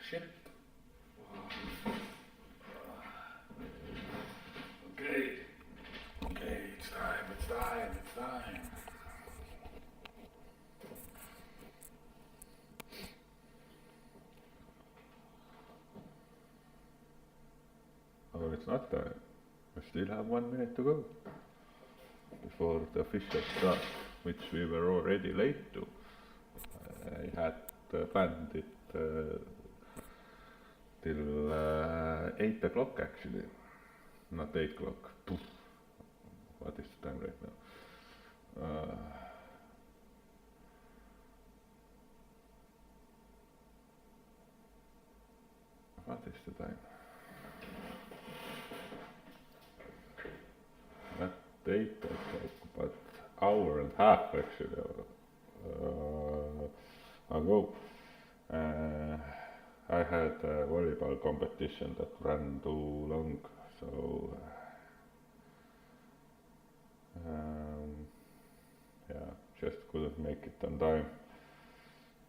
Shit. Okay. Okay, it's time. Oh, it's not time. We still have 1 minute to go before the official start, which we were already late to. I had planned it till 8 o'clock actually, not 8 o'clock. What is the time right now? What is the time? Not 8 o'clock, but hour and a half actually ago. I had a volleyball competition that ran too long, so yeah, just couldn't make it on time.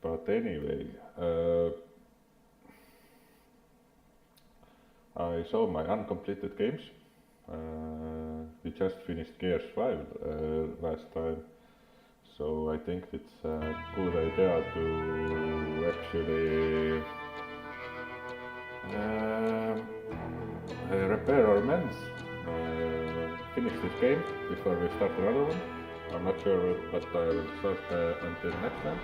But anyway, I saw my uncompleted games. We just finished Gears 5 last time, so I think it's a good idea to actually repair our mends, finish this game before we start another one. I'm not sure what I will start until next time.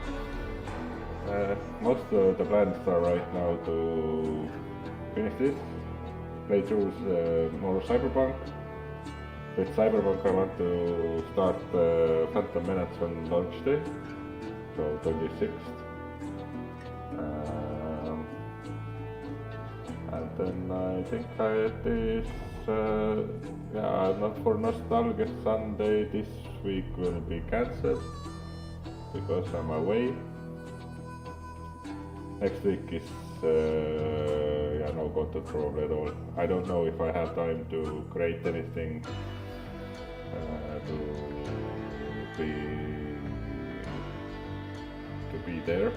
Most of the plans are right now to finish this, play through more Cyberpunk. With Cyberpunk I want to start Phantom Menace on launch day, so 26th. And then I think this, not for Nostalgia Sunday this week will be cancelled because I'm away. Next week is no content probably at all. I don't know if I have time to create anything to be there.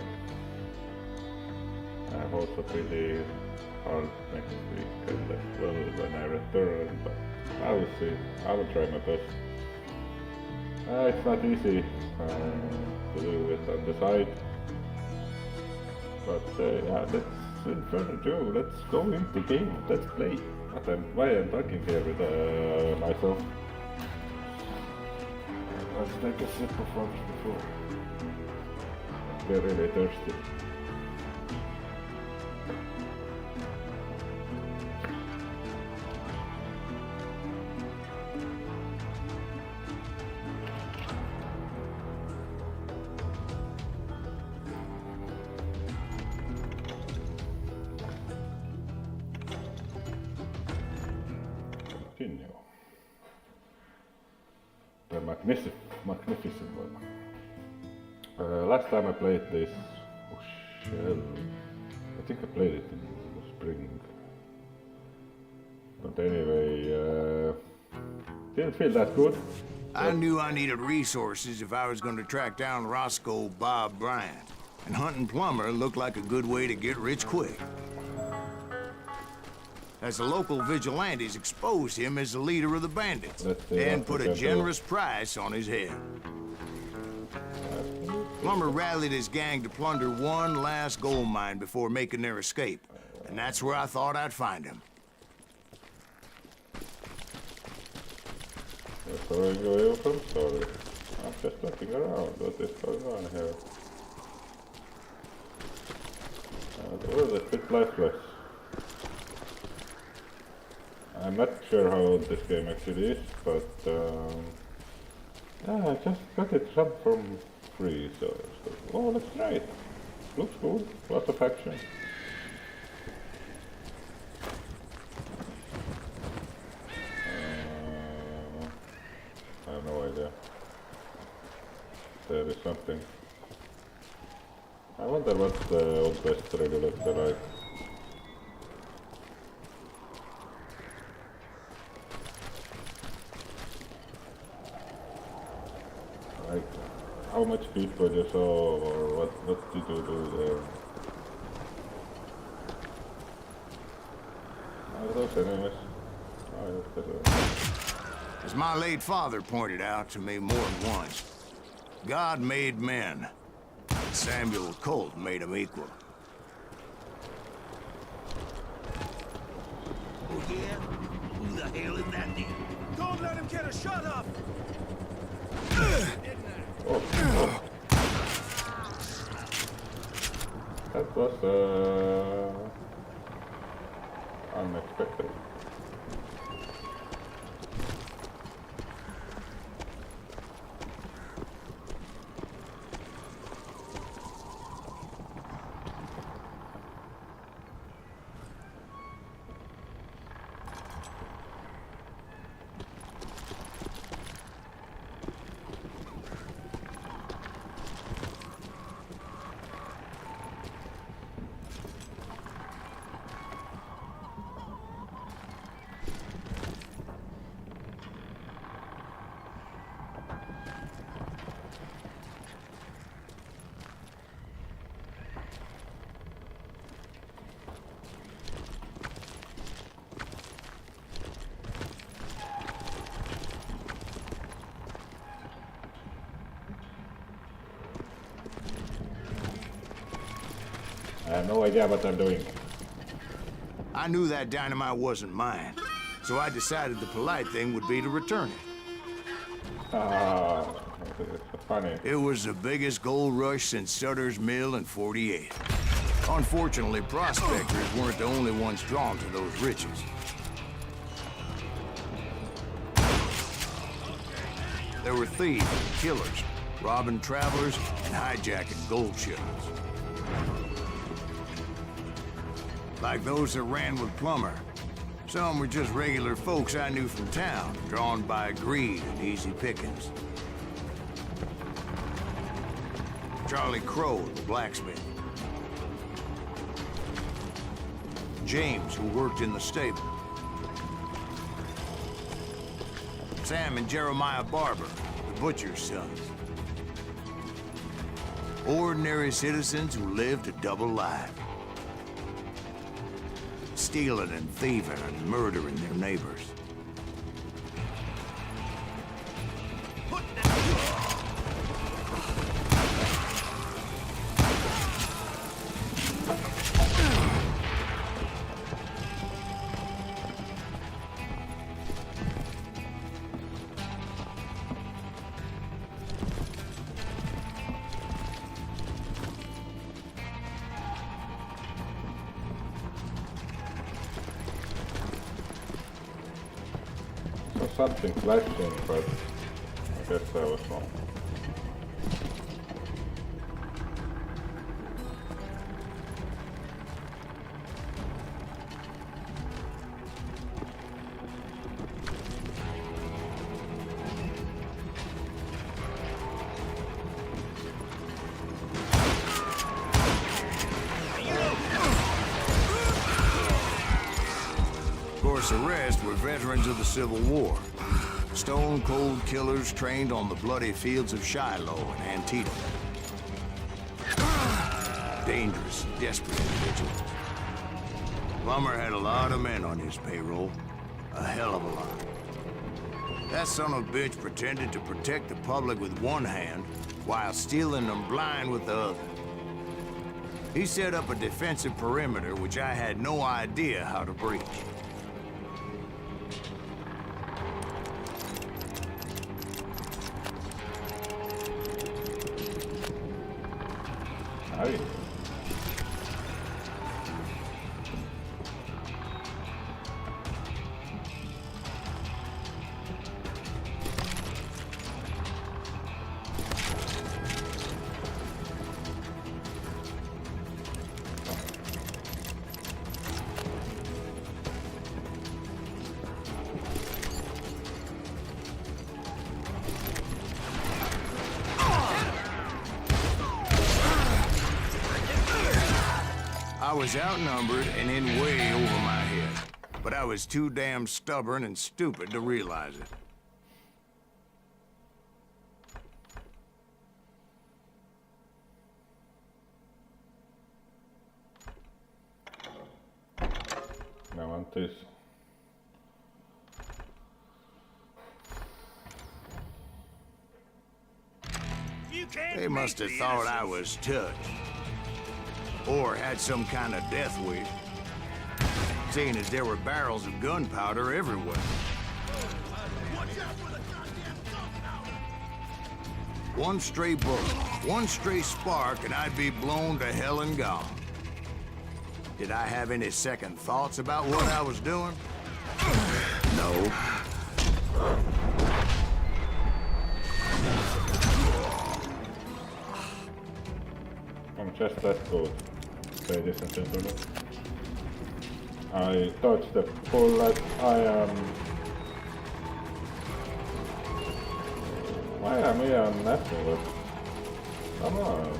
I'm also pretty hard next weekend as well when I return, but I will see. I will try my best. It's not easy to do it on the side, but let's without further ado, let's go into the game. Let's play. Why I'm talking here with myself. Let's take a sip of water before. We're really thirsty. Continue. The magnificent one. Last time I played this shell, I think I played it in the spring. But anyway, didn't feel that good. I knew I needed resources if I was going to track down Roscoe Bob Bryant. And hunting Plumber looked like a good way to get rich quick. As the local vigilantes exposed him as the leader of the bandits and put a generous price on his head. Plumber rallied his gang to plunder one last gold mine before making their escape, and that's where I thought I'd find him. Throwing away from story. I'm just looking around. What is going on here? The world is a bit lifeless. I'm not sure how old this game actually is, but yeah, I just got it sub from free, so oh, let's try it. Looks cool. Lots of action. I have no idea. There is something. I wonder what the Old West really looks like. Like, how much people you saw, or what did you do there? Are those enemies? Oh, yes, there's As my late father pointed out to me more than once, God made men. Samuel Colt made them equal. Oh, yeah? Who the hell is that then? Don't let him get a shot off! Oh. That was unexpected. I have no idea what I'm doing. I knew that dynamite wasn't mine, so I decided the polite thing would be to return it. Ah, it's funny. It was the biggest gold rush since Sutter's Mill in '48. Unfortunately, prospectors weren't the only ones drawn to those riches. There were thieves and killers, robbing travelers and hijacking gold shipments. Like those that ran with Plummer. Some were just regular folks I knew from town, drawn by greed and easy pickings. Charlie Crow, the blacksmith. James, who worked in the stable. Sam and Jeremiah Barber, the butcher's sons. Ordinary citizens who lived a double life. Stealing and thieving and murdering their neighbors. Something flashing, but I guess I was wrong. Of course, the rest were veterans of the Civil War. Stone-cold killers trained on the bloody fields of Shiloh and Antietam. Dangerous, desperate individuals. Plummer had a lot of men on his payroll. A hell of a lot. That son of a bitch pretended to protect the public with one hand while stealing them blind with the other. He set up a defensive perimeter which I had no idea how to breach. Aye. I was outnumbered and in way over my head, but I was too damn stubborn and stupid to realize it. Now on want this. They must have thought I was touched. Or had some kind of death wish. Seeing as there were barrels of gunpowder everywhere. One stray bullet, one stray spark, and I'd be blown to hell and gone. Did I have any second thoughts about what I was doing? No. I'm just that good, ladies and gentlemen. I dodged the bullet. Why am I unnatural? Come on.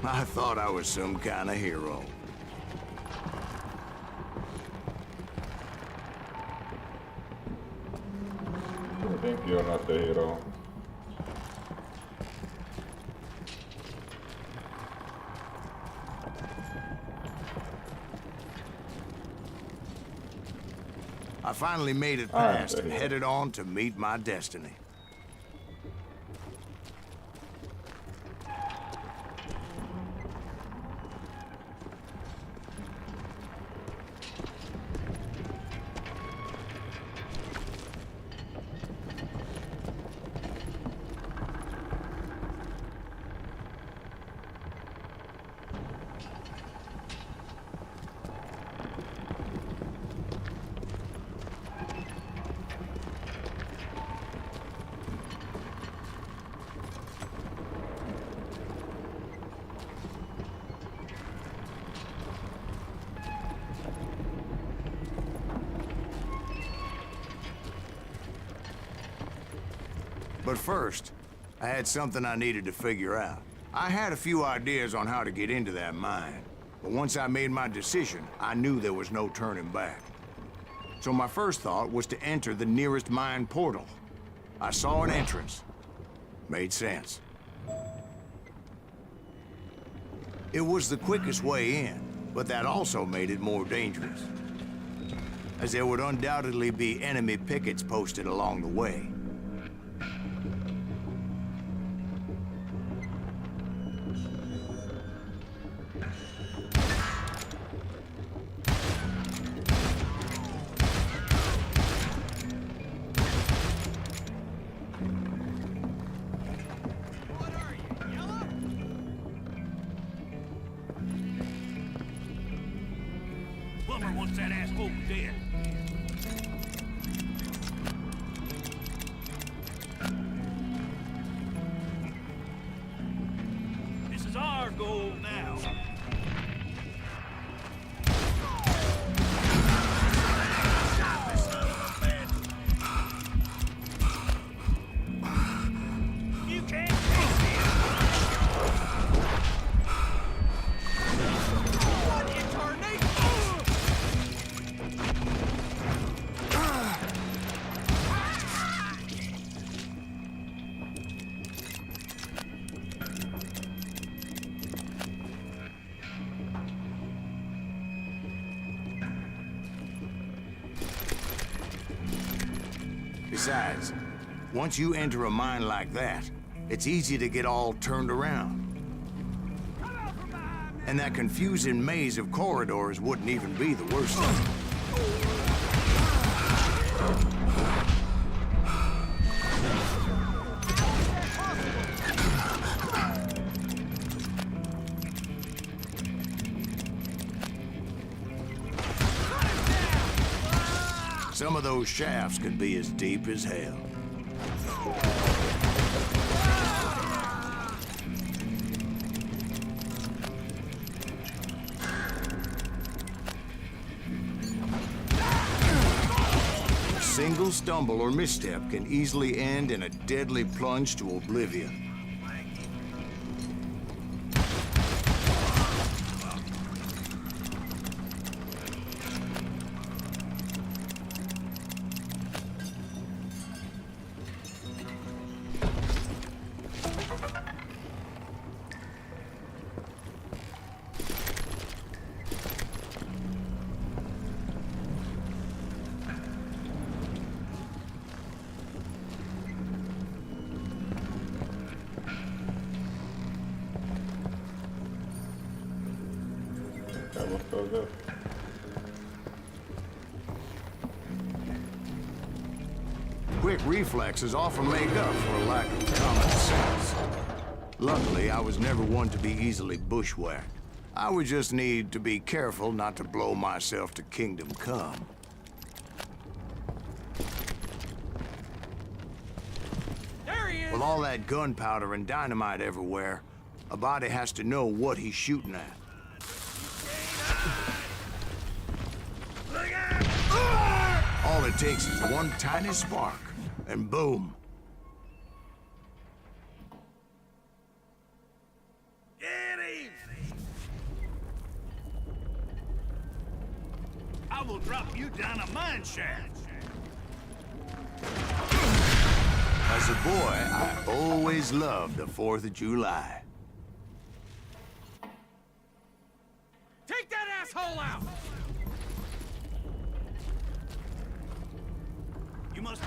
I thought I was some kind of hero. I think you're not the hero. I finally made it past and headed on to meet my destiny. But first, I had something I needed to figure out. I had a few ideas on how to get into that mine, but once I made my decision, I knew there was no turning back. So my first thought was to enter the nearest mine portal. I saw an entrance. Made sense. It was the quickest way in, but that also made it more dangerous, as there would undoubtedly be enemy pickets posted along the way. Plumber wants that asshole dead. This is our goal now. You can't take me. What in tarnation? Besides, once you enter a mine like that, it's easy to get all turned around. And that confusing maze of corridors wouldn't even be the worst thing. Some of those shafts could be as deep as hell. A single stumble or misstep can easily end in a deadly plunge to oblivion. So good. Quick reflexes often make up for a lack of common sense. Luckily, I was never one to be easily bushwhacked. I would just need to be careful not to blow myself to kingdom come. There he is! With all that gunpowder and dynamite everywhere, a body has to know what he's shooting at. Look out! All it takes is one tiny spark, and boom. Get him! I will drop you down a mine shaft. As a boy, I always loved the 4th of July. Take that asshole out! You must...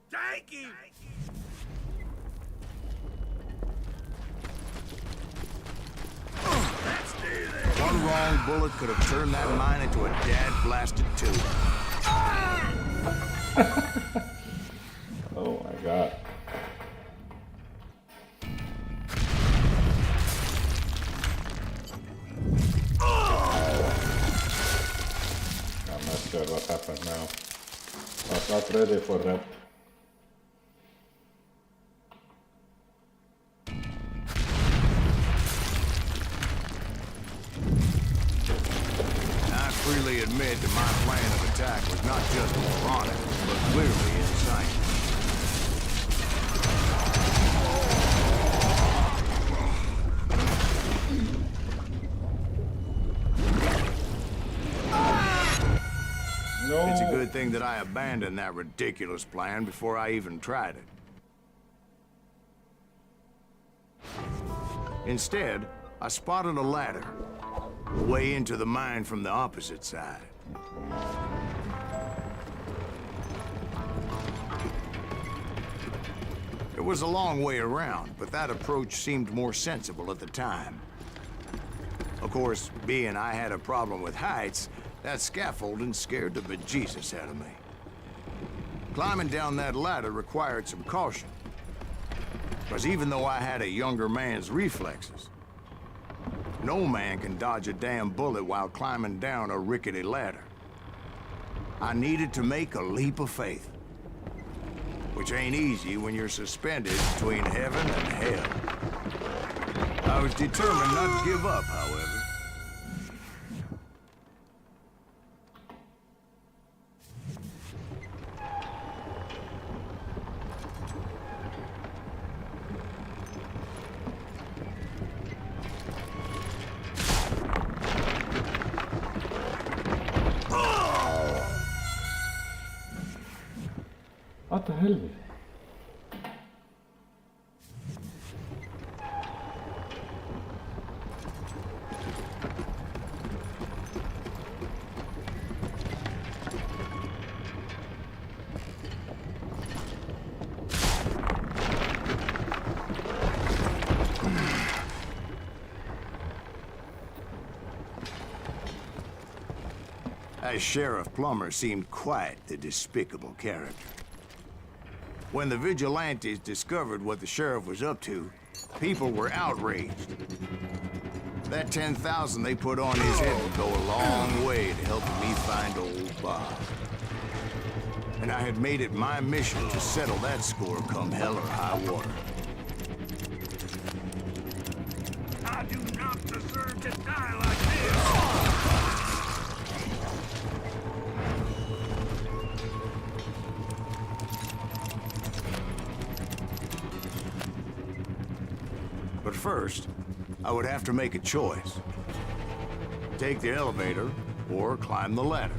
Thank you! Let's do this! One wrong bullet could have turned that mine into a dad-blasted tube. Oh my god. I'm not sure what happened now. I was not ready for that. I freely admit that my plan of attack was not just moronic, but clearly insane. No! It's a good thing that I abandoned that ridiculous plan before I even tried it. Instead, I spotted a ladder, a way into the mine from the opposite side. It was a long way around, but that approach seemed more sensible at the time. Of course, being I had a problem with heights, that scaffolding scared the bejesus out of me. Climbing down that ladder required some caution, because even though I had a younger man's reflexes, no man can dodge a damn bullet while climbing down a rickety ladder. I needed to make a leap of faith, which ain't easy when you're suspended between heaven and hell. I was determined not to give up, however. What the hell? As Sheriff Plummer seemed quite the despicable character. When the vigilantes discovered what the sheriff was up to, people were outraged. That 10,000 they put on his head would go a long way to helping me find old Bob. And I had made it my mission to settle that score come hell or high water. I do not deserve to die like this! But first, I would have to make a choice. Take the elevator or climb the ladder.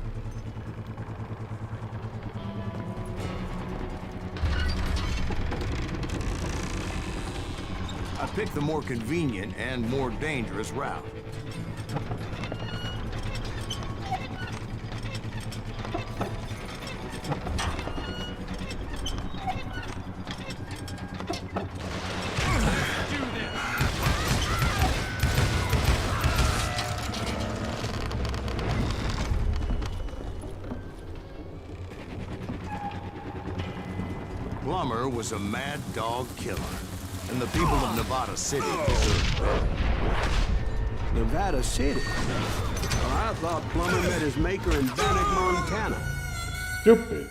I picked the more convenient and more dangerous route. Plummer was a mad dog killer, and the people of Nevada City deserved better. Nevada City? Well, I thought Plummer met his maker in Bannock, Montana. Stupid.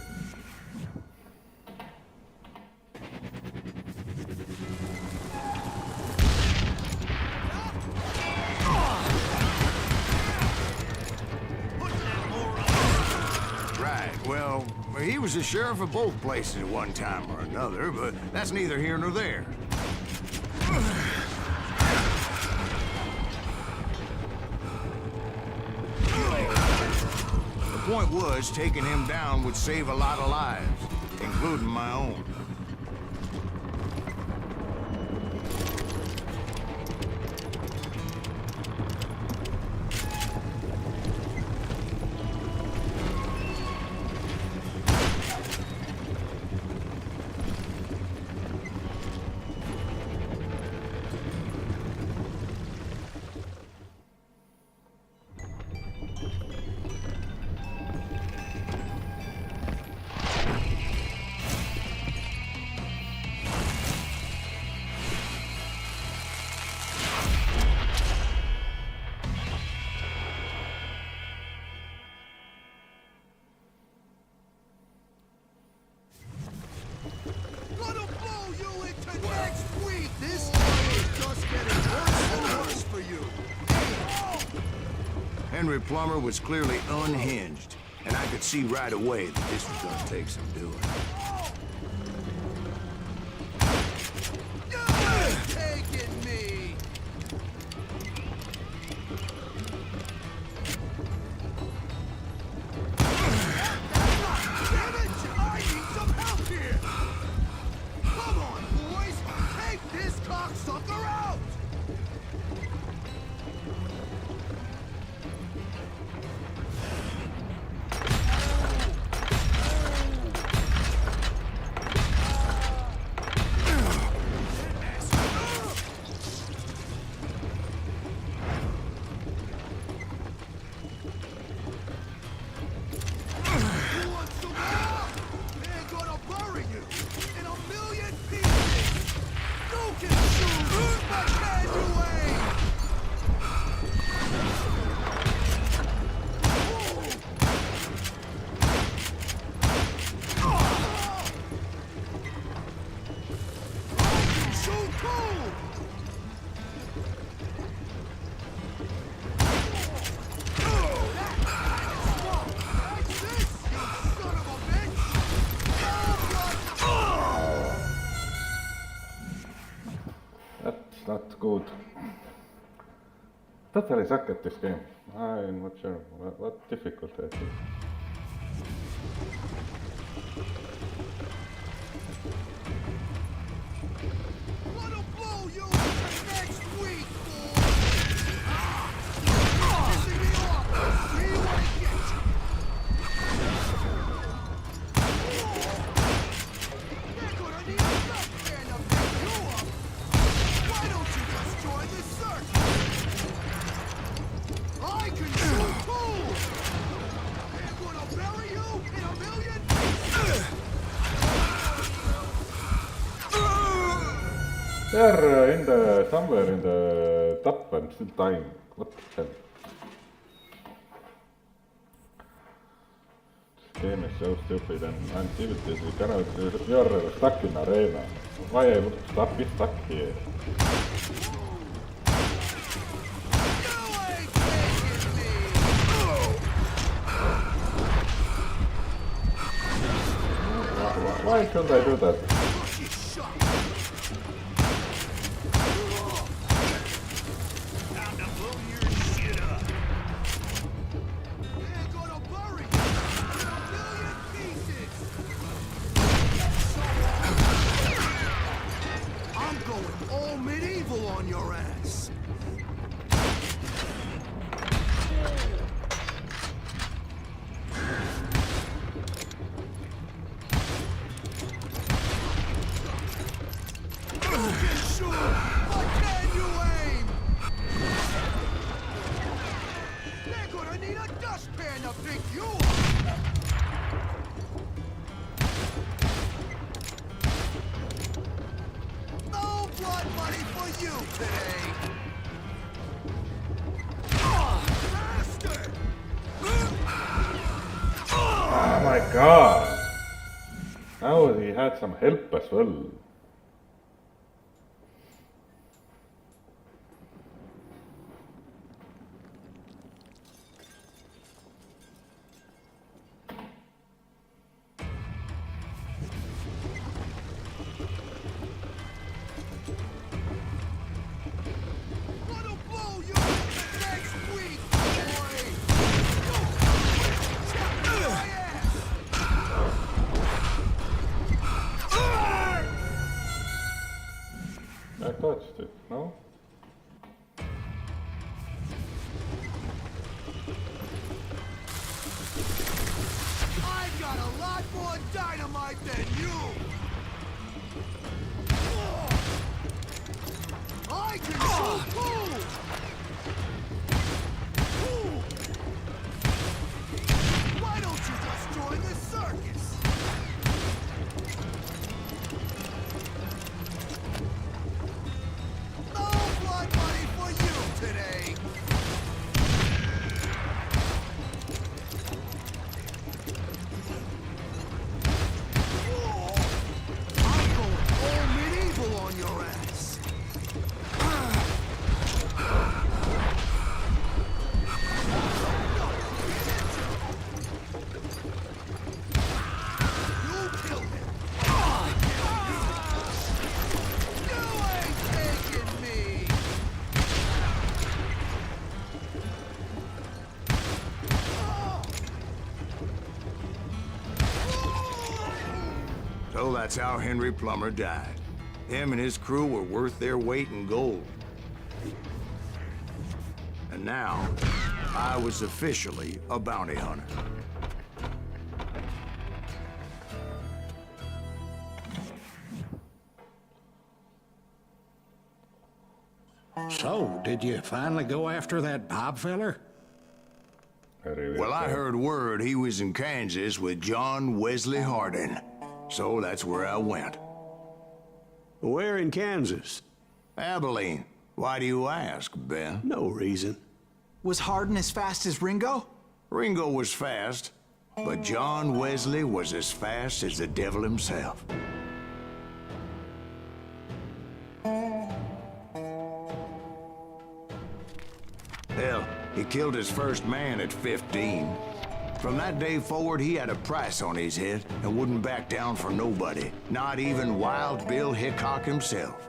Right, well, he was the sheriff of both places at one time or another, but that's neither here nor there. The point was, taking him down would save a lot of lives, including my own. Gonna blow you into next week! This is just getting worse and worse for you! Henry Plummer was clearly unhinged, and I could see right away that this was gonna take some doing. You're taking me! Damn it! I need some help here! Come on, boys! Take this cocksucker out! You want some more? They're gonna bury you in a million pieces! You can shoot, but can you aim? I can shoot too! That's this, you son of a bitch! That's not good. Totally suck at this game. I'm not sure what difficulty it is. Gonna blow you into next week, boys! Pissing me off! See what I get you! They're gonna need a dustpan to pick you up! Why don't you just join the search? I can shoot too! They're gonna bury you in a million pieces! They're in the somewhere in the top and still dying. What the hell? This game is so stupid and activities you cannot. You're stuck in arena. Why I would be stuck here? You ain't taking me! Why should I do that? Lucky shot! Time to blow your shit up! They're gonna bury you in a million pieces! I'm going all medieval on your ass! for you today. Bastard! Oh my god! Now he had some help as well. Gonna blow you next week, boy! Check my ass! I touched it, no? I've got a lot more dynamite than you! I can shoot too! Why don't you just join the circus? No blood money for you today! I'm going all medieval on your ass! You killed him! I killed you! You ain't taking me! So that's how Henry Plummer died. Him and his crew were worth their weight in gold. And now, I was officially a bounty hunter. So, did you finally go after that Bob feller? Well, I heard word he was in Kansas with John Wesley Hardin. So that's where I went. Where in Kansas? Abilene. Why do you ask, Ben? No reason. Was Hardin as fast as Ringo? Ringo was fast, but John Wesley was as fast as the devil himself. Hell, he killed his first man at 15. From that day forward, he had a price on his head and wouldn't back down for nobody, not even Wild Bill Hickok himself.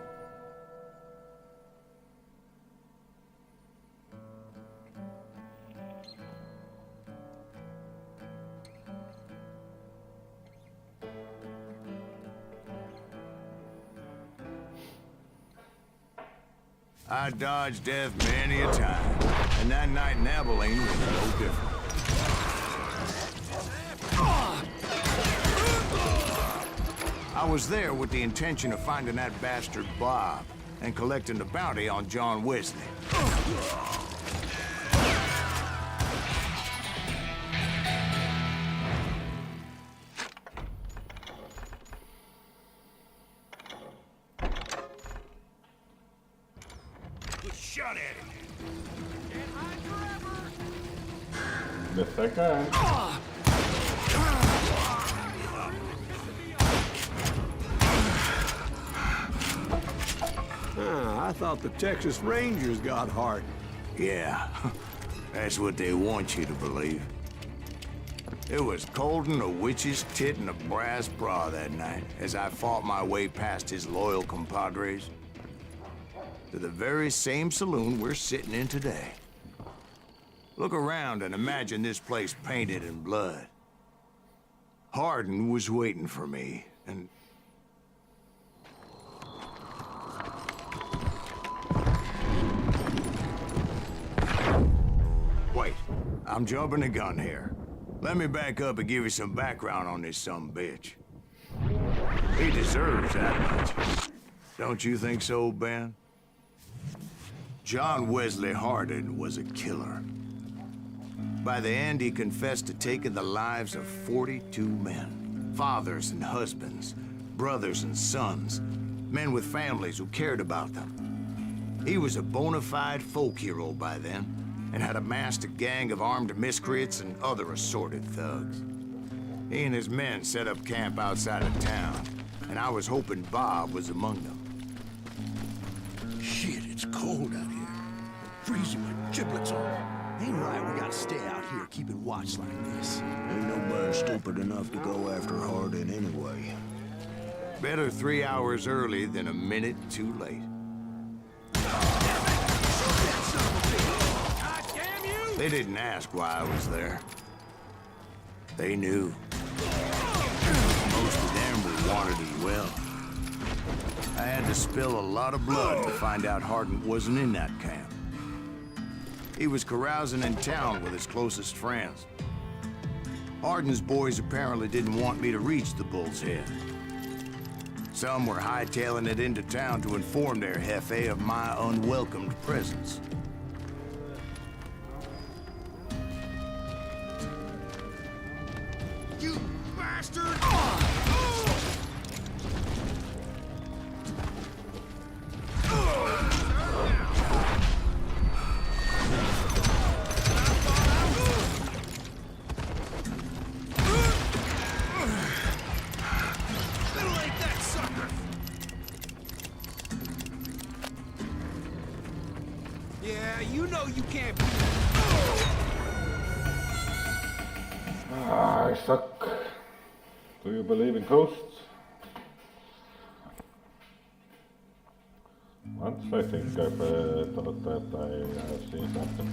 I dodged death many a time, and that night in Abilene was no different. I was there with the intention of finding that bastard Bob and collecting the bounty on John Wesley. Shot at him. The second. I thought the Texas Rangers got Hardin. Yeah, that's what they want you to believe. It was cold and a witch's tit and a brass bra that night as I fought my way past his loyal compadres to the very same saloon we're sitting in today. Look around and imagine this place painted in blood. Hardin was waiting for me, and... Wait, I'm jumping the gun here. Let me back up and give you some background on this sumbitch. He deserves that much. Don't you think so, Ben? John Wesley Hardin was a killer. By the end, he confessed to taking the lives of 42 men. Fathers and husbands, brothers and sons, men with families who cared about them. He was a bona fide folk hero by then, and had amassed a gang of armed miscreants and other assorted thugs. He and his men set up camp outside of town, and I was hoping Bob was among them. Shit, it's cold out here. Freezing my giblets off. Ain't right, we gotta stay out here keeping watch like this. Ain't no man stupid enough to go after Hardin anyway. Better 3 hours early than a minute too late. They didn't ask why I was there. They knew. Most of them were wanted as well. I had to spill a lot of blood to find out Hardin wasn't in that camp. He was carousing in town with his closest friends. Hardin's boys apparently didn't want me to reach the Bull's Head. Some were hightailing it into town to inform their jefe of my unwelcomed presence. You bastard! Middle-ain't that sucker! Yeah, you know you can't be... I suck. Do you believe in ghosts? Once I think I've thought that I have seen something.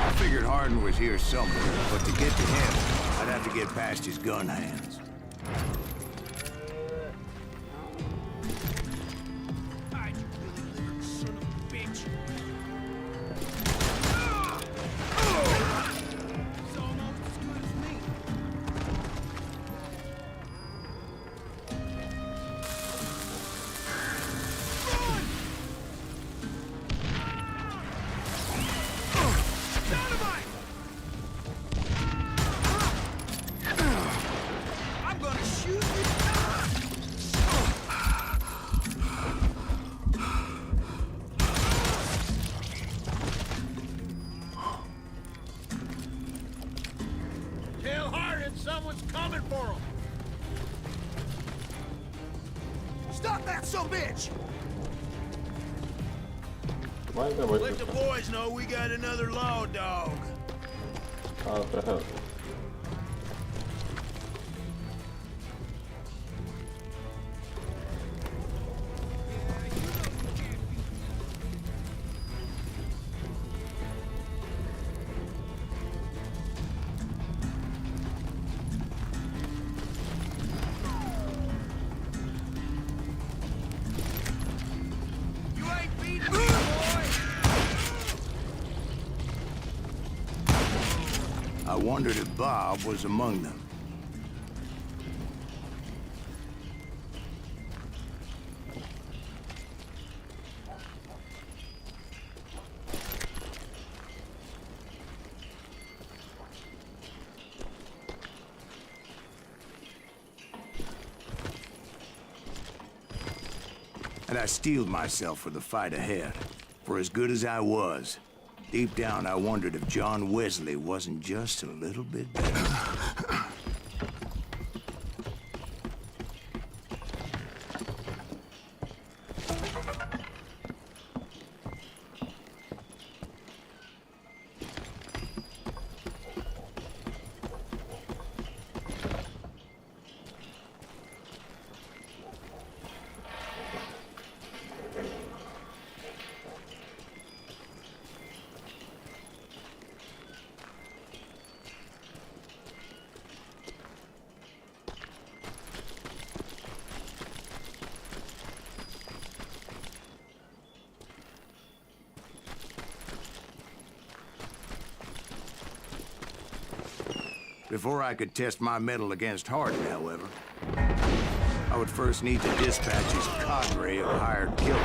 I figured Hardin was here somewhere, but to get to him, I'd have to get past his gun hands. Hide, you lily-livered son of a bitch! He's almost as good as me. Dynamite! I'm gonna shoot you. Tell Hardin someone's coming for him. Stop that bitch! Why the Let the boys know we got another law dog. How the hell? You ain't beating me, boy! I wondered if Bob was among them. And I steeled myself for the fight ahead. For as good as I was, deep down I wondered if John Wesley wasn't just a little bit better. Before I could test my mettle against Hardin, however, I would first need to dispatch his cadre of hired killers.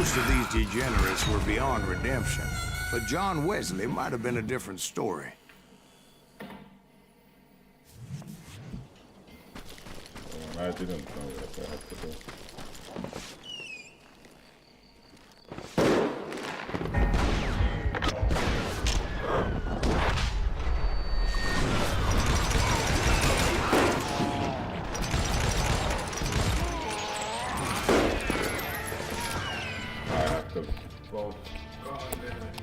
Most of these degenerates were beyond redemption, but John Wesley might have been a different story. I didn't know what I had to do. I have to vote. God damn it.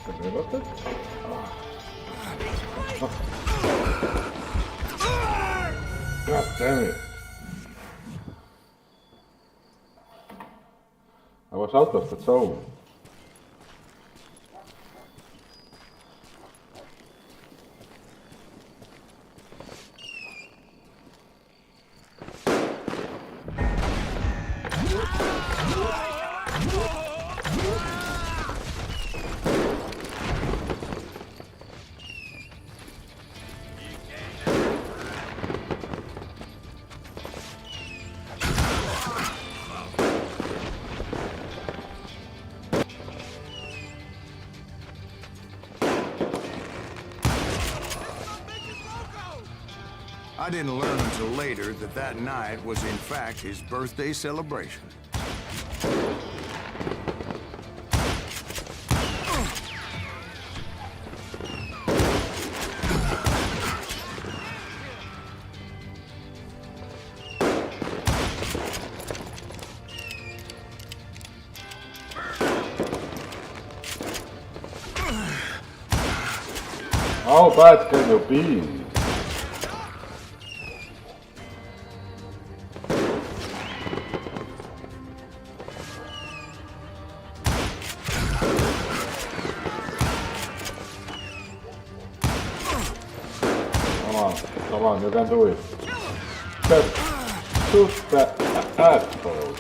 Reloaded? God damn it. I was out of the zone. I didn't learn until later that that night was in fact his birthday celebration. How bad can you be? Come on, you can do it. Just shoot that asshole.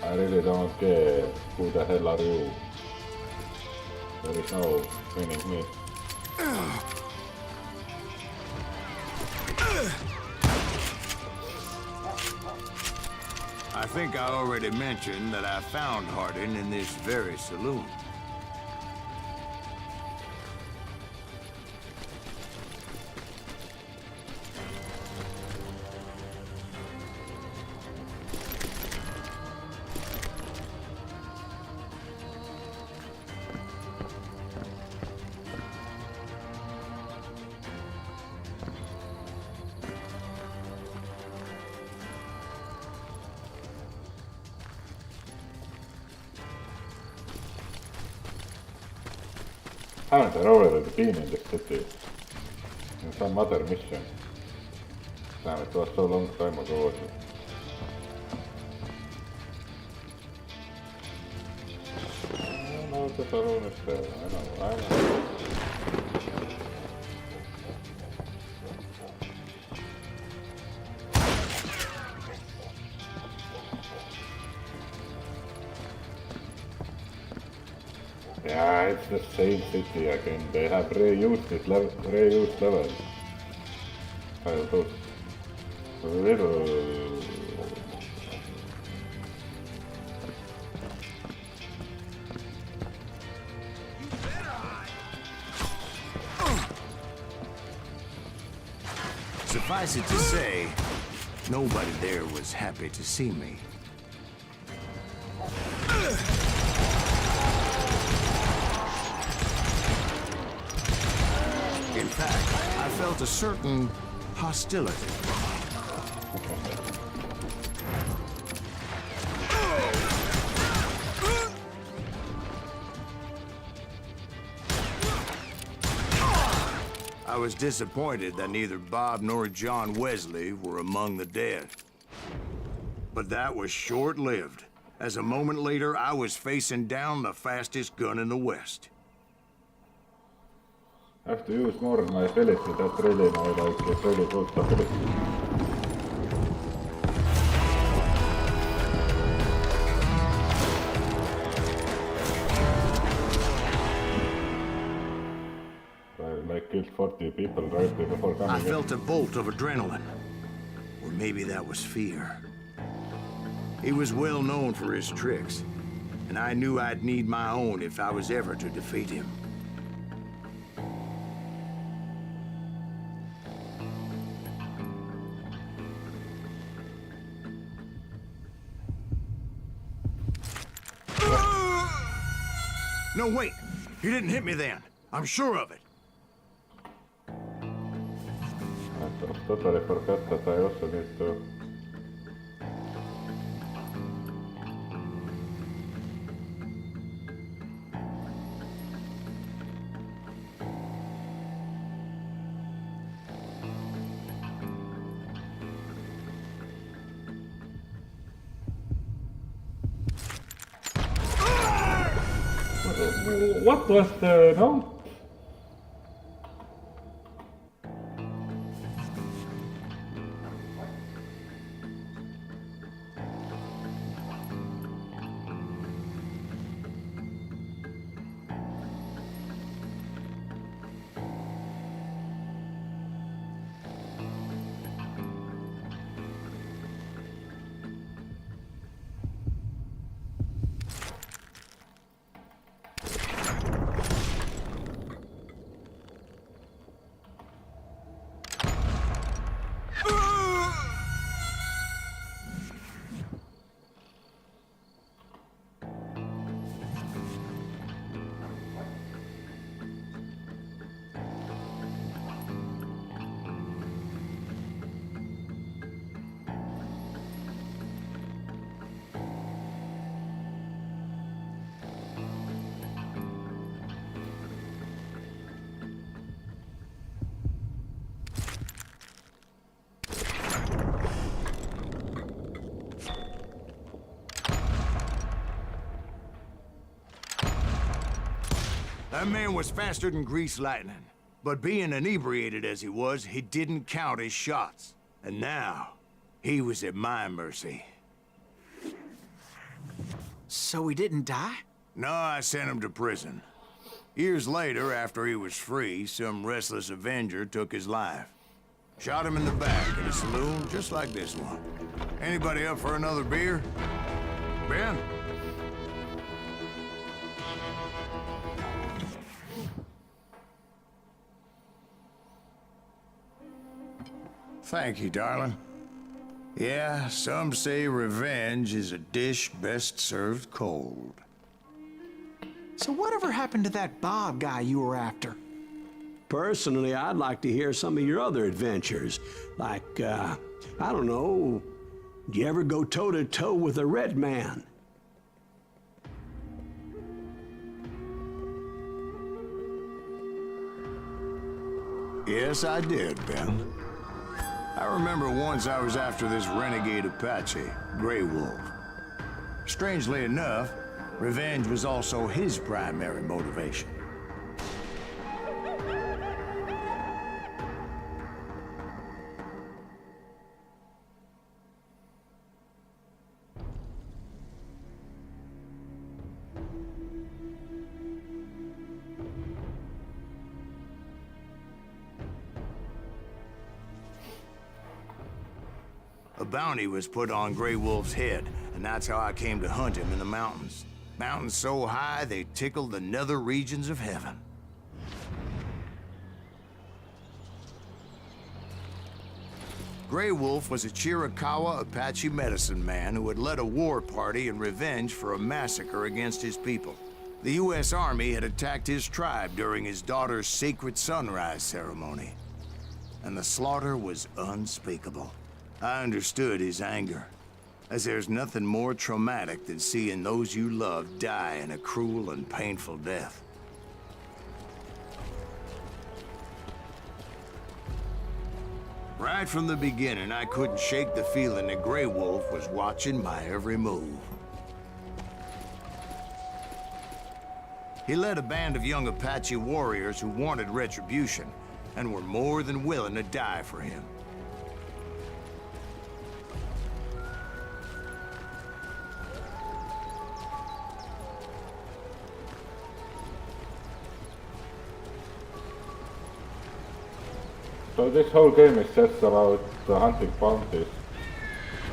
I really don't care who the hell are you. There is no winning me. I think I already mentioned that I found Hardin in this very saloon. Haven't I already been in this city? In some other mission. Damn, it was so long time ago. Was it? I know the saloon is there. I know. Yeah, it's the same city again. They have reused it, reused levels. Those little... Suffice it to say, nobody there was happy to see me. In fact, I felt a certain hostility. I was disappointed that neither Bob nor John Wesley were among the dead. But that was short-lived, as a moment later I was facing down the fastest gun in the West. I have to use more of my ability. That's really my, like, it's really good ability. I killed 40 people right before coming I in. felt a bolt of adrenaline. Or maybe that was fear. He was well known for his tricks, and I knew I'd need my own if I was ever to defeat him. No, wait. He didn't hit me then. I'm sure of it. I totally forgot that I also need to... What was the note? That man was faster than greased lightning. But being inebriated as he was, he didn't count his shots. And now, he was at my mercy. So he didn't die? No, I sent him to prison. Years later, after he was free, some restless Avenger took his life. Shot him in the back in a saloon just like this one. Anybody up for another beer? Ben? Thank you, darling. Yeah, some say revenge is a dish best served cold. So whatever happened to that Bob guy you were after? Personally, I'd like to hear some of your other adventures. Like, I don't know, did you ever go toe-to-toe with a red man? Yes, I did, Ben. I remember once I was after this renegade Apache, Grey Wolf. Strangely enough, revenge was also his primary motivation. A bounty was put on Grey Wolf's head, and that's how I came to hunt him in the mountains. Mountains so high they tickled the nether regions of heaven. Grey Wolf was a Chiricahua Apache medicine man who had led a war party in revenge for a massacre against his people. The U.S. Army had attacked his tribe during his daughter's sacred sunrise ceremony, and the slaughter was unspeakable. I understood his anger, as there's nothing more traumatic than seeing those you love die in a cruel and painful death. Right from the beginning, I couldn't shake the feeling that Grey Wolf was watching my every move. He led a band of young Apache warriors who wanted retribution, and were more than willing to die for him. So this whole game is just about hunting bounties,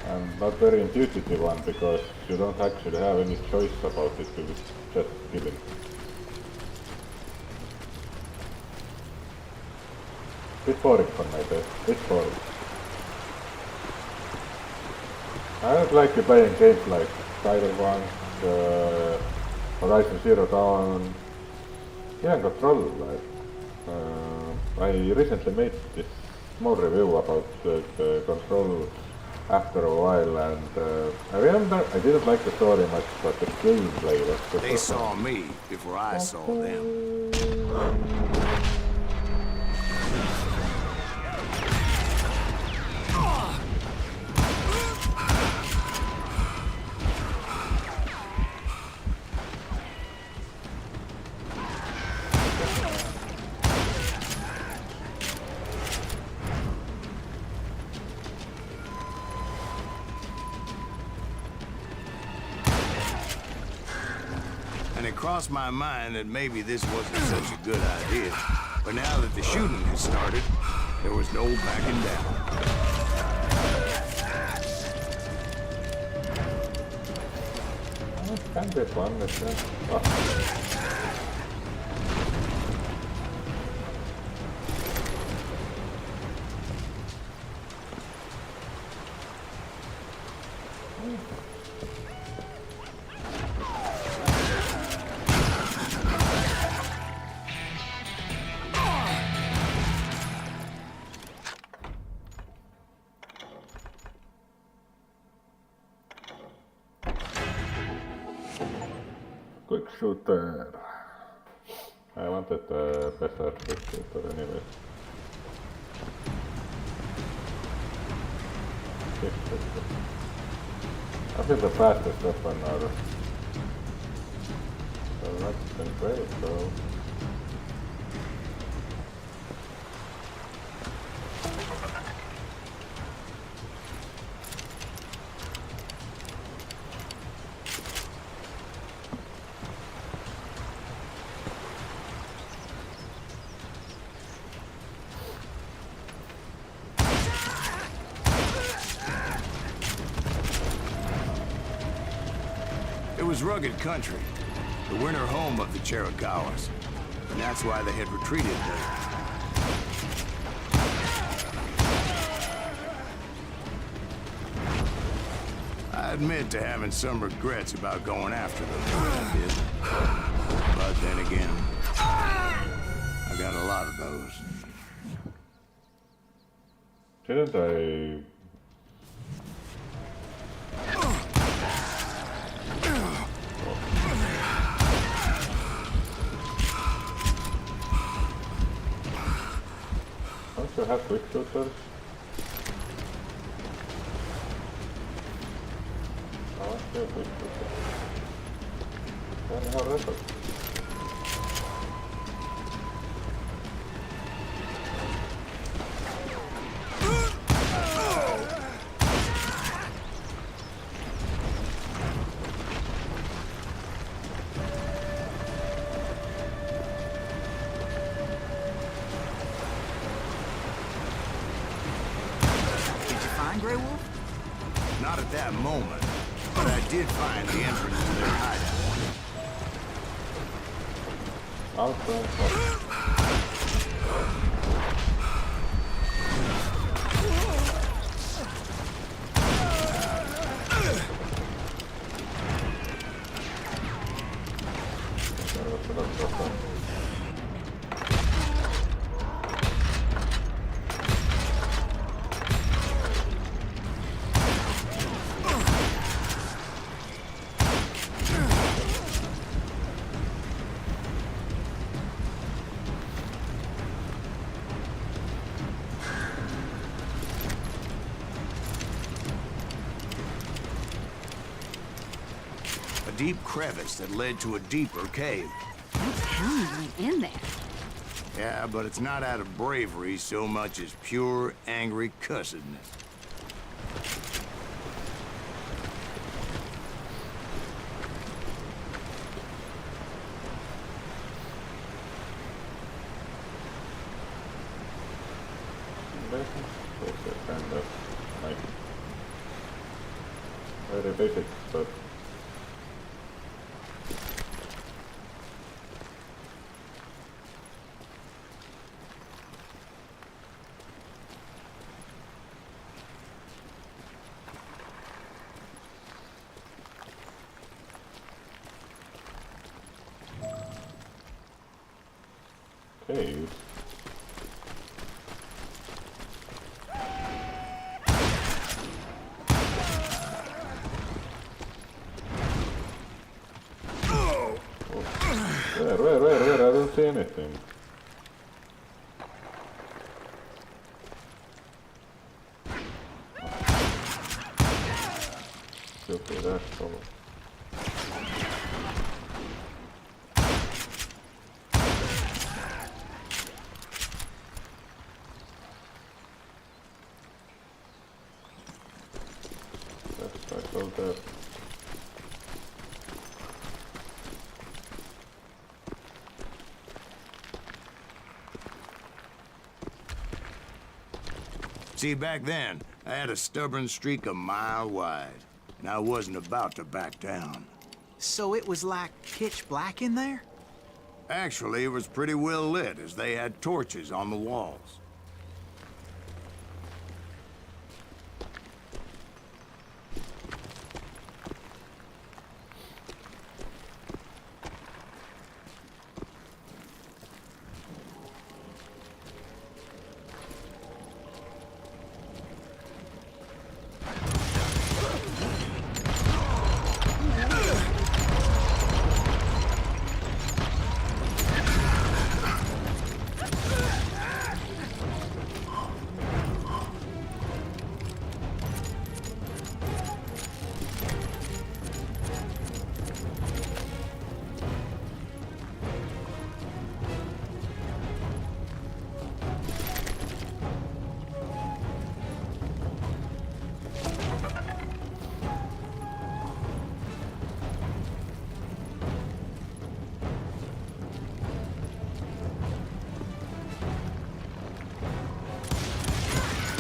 and not very intuitive one, because you don't actually have any choice about it, you just kill it. Bit boring for my taste, bit boring. I don't like playing games like Title 1, Horizon Zero Dawn, yeah, Control. I recently made this small review about the Control after a while, and I remember I didn't like the story much, but the gameplay was super They fun. saw me before I saw them. And it crossed my mind that maybe this wasn't such a good idea. But now that the shooting had started, there was no backing down. It can be fun, quick shooter. I wanted a better quick shooter anyway. I feel the fastest weapon are. So that's been great, so. It was rugged country, the winter home of the Chiricahuas, and that's why they had retreated there. I admit to having some regrets about going after them the way I did. But then again, I got a lot of those. Didn't I? Don't you have quick shooters? I want to have quick shooters. Then you have rifles. Grey Wolf? Not at that moment, but I did find the entrance to their hideout. A deep crevice that led to a deeper cave. That's how you went in there. Yeah, but it's not out of bravery so much as pure, angry cussedness. Kind of like very basic, but caves. Oh. Where? I don't see anything. Okay, that's cool. That's all there. See, back then, I had a stubborn streak a mile wide, and I wasn't about to back down. So it was like pitch black in there? Actually, it was pretty well lit, as they had torches on the walls.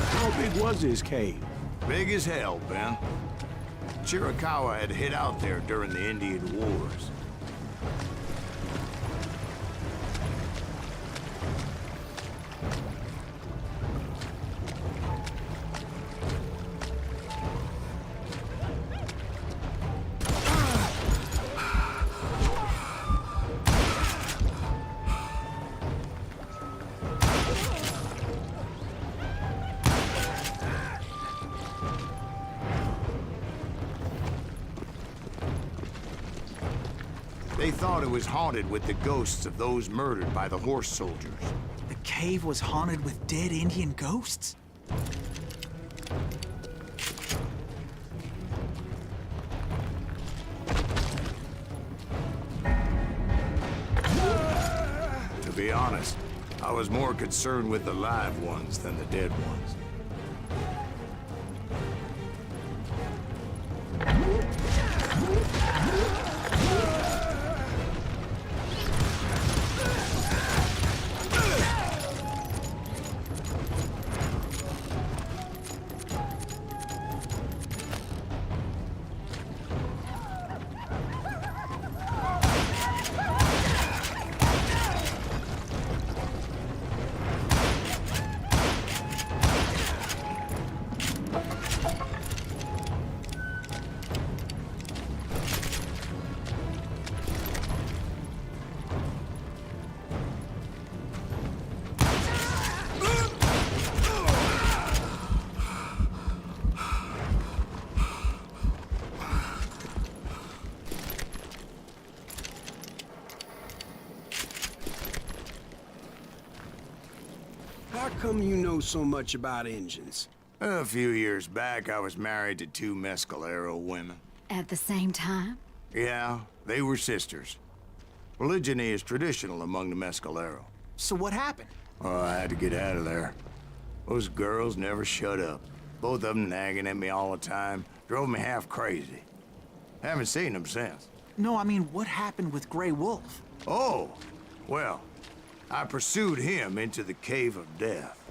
How big was this cave? Big as hell, Ben. Chiricahua had hid out there during the Indian Wars. They thought it was haunted with the ghosts of those murdered by the horse soldiers. The cave was haunted with dead Indian ghosts? To be honest, I was more concerned with the live ones than the dead ones. How come you know so much about engines? A few years back, I was married to two Mescalero women. At the same time? Yeah, they were sisters. Polygyny is traditional among the Mescalero. So what happened? Oh, I had to get out of there. Those girls never shut up. Both of them nagging at me all the time. Drove me half crazy. Haven't seen them since. No, I mean, what happened with Grey Wolf? Oh, well, I pursued him into the Cave of Death.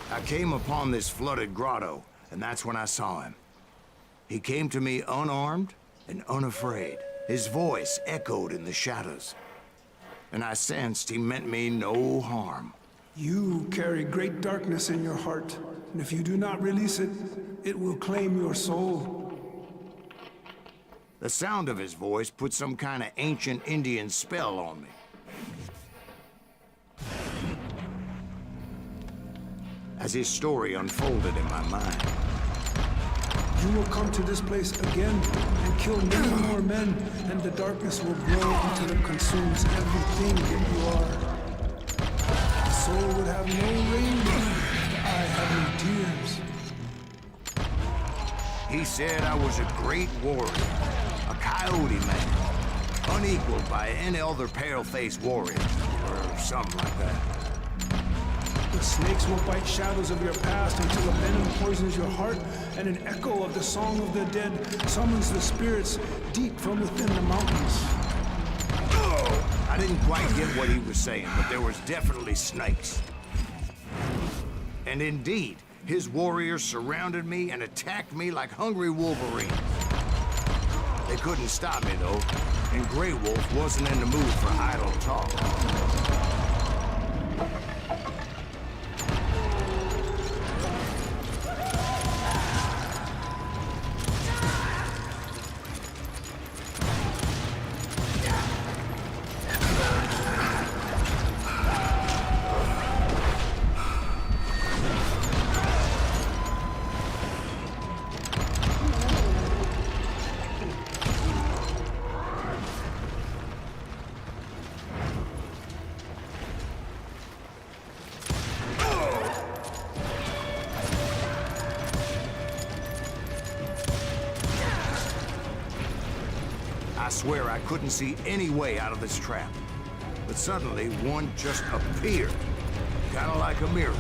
I came upon this flooded grotto, and that's when I saw him. He came to me unarmed and unafraid. His voice echoed in the shadows. And I sensed he meant me no harm. You carry great darkness in your heart, and if you do not release it, it will claim your soul. The sound of his voice put some kind of ancient Indian spell on me. As his story unfolded in my mind, You will come to this place again and kill many more men, and the darkness will grow until it consumes everything that you are. The soul would have no rainbow, the eye have no tears. he said I was a great warrior, a coyote man, unequaled by any other pale-faced warrior, or something like that. The snakes will bite shadows of your past until a venom poisons your heart, and an echo of the song of the dead summons the spirits deep from within the mountains. I didn't quite get what he was saying, but there was definitely snakes. And indeed, his warriors surrounded me and attacked me like hungry wolverines. They couldn't stop me, though, and Grey Wolf wasn't in the mood for idle talk. I swear I couldn't see any way out of this trap. But suddenly, one just appeared. Kinda like a miracle.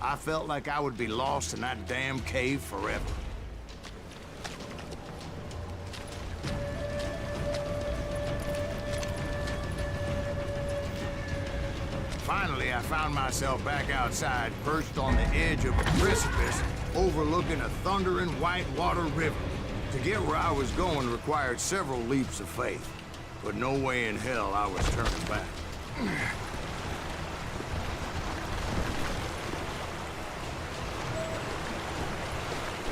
I felt like I would be lost in that damn cave forever. Finally, I found myself back outside, perched on the edge of a precipice, overlooking a thundering whitewater river. To get where I was going required several leaps of faith, but no way in hell I was turning back.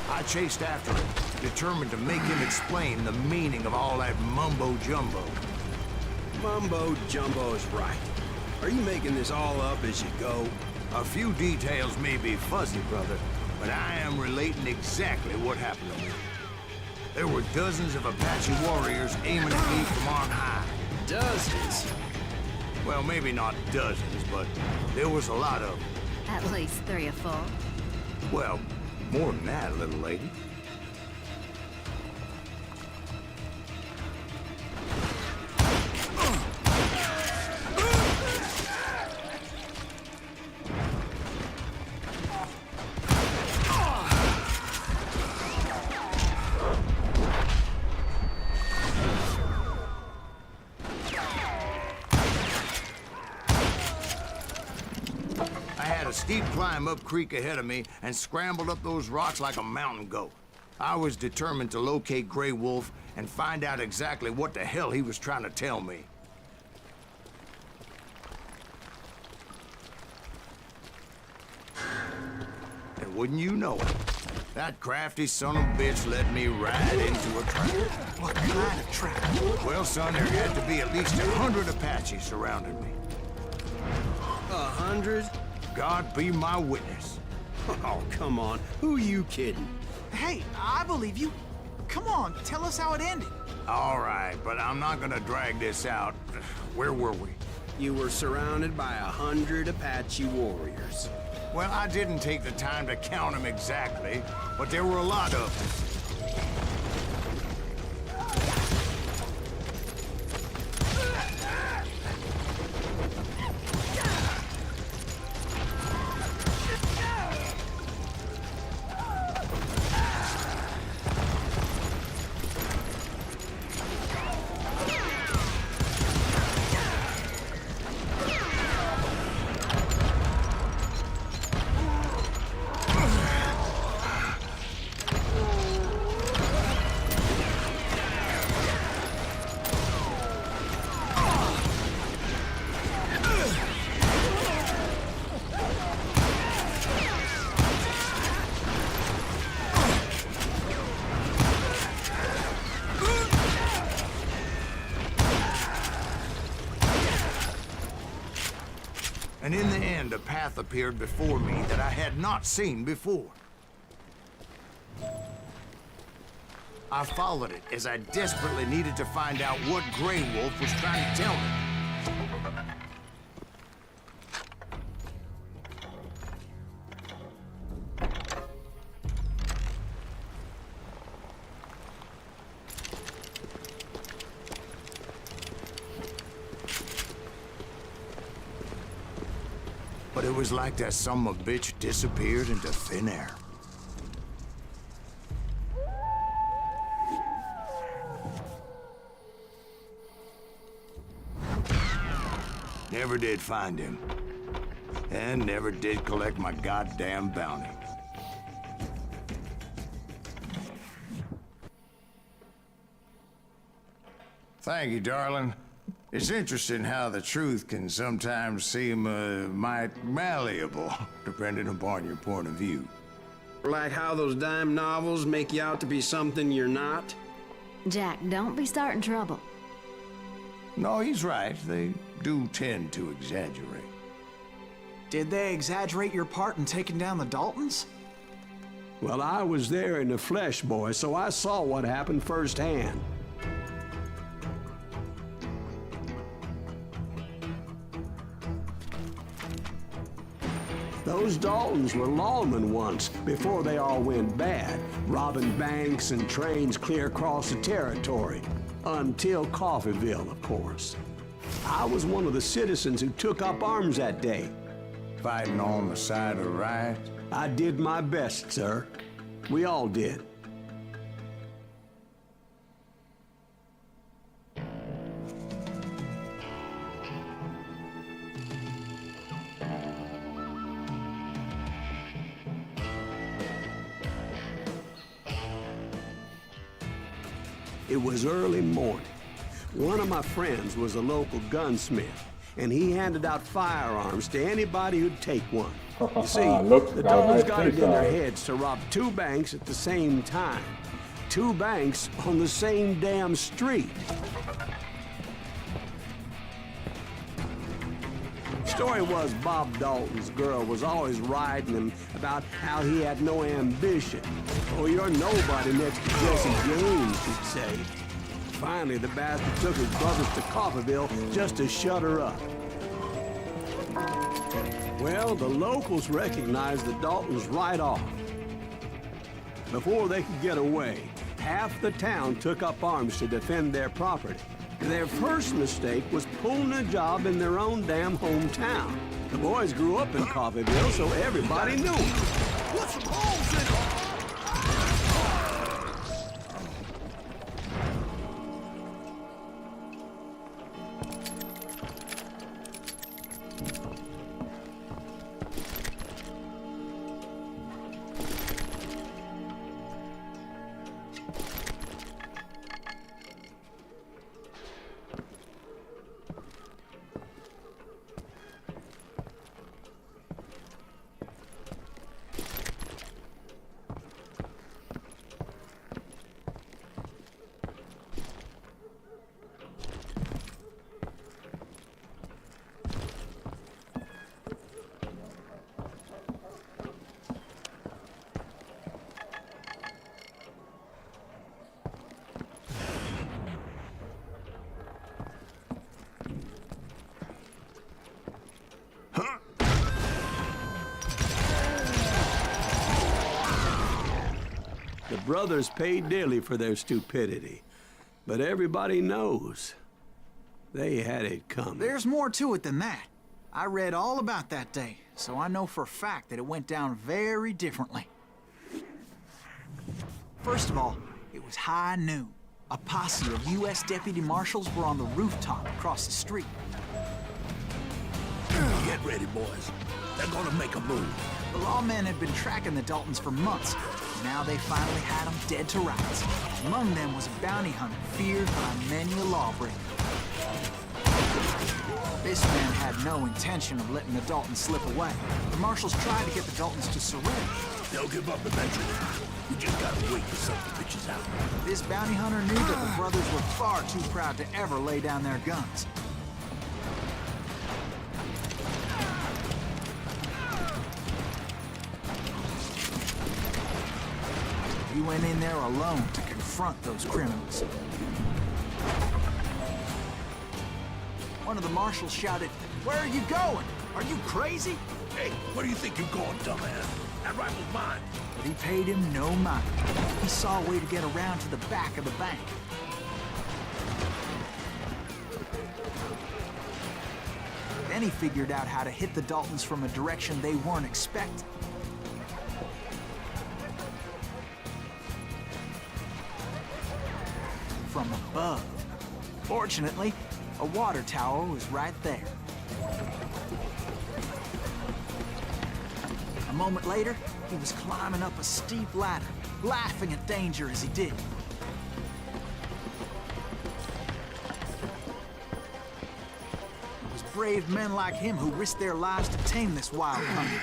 I chased after him, determined to make him explain the meaning of all that mumbo-jumbo. Mumbo-jumbo is right. Are you making this all up as you go? A few details may be fuzzy, brother, but I am relating exactly what happened to me. There were dozens of Apache warriors aiming at me from on high. Dozens? Well, maybe not dozens, but there was a lot of them. At least 3 or 4. Well, more than that, little lady. climb up creek ahead of me and scrambled up those rocks like a mountain goat. I was determined to locate Grey Wolf and find out exactly what the hell he was trying to tell me. And wouldn't you know it, that crafty son of a bitch led me right into a trap. What kind of trap? Well, son, there had to be at least 100 Apaches surrounding me. 100? God be my witness. Oh, come on. Who are you kidding? Hey, I believe you. Come on, tell us how it ended. All right, but I'm not gonna drag this out. Where were we? You were surrounded by 100 Apache warriors. Well, I didn't take the time to count them exactly, but there were a lot of them. And in the end, a path appeared before me that I had not seen before. I followed it as I desperately needed to find out what Grey Wolf was trying to tell me. But it was like that son of a bitch disappeared into thin air. Never did find him. And never did collect my goddamn bounty. Thank you, darling. It's interesting how the truth can sometimes seem, might malleable, depending upon your point of view. Like how those dime novels make you out to be something you're not? Jack, don't be starting trouble. No, he's right. They do tend to exaggerate. Did they exaggerate your part in taking down the Daltons? Well, I was there in the flesh, boy, so I saw what happened firsthand. Those Daltons were lawmen once, before they all went bad, robbing banks and trains clear across the territory. Until Coffeeville, of course. I was one of the citizens who took up arms that day. Fighting on the side of the right? I did my best, sir. We all did. It was early morning. One of my friends was a local gunsmith, and he handed out firearms to anybody who'd take one. You see, the Daltons got it in their heads to rob two banks at the same time. Two banks on the same damn street. Story was Bob Dalton's girl was always riding him about how he had no ambition. Oh, you're nobody next to Jesse James, she'd say. Finally, the bastard took his brothers to Coffeeville just to shut her up. Well, the locals recognized the Daltons right off. Before they could get away, half the town took up arms to defend their property. Their first mistake was pulling a job in their own damn hometown. The boys grew up in Coffeeville, so everybody knew them. Put some holes in it! brothers paid dearly for their stupidity. But everybody knows they had it coming. There's more to it than that. I read all about that day, so I know for a fact that it went down very differently. First of all, it was high noon. A posse of U.S. deputy marshals were on the rooftop across the street. Get ready, boys. They're gonna make a move. The lawmen had been tracking the Daltons for months. Now they finally had them dead to rights. Among them was a bounty hunter feared by many a lawbreaker. This man had no intention of letting the Daltons slip away. The marshals tried to get the Daltons to surrender. They'll give up eventually. You just gotta wait to suck the bitches out. This bounty hunter knew that the brothers were far too proud to ever lay down their guns. He went in there alone to confront those criminals. One of the marshals shouted, "Where are you going? Are you crazy?" Hey, where do you think you're going, dumbass? That rifle's mine. But he paid him no mind. He saw a way to get around to the back of the bank. Then he figured out how to hit the Daltons from a direction they weren't expecting. From above. Fortunately, a water tower was right there. A moment later, he was climbing up a steep ladder, laughing at danger as he did. It was brave men like him who risked their lives to tame this wild hunter.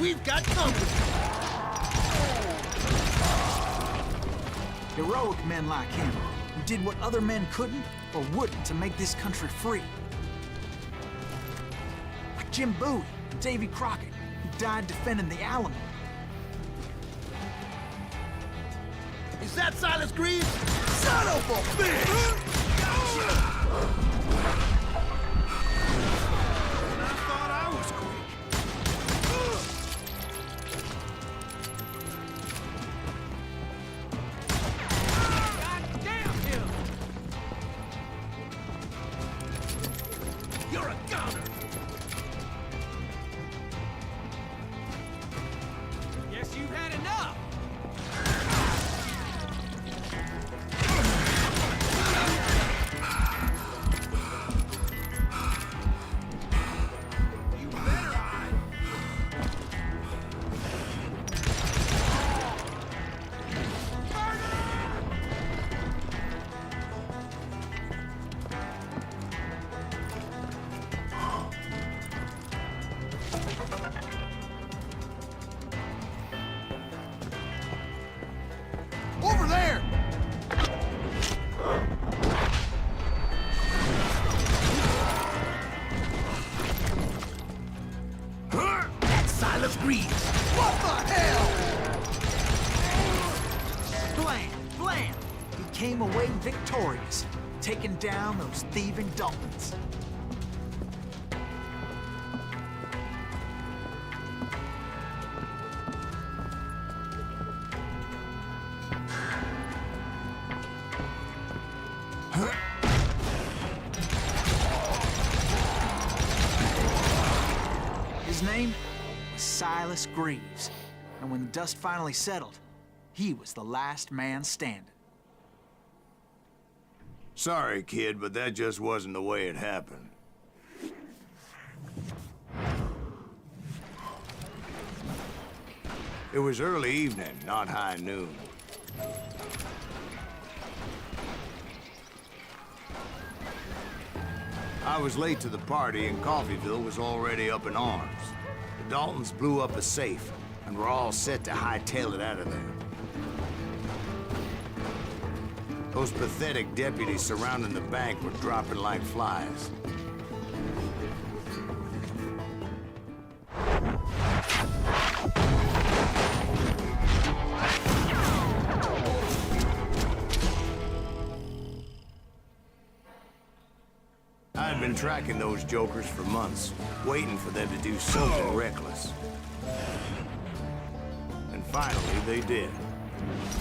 We've got company. Heroic men like him, who did what other men couldn't or wouldn't to make this country free. Like Jim Bowie and Davy Crockett, who died defending the Alamo. Is that Silas Greaves? Son of a bitch! I thought I was quick. You're a goner! Guess you've had enough! You better hide! Over there! That's Silas Greaves! What the hell? Blam! Blam! He came away victorious, taking down those thieving Daltons. His name was Silas Greaves, and when the dust finally settled, he was the last man standing. Sorry, kid, but that just wasn't the way it happened. It was early evening, not high noon. I was late to the party and Coffeyville was already up in arms. The Daltons blew up a safe and were all set to hightail it out of there. Those pathetic deputies surrounding the bank were dropping like flies. been tracking those jokers for months, waiting for them to do something reckless. And finally, they did.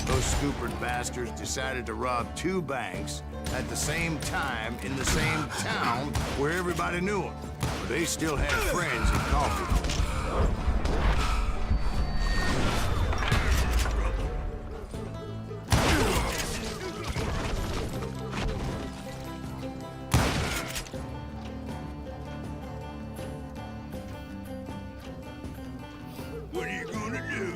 Those stupid bastards decided to rob 2 banks at the same time in the same town where everybody knew them. But they still had friends in coffee. What are you gonna do?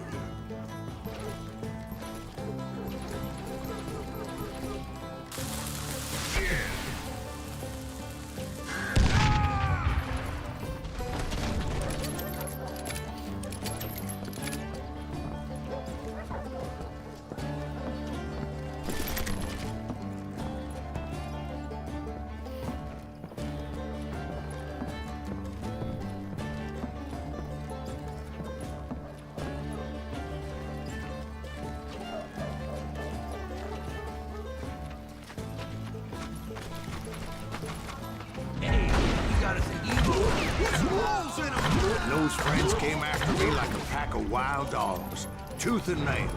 Those friends came after me like a pack of wild dogs, tooth and nail.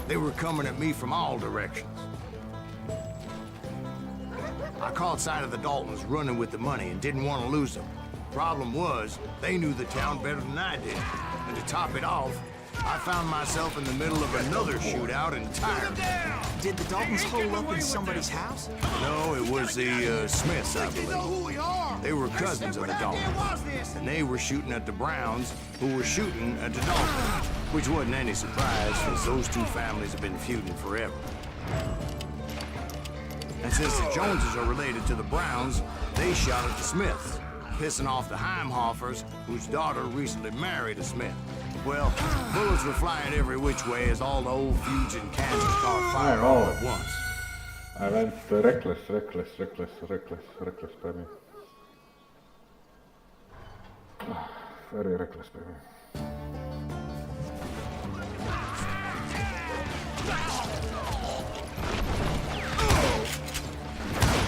They were coming at me from all directions. I caught sight of the Daltons running with the money and didn't want to lose them. Problem was, they knew the town better than I did. And to top it off, I found myself in the middle of another shootout entirely. Did the Daltons hole up in somebody's house? No, it was the Smiths, I You know believe. who we are? They were cousins of the Daltons, and they were shooting at the Browns, who were shooting at the Daltons, which wasn't any surprise, since those 2 families have been feuding forever. And since the Joneses are related to the Browns, they shot at the Smiths, pissing off the Heimhoffers, whose daughter recently married a Smith. Well, bullets were flying every which way as all the old feuds in Kansas caught fire all at once. I went reckless, baby. Very reckless, baby.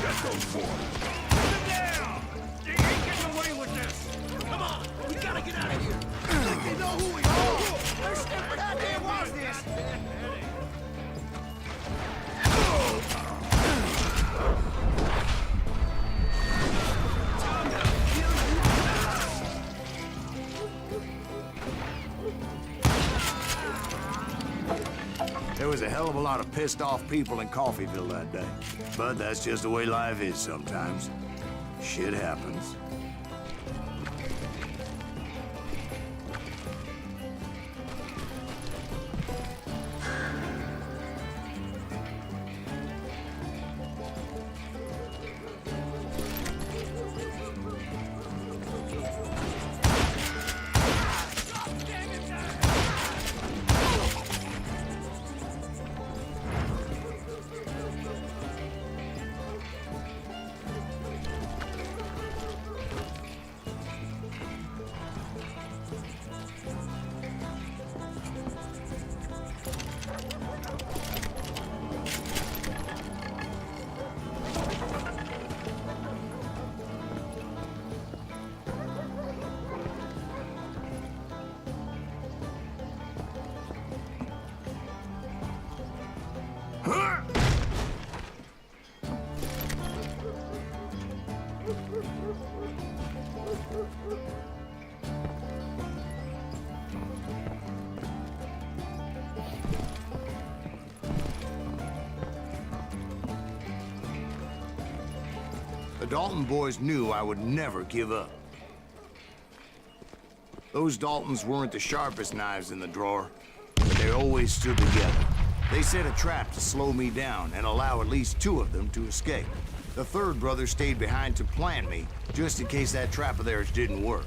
Get those boys! Get down! You ain't getting away with this! Come on! We gotta get out of here! They know who we are! Where's Stanford? How damn was this? There was a hell of a lot of pissed off people in Coffeyville that day. But that's just the way life is sometimes. Shit happens. The Dalton boys knew I would never give up. Those Daltons weren't the sharpest knives in the drawer, but they always stood together. They set a trap to slow me down and allow at least 2 of them to escape. The 3rd brother stayed behind to plant me, just in case that trap of theirs didn't work.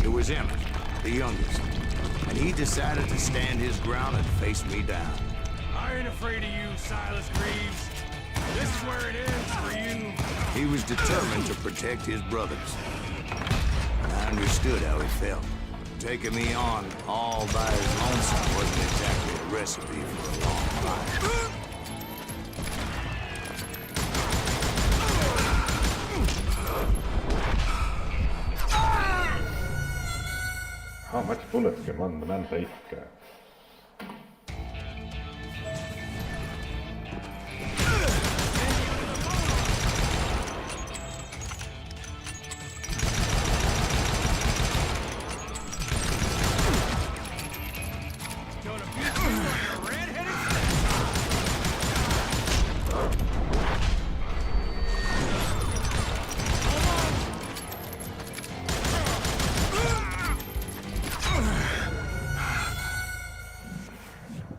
It was Emmett, the youngest. and he decided to stand his ground and face me down. I ain't afraid of you, Silas Greaves. This is where it ends for you. He was determined to protect his brothers. And I understood how he felt. Taking me on all by his lonesome wasn't exactly a recipe for a long fight. How much bullets can one man take?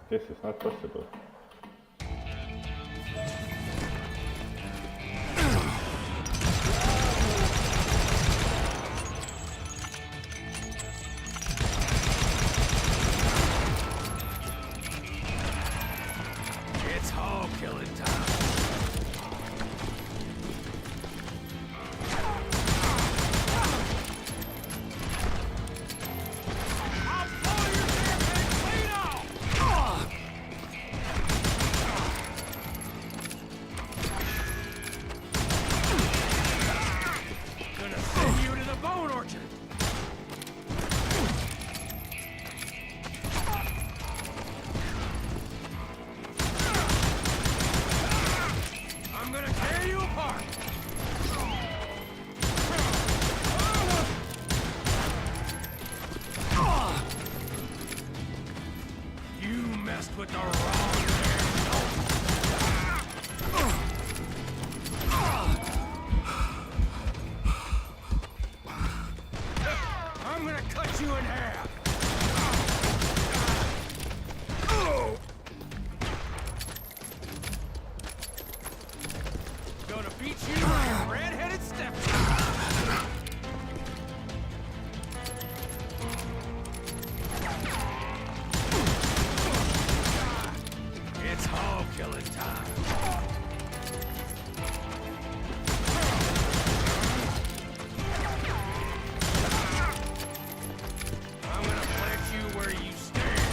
This is not possible. It's hog killing time. With the wrong I'm gonna cut you in half. Gonna beat you like a red-headed stepchild. It's hog killing time. I'm gonna plant you where you stand.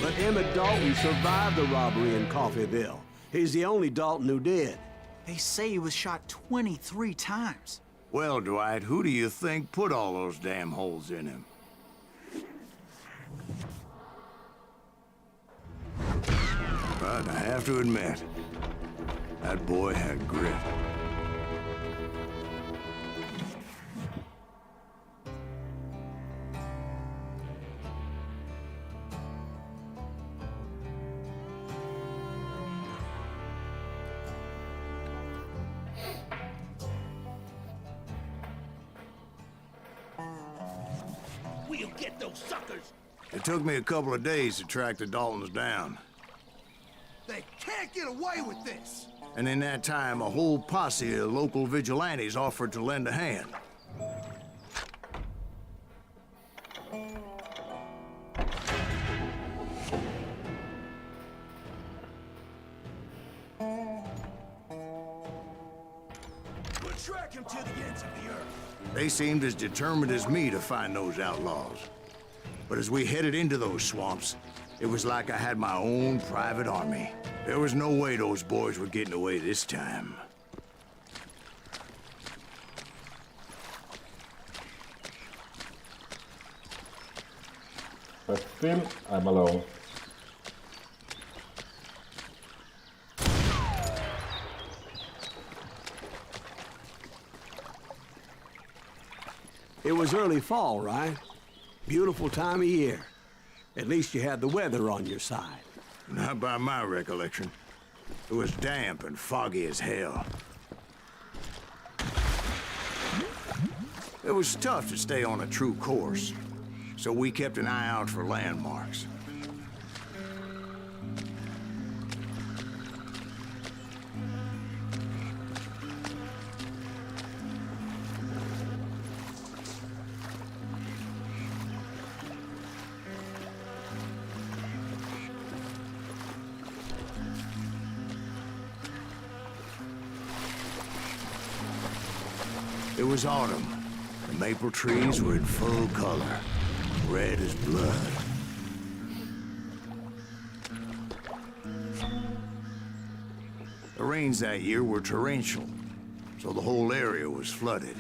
But Emmett Dalton survived the robbery in Coffeyville. He's the only Dalton who did. They say he was shot 23 times. Well, Dwight, who do you think put all those damn holes in him? But I have to admit, that boy had grit. We'll get those suckers! It took me a couple of days to track the Daltons down. They can't get away with this! And in that time, a whole posse of local vigilantes offered to lend a hand. We'll track him to the ends of the earth. They seemed as determined as me to find those outlaws. But as we headed into those swamps, it was like I had my own private army. There was no way those boys were getting away this time. But still, I'm alone. It was early fall, right? Beautiful time of year. At least you had the weather on your side. Not by my recollection. It was damp and foggy as hell. It was tough to stay on a true course, so we kept an eye out for landmarks. It was autumn. The maple trees were in full color, red as blood. The rains that year were torrential, so the whole area was flooded.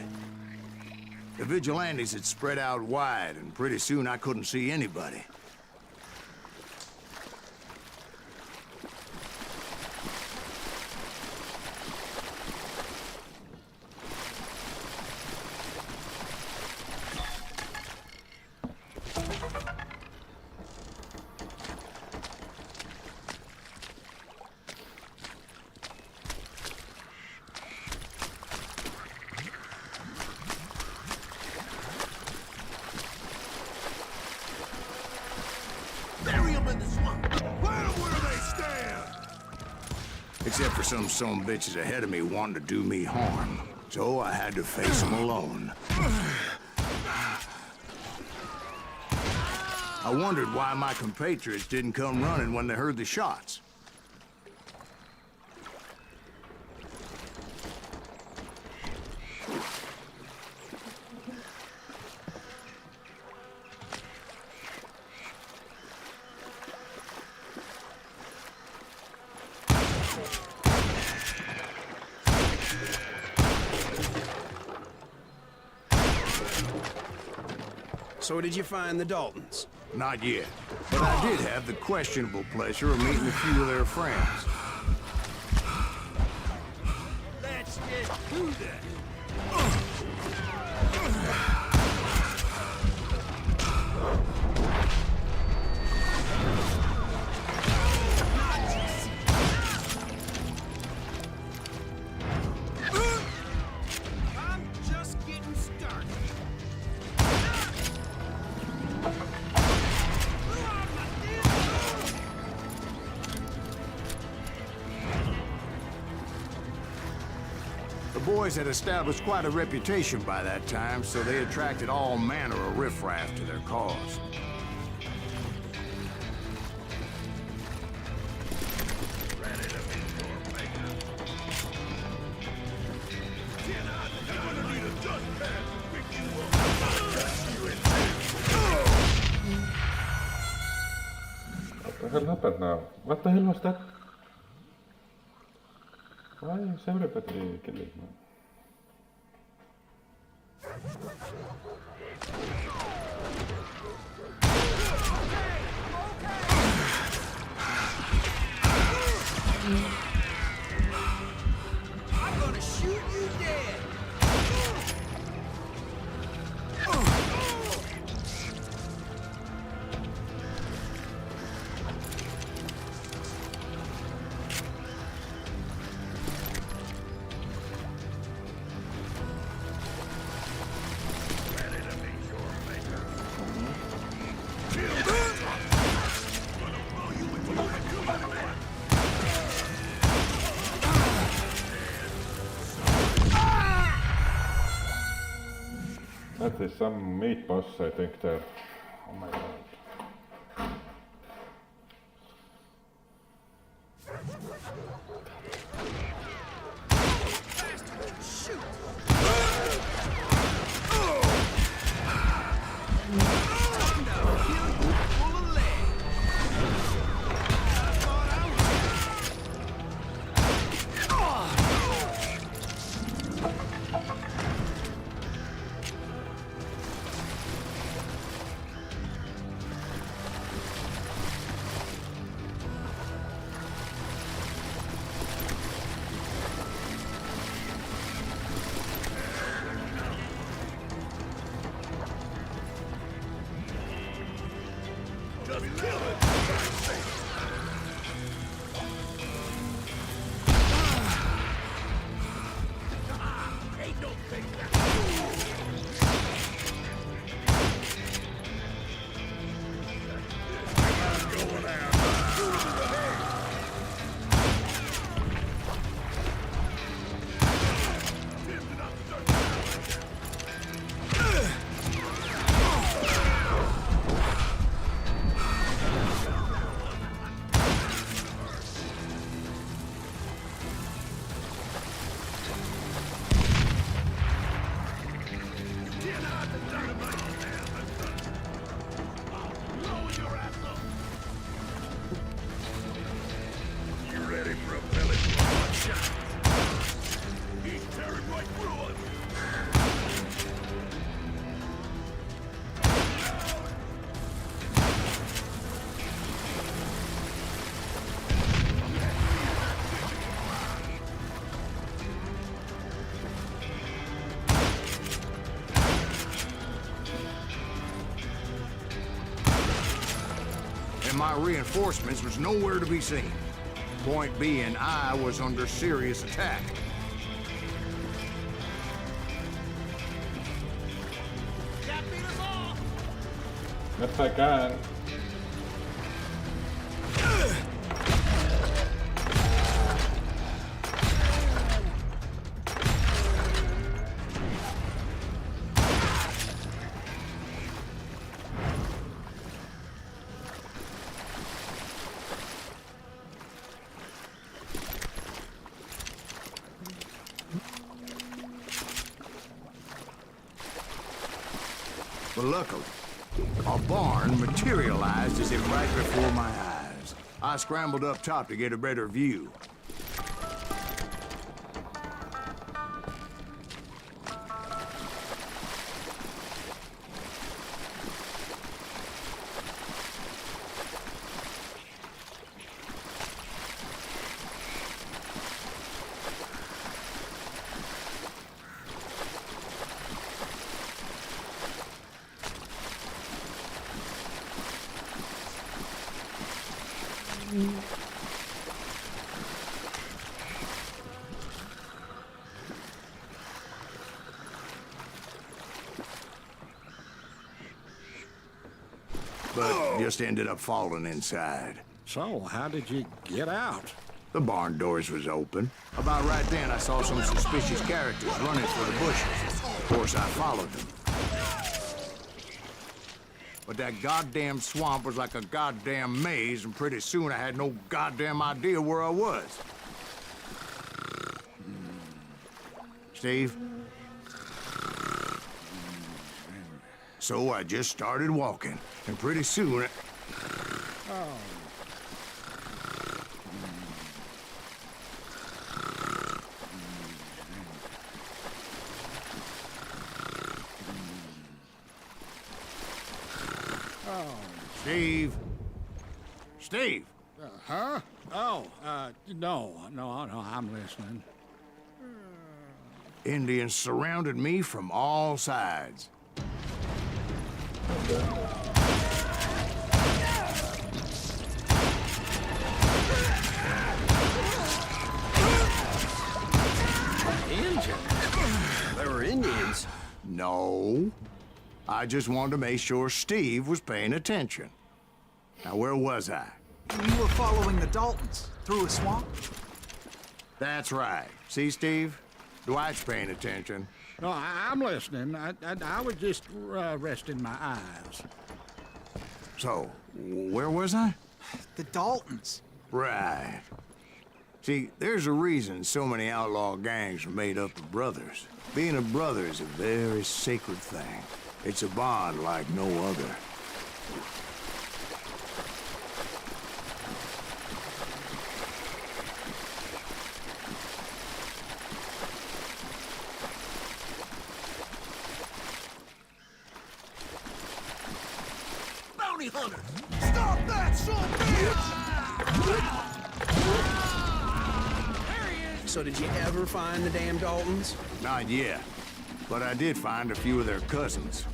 The vigilantes had spread out wide, and pretty soon I couldn't see anybody. Except for some son of bitches ahead of me wanting to do me harm. So I had to face them alone. I wondered why my compatriots didn't come running when they heard the shots. So did you find the Daltons? Not yet, but I did have the questionable pleasure of meeting a few of their friends. Let's get to that. I'm just getting started. The boys had established quite a reputation by that time, so they attracted all manner of riffraff to their cause. What the hell happened now? What the hell was that? Why is everybody killing me? I'm gonna shoot you dead. That is some meat boss, I think, there. Oh my god. my reinforcements was nowhere to be seen. Point being, I was under serious attack. Yes, I can. But luckily, a barn materialized as if right before my eyes. I scrambled up top to get a better view. But just ended up falling inside. So, how did you get out? The barn doors was open. About right then, I saw some suspicious characters running for the bushes. Of course, I followed them. But that goddamn swamp was like a goddamn maze, and pretty soon I had no goddamn idea where I was. Steve? So I just started walking, and pretty soon... Steve? Steve? Huh? Oh, no, I'm listening. Indians surrounded me from all sides. Indians? They were Indians. No. I just wanted to make sure Steve was paying attention. Now, where was I? You were following the Daltons through a swamp? That's right. See, Steve? Dwight's paying attention. No, I'm listening. I was just resting my eyes. So, where was I? The Daltons. Right. See, there's a reason so many outlaw gangs are made up of brothers. Being a brother is a very sacred thing. It's a bond like no other. Bounty hunters! Stop that, son bitch! So did you ever find the damn Daltons? Not yet. But I did find a few of their cousins.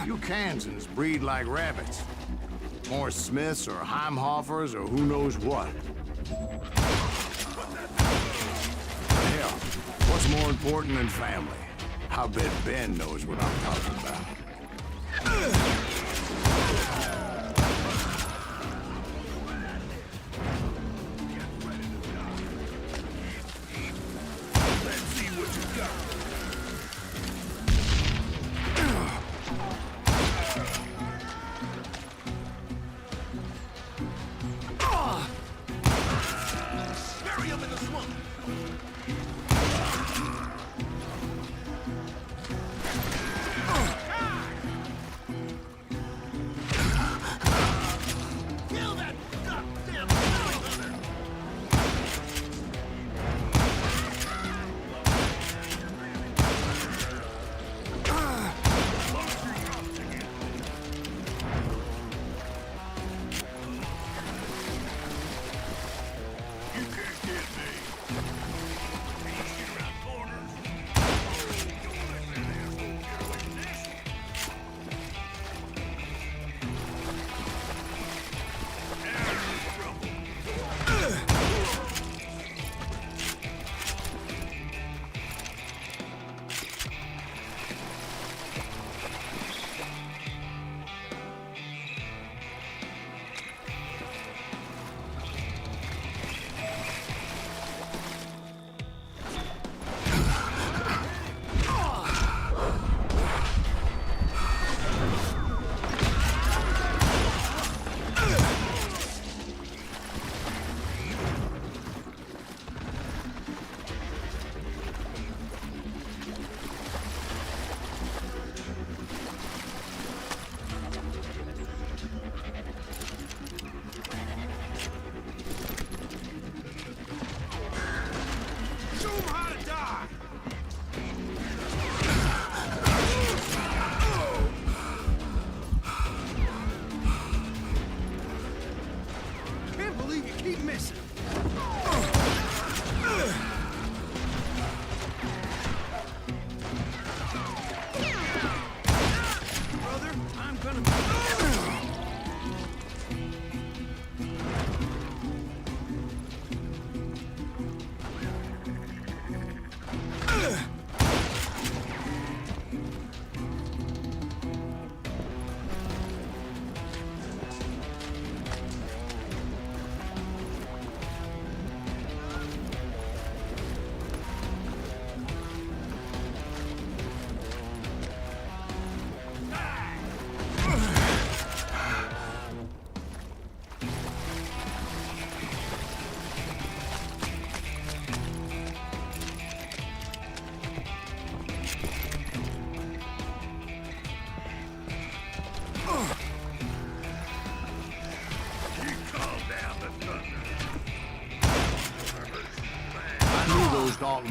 You Kansans breed like rabbits. More Smiths or Heimhoffers or who knows what. But hell, what's more important than family? I bet Ben knows what I'm talking about.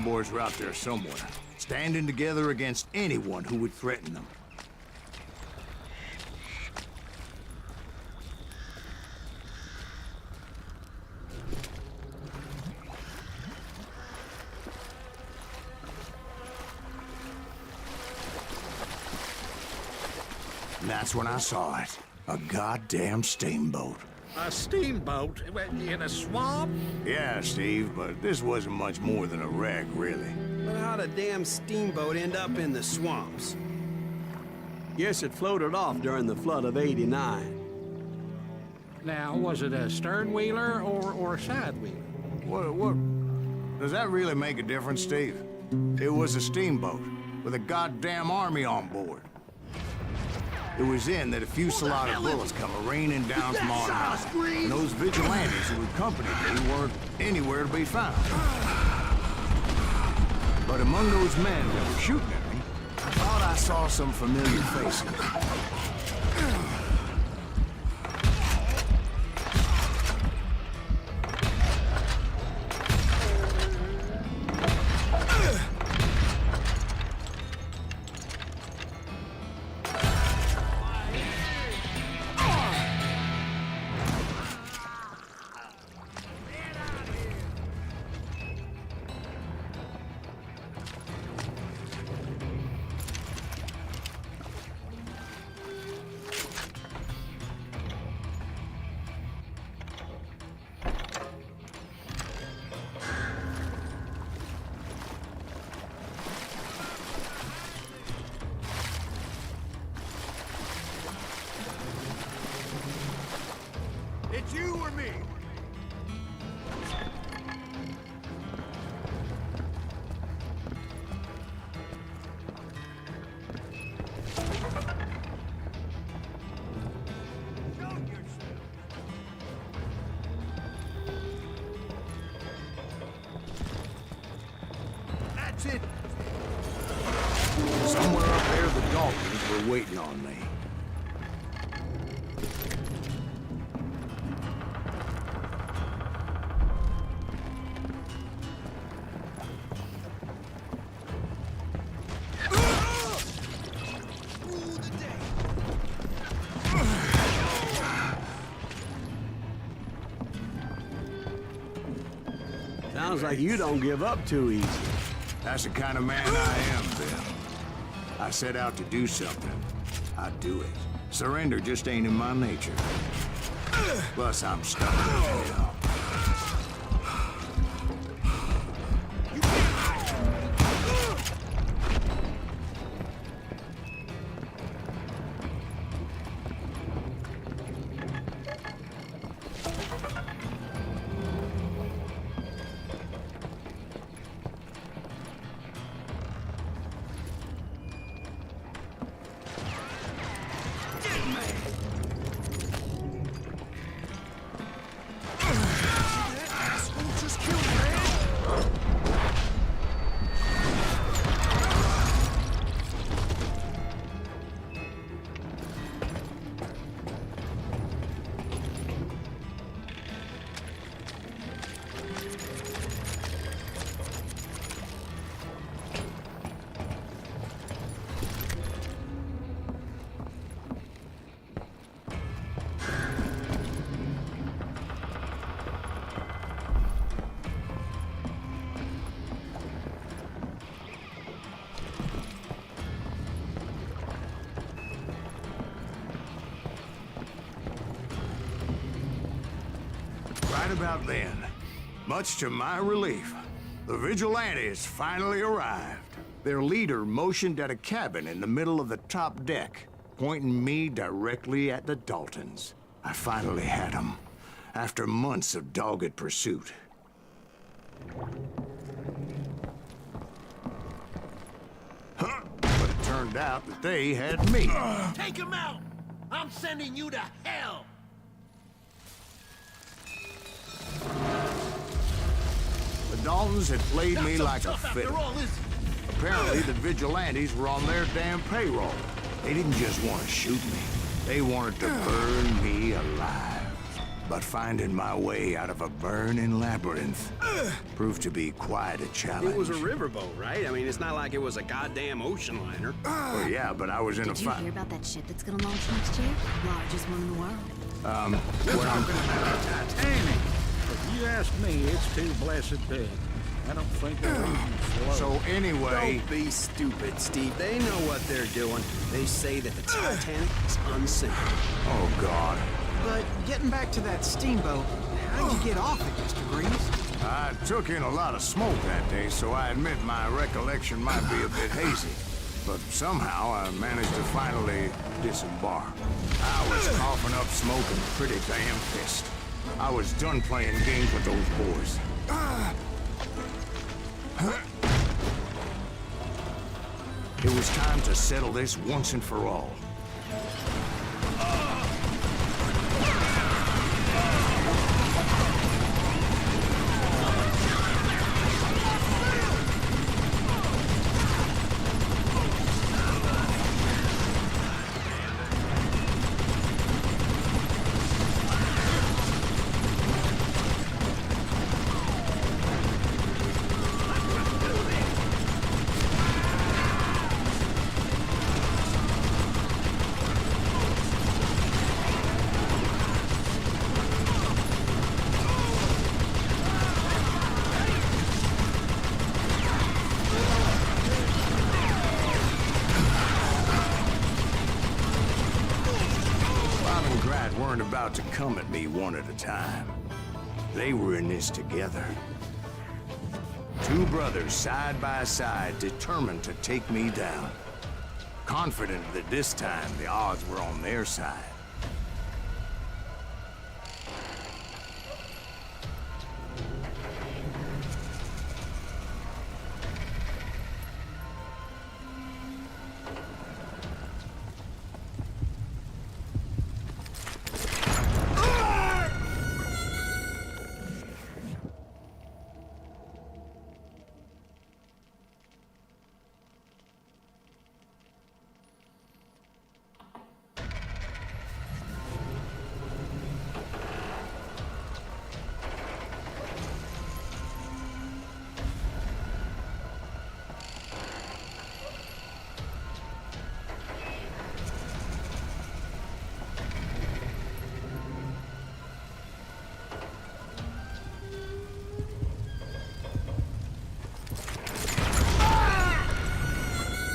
boys were out there somewhere, standing together against anyone who would threaten them. And that's when I saw it. A goddamn steamboat. A steamboat? In a swamp? Yeah, Steve, but this wasn't much more than a wreck, really. But how'd a damn steamboat end up in the swamps? Yes, it floated off during the flood of '89. Now, was it a stern-wheeler or a side-wheeler? What? Does that really make a difference, Steve? It was a steamboat with a goddamn army on board. It was in that a fusillade of bullets come raining down from on high, and those vigilantes who accompanied me weren't anywhere to be found. But among those men that were shooting at me, I thought I saw some familiar faces. It's you or me? That's it. Somewhere up there, the Daltons were waiting on me. Sounds like you don't give up too easy. That's the kind of man I am, Bill. I set out to do something. I do it. Surrender just ain't in my nature. Plus, I'm stuck in hell. Right about then, much to my relief, the vigilantes finally arrived. Their leader motioned at a cabin in the middle of the top deck, pointing me directly at the Daltons. I finally had them, after months of dogged pursuit. Huh? But it turned out that they had me. Take him out! I'm sending you to hell! The Daltons had played me like a fiddle. Apparently, the vigilantes were on their damn payroll. They didn't just want to shoot me. They wanted to burn me alive. But finding my way out of a burning labyrinth proved to be quite a challenge. It was a riverboat, right? I mean, it's not like it was a goddamn ocean liner. Well, yeah, but I was in a Did you fight. hear about that ship that's gonna launch next year? Largest one in the world. You're talking about Titanic. If you ask me, it's too blessed big. I don't think they're even float. So anyway, Don't be stupid, Steve. They know what they're doing. They say that the Titanic is unsinkable. oh God. But getting back to that steamboat, how'd you get off it, Mr. Greaves? I took in a lot of smoke that day, so I admit my recollection might be a bit hazy. But somehow I managed to finally disembark. I was coughing up smoke and pretty damn pissed. I was done playing games with those boys. It was time to settle this once and for all. Weren't about to come at me one at a time. They were in this together. Two brothers side by side, determined to take me down. Confident that this time the odds were on their side.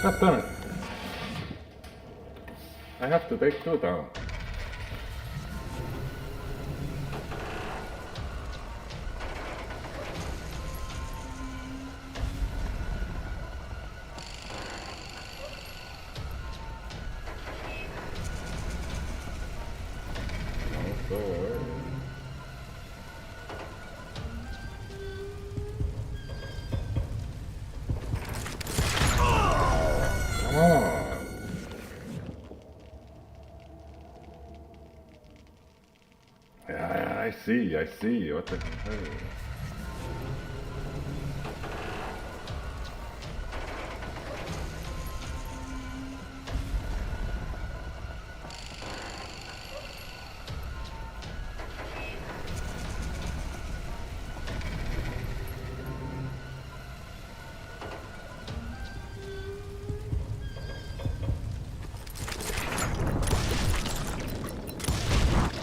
God damn it. I have to take two down. I see. What the hell?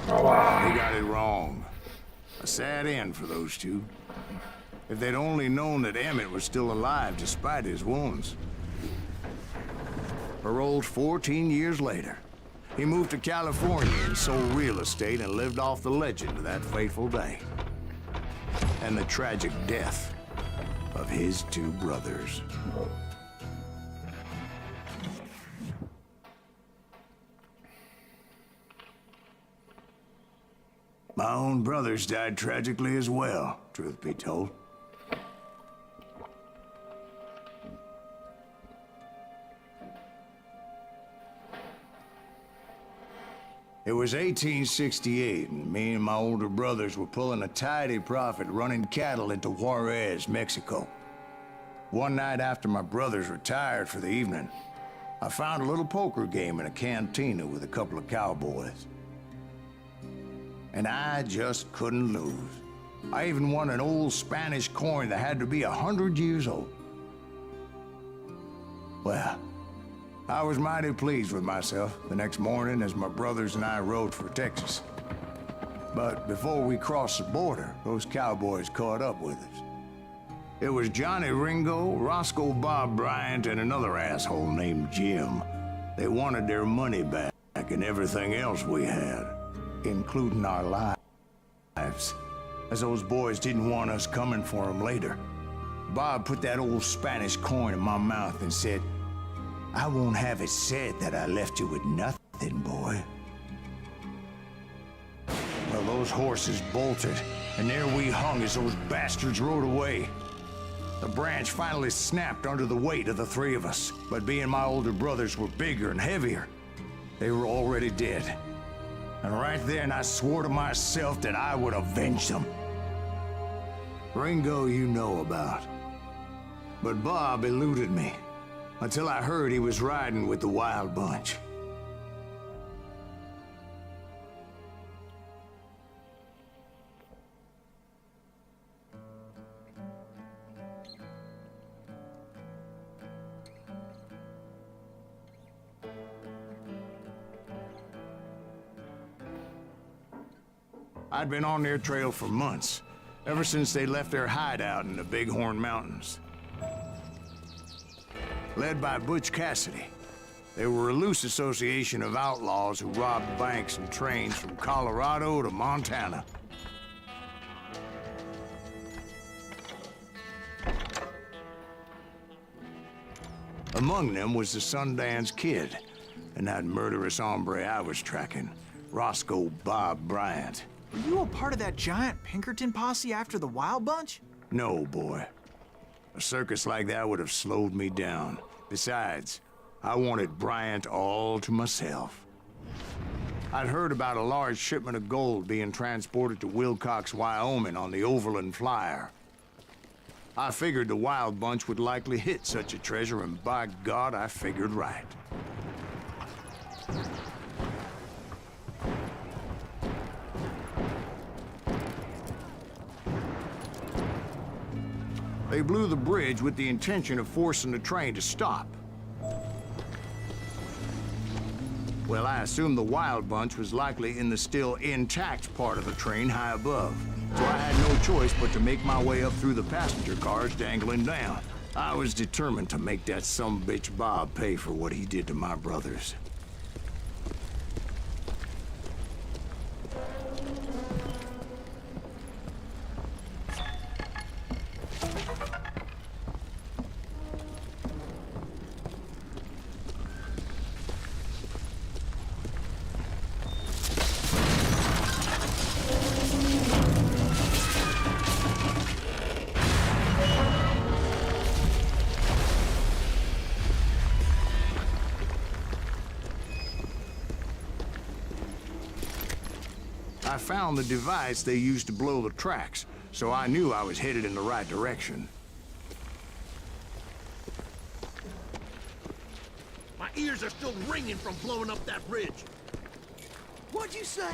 They got it wrong. A sad end for those two. If they'd only known that Emmett was still alive despite his wounds. Paroled 14 years later, he moved to California and sold real estate and lived off the legend of that fateful day. And the tragic death of his two brothers. My own brothers died tragically as well, truth be told. It was 1868, and me and my older brothers were pulling a tidy profit running cattle into Juarez, Mexico. One night after my brothers retired for the evening, I found a little poker game in a cantina with a couple of cowboys. and I just couldn't lose. I even won an old Spanish coin that had to be 100 years old. Well, I was mighty pleased with myself the next morning as my brothers and I rode for Texas. But before we crossed the border, those cowboys caught up with us. It was Johnny Ringo, Roscoe Bob Bryant, and another asshole named Jim. They wanted their money back and everything else we had, including our lives, as those boys didn't want us coming for them later. Bob put that old Spanish coin in my mouth and said, "I won't have it said that I left you with nothing, boy." Well, those horses bolted, and there we hung as those bastards rode away. The branch finally snapped under the weight of the three of us, but being my older brothers were bigger and heavier, they were already dead. And right then I swore to myself that I would avenge them. Ringo you know about. But Bob eluded me, until I heard he was riding with the Wild Bunch. I'd been on their trail for months, ever since they left their hideout in the Bighorn Mountains. Led by Butch Cassidy, they were a loose association of outlaws who robbed banks and trains from Colorado to Montana. Among them was the Sundance Kid, and that murderous hombre I was tracking, Roscoe Bob Bryant. Were you a part of that giant Pinkerton posse after the Wild Bunch? No, boy. A circus like that would have slowed me down. Besides, I wanted Bryant all to myself. I'd heard about a large shipment of gold being transported to Wilcox, Wyoming on the Overland Flyer. I figured the Wild Bunch would likely hit such a treasure, and by God, I figured right. They blew the bridge with the intention of forcing the train to stop. Well, I assumed the Wild Bunch was likely in the still intact part of the train high above. So I had no choice but to make my way up through the passenger cars dangling down. I was determined to make that sumbitch Bob pay for what he did to my brothers. I found the device they used to blow the tracks, so I knew I was headed in the right direction. My ears are still ringing from blowing up that ridge. What'd you say?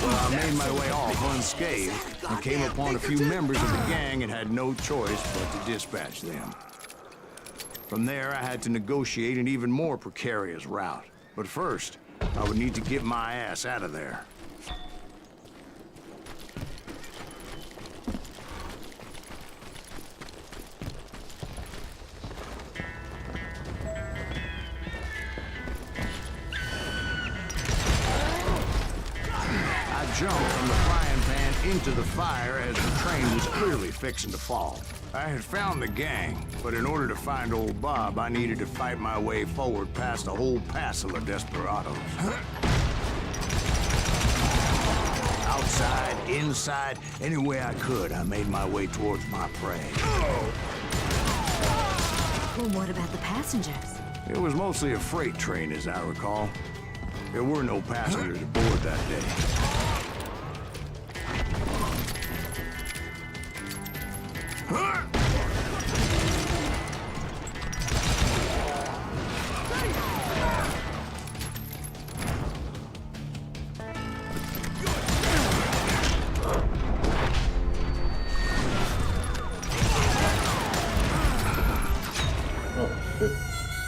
Well, I made my way off unscathed and came upon a few members of the gang and had no choice but to dispatch them. From there, I had to negotiate an even more precarious route. But first, I would need to get my ass out of there. I jumped from the frying pan into the fire as the train was clearly fixing to fall. I had found the gang, but in order to find old Bob, I needed to fight my way forward past a whole passel of desperados. Outside, inside, any way I could, I made my way towards my prey. Well, what about the passengers? It was mostly a freight train, as I recall. There were no passengers aboard that day.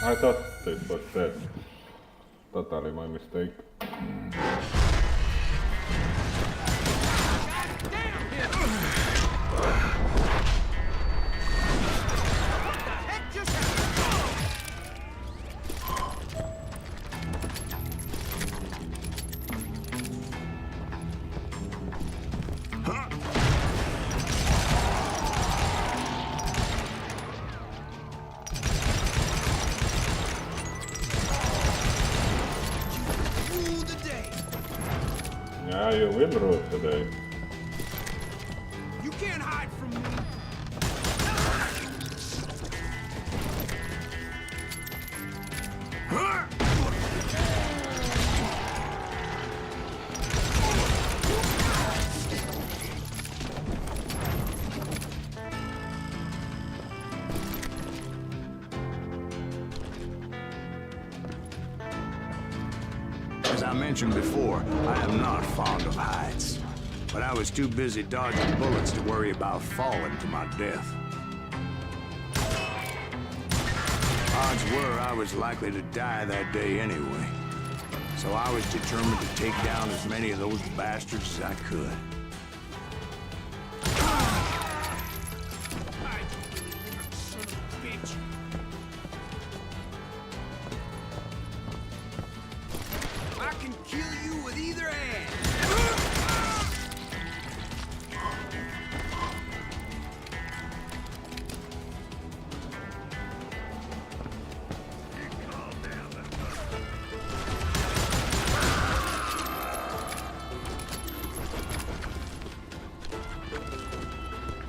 I thought this was dead. Totally my mistake. Yeah, you will rule today. You can't hide from me. As I mentioned before, I am not fond of heights. But I was too busy dodging bullets to worry about falling to my death. Odds were I was likely to die that day anyway. So I was determined to take down as many of those bastards as I could. Son of a bitch. I can kill you with either hand.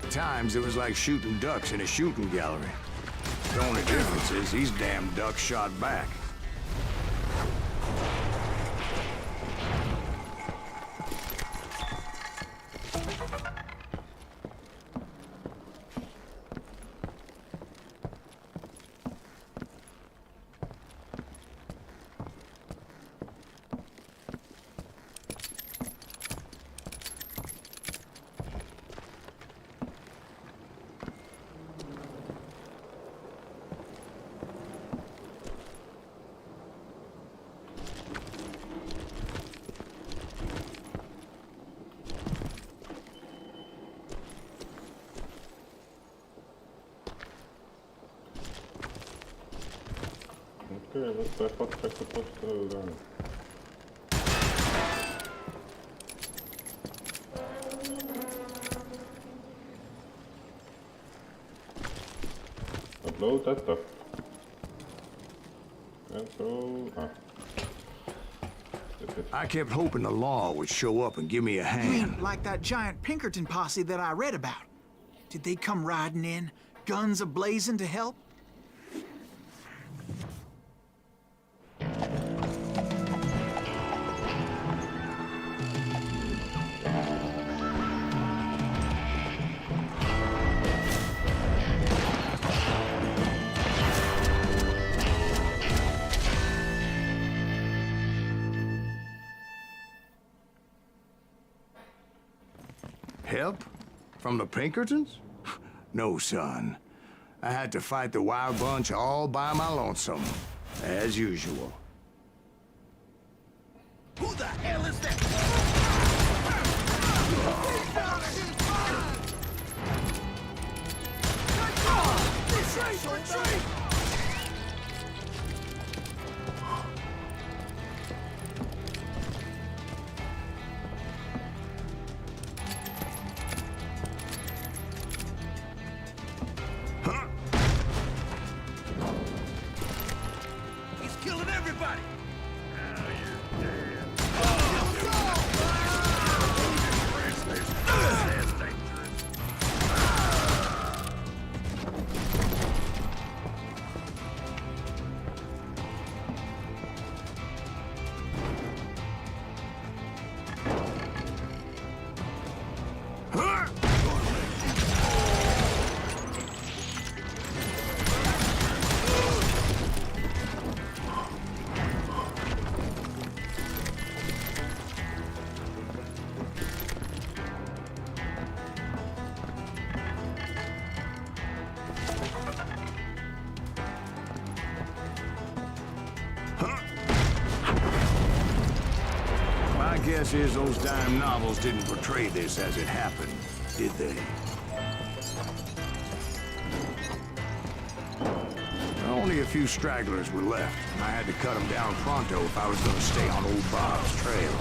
At times, it was like shooting ducks in a shooting gallery. The only difference is these damn ducks shot back. Okay, what the fuck am I supposed to do then? Upload that stuff. And so... I kept hoping the law would show up and give me a You hand. mean like that giant Pinkerton posse that I read about? Did they come riding in, guns a-blazing to help? Help? From the Pinkertons? No, son. I had to fight the wild bunch all by my lonesome, as usual. Who the hell is that? Retreat! He's killing everybody! My guess is those dime novels didn't portray this as it happened, did they? Only a few stragglers were left, and I had to cut them down pronto if I was going to stay on old Bob's trail.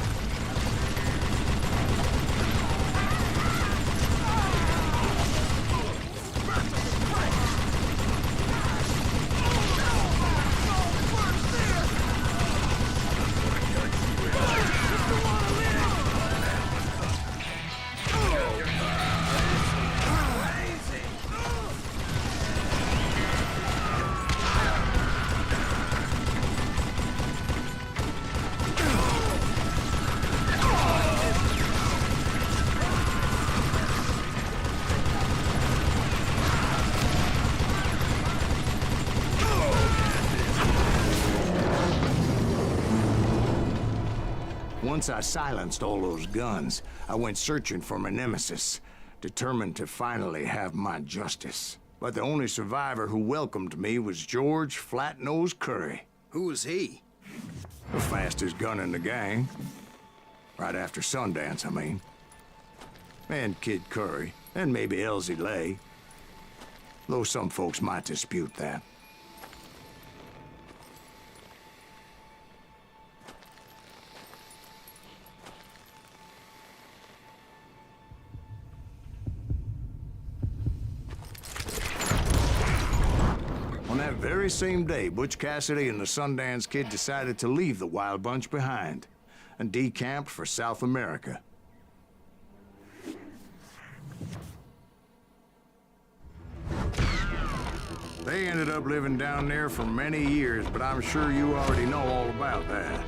Once I silenced all those guns, I went searching for my nemesis, determined to finally have my justice. But the only survivor who welcomed me was George Flat-Nose Curry. Who was he? The fastest gun in the gang. Right after Sundance, I mean. And Kid Curry, and maybe Elsie Lay. Though some folks might dispute that. On that very same day, Butch Cassidy and the Sundance Kid decided to leave the Wild Bunch behind and decamped for South America. They ended up living down there for many years, but I'm sure you already know all about that.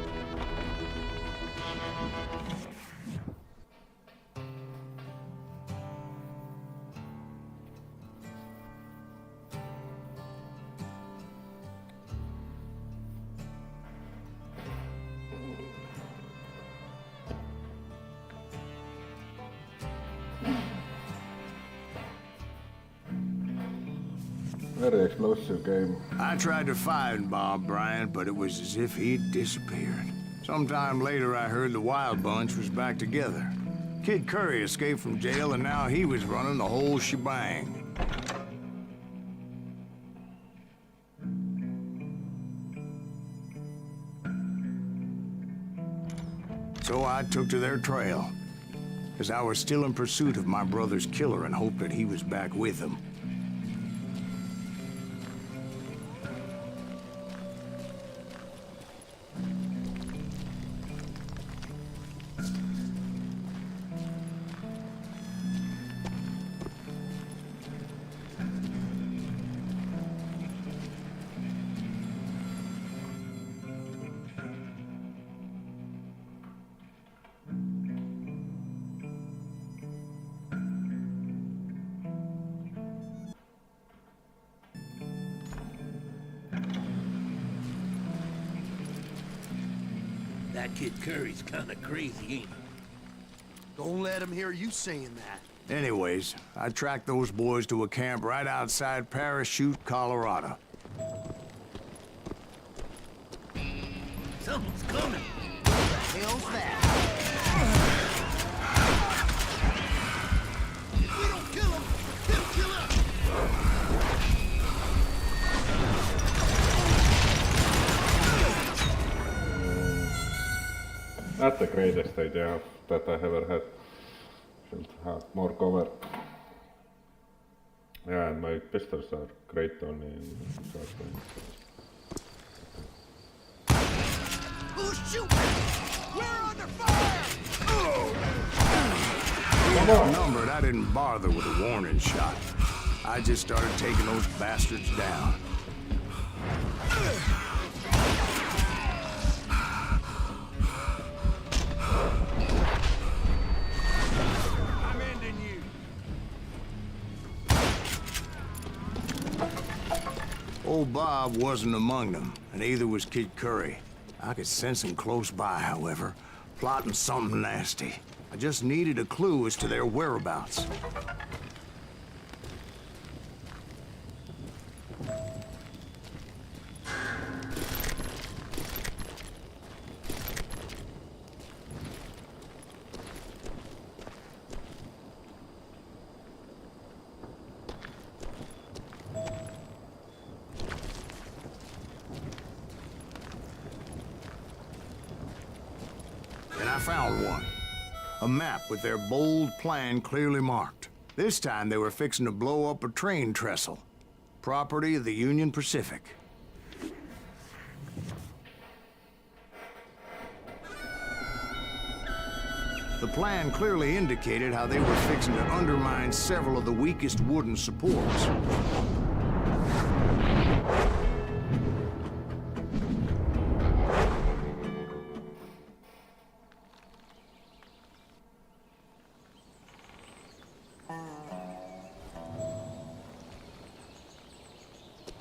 Very explosive game. I tried to find Bob Bryant, but it was as if he'd disappeared. Sometime later, I heard the Wild Bunch was back together. Kid Curry escaped from jail, and now he was running the whole shebang. So I took to their trail, as I was still in pursuit of my brother's killer and hoped that he was back with him. That Kid Curry's kinda crazy, ain't he? Don't let him hear you saying that. Anyways, I tracked those boys to a camp right outside Parachute, Colorado. Something's coming. What the hell's that? If we don't kill him, he'll kill us. Not the greatest idea that I ever had. Should have more cover. Yeah, and my pistols are great only in short range. Who's shooting? We're under fire! Being outnumbered, I didn't bother with a warning shot. I just started taking those bastards down. I'm ending you. Old Bob wasn't among them, and neither was Kid Curry. I could sense him close by, however, plotting something nasty. I just needed a clue as to their whereabouts. I found one. A map with their bold plan clearly marked. This time they were fixing to blow up a train trestle. Property of the Union Pacific. The plan clearly indicated how they were fixing to undermine several of the weakest wooden supports.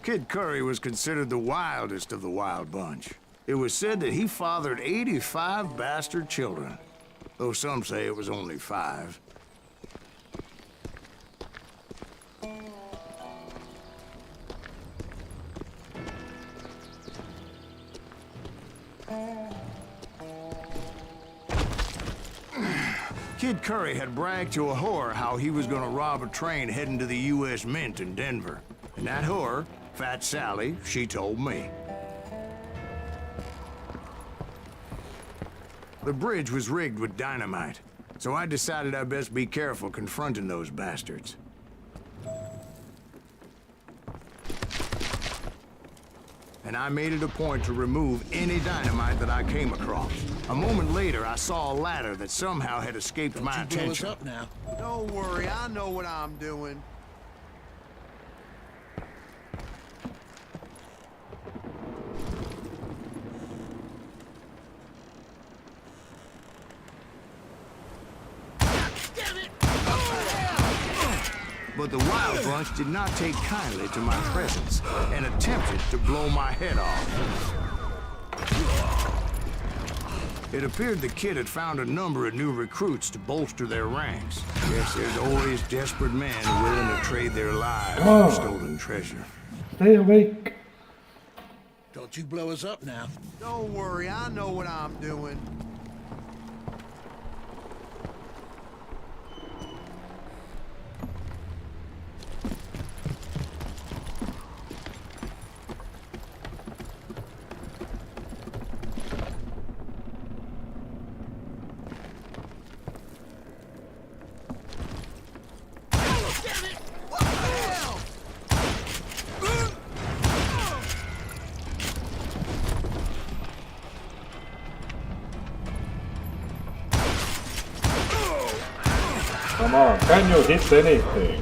Kid Curry was considered the wildest of the wild bunch. It was said that he fathered 85 bastard children, though some say it was only 5. Kid Curry had bragged to a whore how he was gonna rob a train heading to the U.S. Mint in Denver. And that whore, Fat Sally, she told me. The bridge was rigged with dynamite, so I decided I'd best be careful confronting those bastards. And I made it a point to remove any dynamite that I came across. A moment later, I saw a ladder that somehow had escaped my attention. Blow us up now. Don't worry, I know what I'm doing. But the Wild Bunch did not take kindly to my presence and attempted to blow my head off. It appeared the kid had found a number of new recruits to bolster their ranks. Yes, there's always desperate men willing to trade their lives for stolen treasure. Stay awake. Don't you blow us up now. Don't worry, I know what I'm doing. Come on, can you hit anything?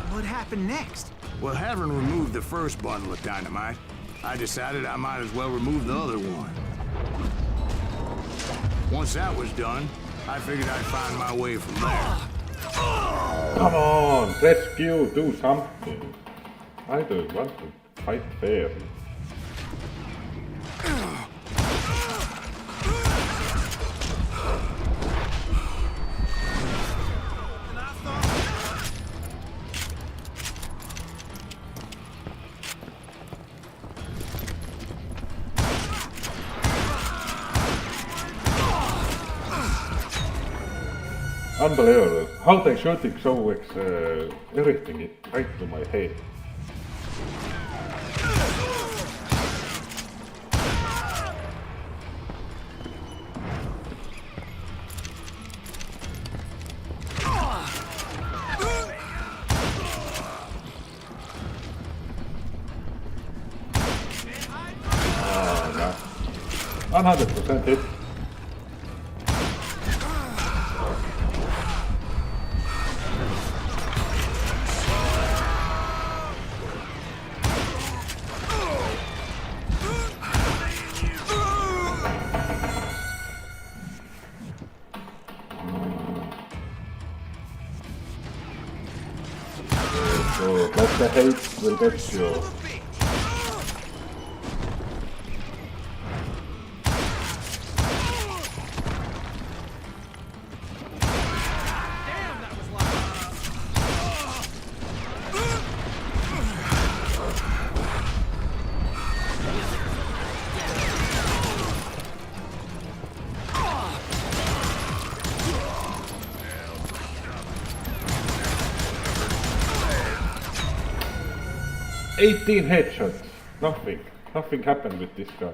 What happened next? Well, having removed the first bundle of dynamite, I decided I might as well remove the other one. Once that was done, I figured I'd find my way from there. Come on, rescue, do something. I don't want to fight fair. Unbelievable. How they shooting so everything right to my head. Oh, no. 100% hit. So that's the hate will get you. $18 headshots. Nothing happened with this guy.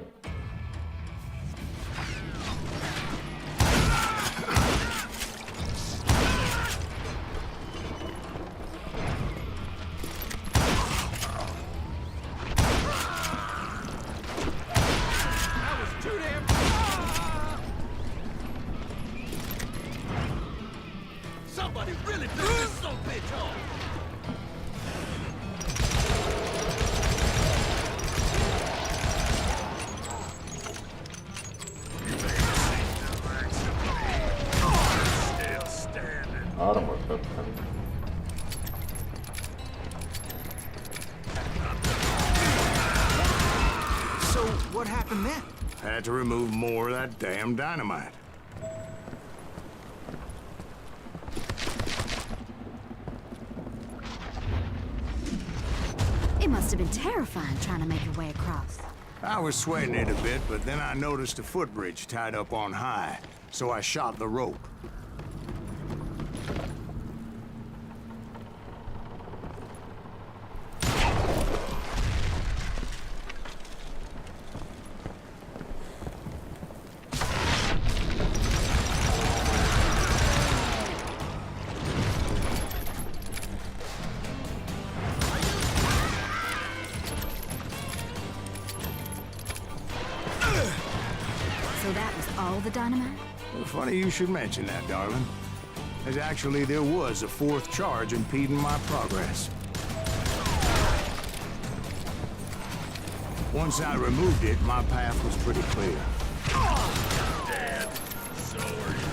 what happened then? Had to remove more of that damn dynamite. It must have been terrifying trying to make your way across. I was sweating it a bit, but then I noticed a footbridge tied up on high, so I shot the rope. So that was all the dynamite? Well, funny you should mention that, darling. As actually, there was a fourth charge impeding my progress. Once I removed it, my path was pretty clear. Dead. So are you.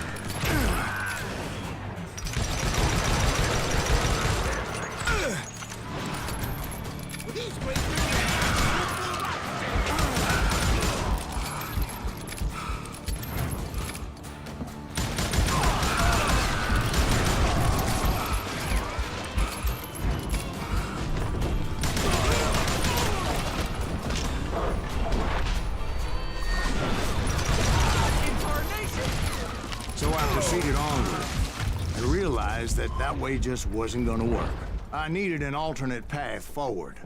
So I proceeded onward and realized that that way just wasn't gonna work. I needed an alternate path forward.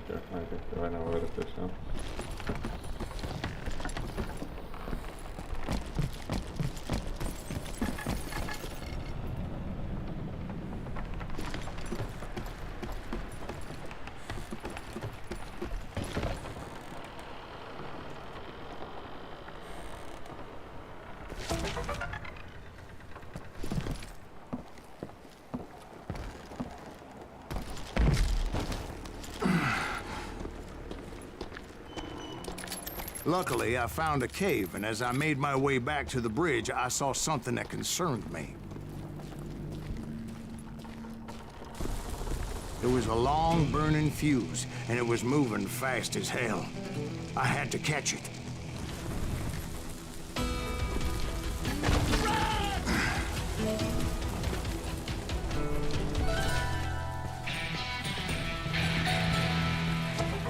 Okay, I think I know where it is now. Luckily, I found a cave, and as I made my way back to the bridge, I saw something that concerned me. There was a long burning fuse, and it was moving fast as hell. I had to catch it.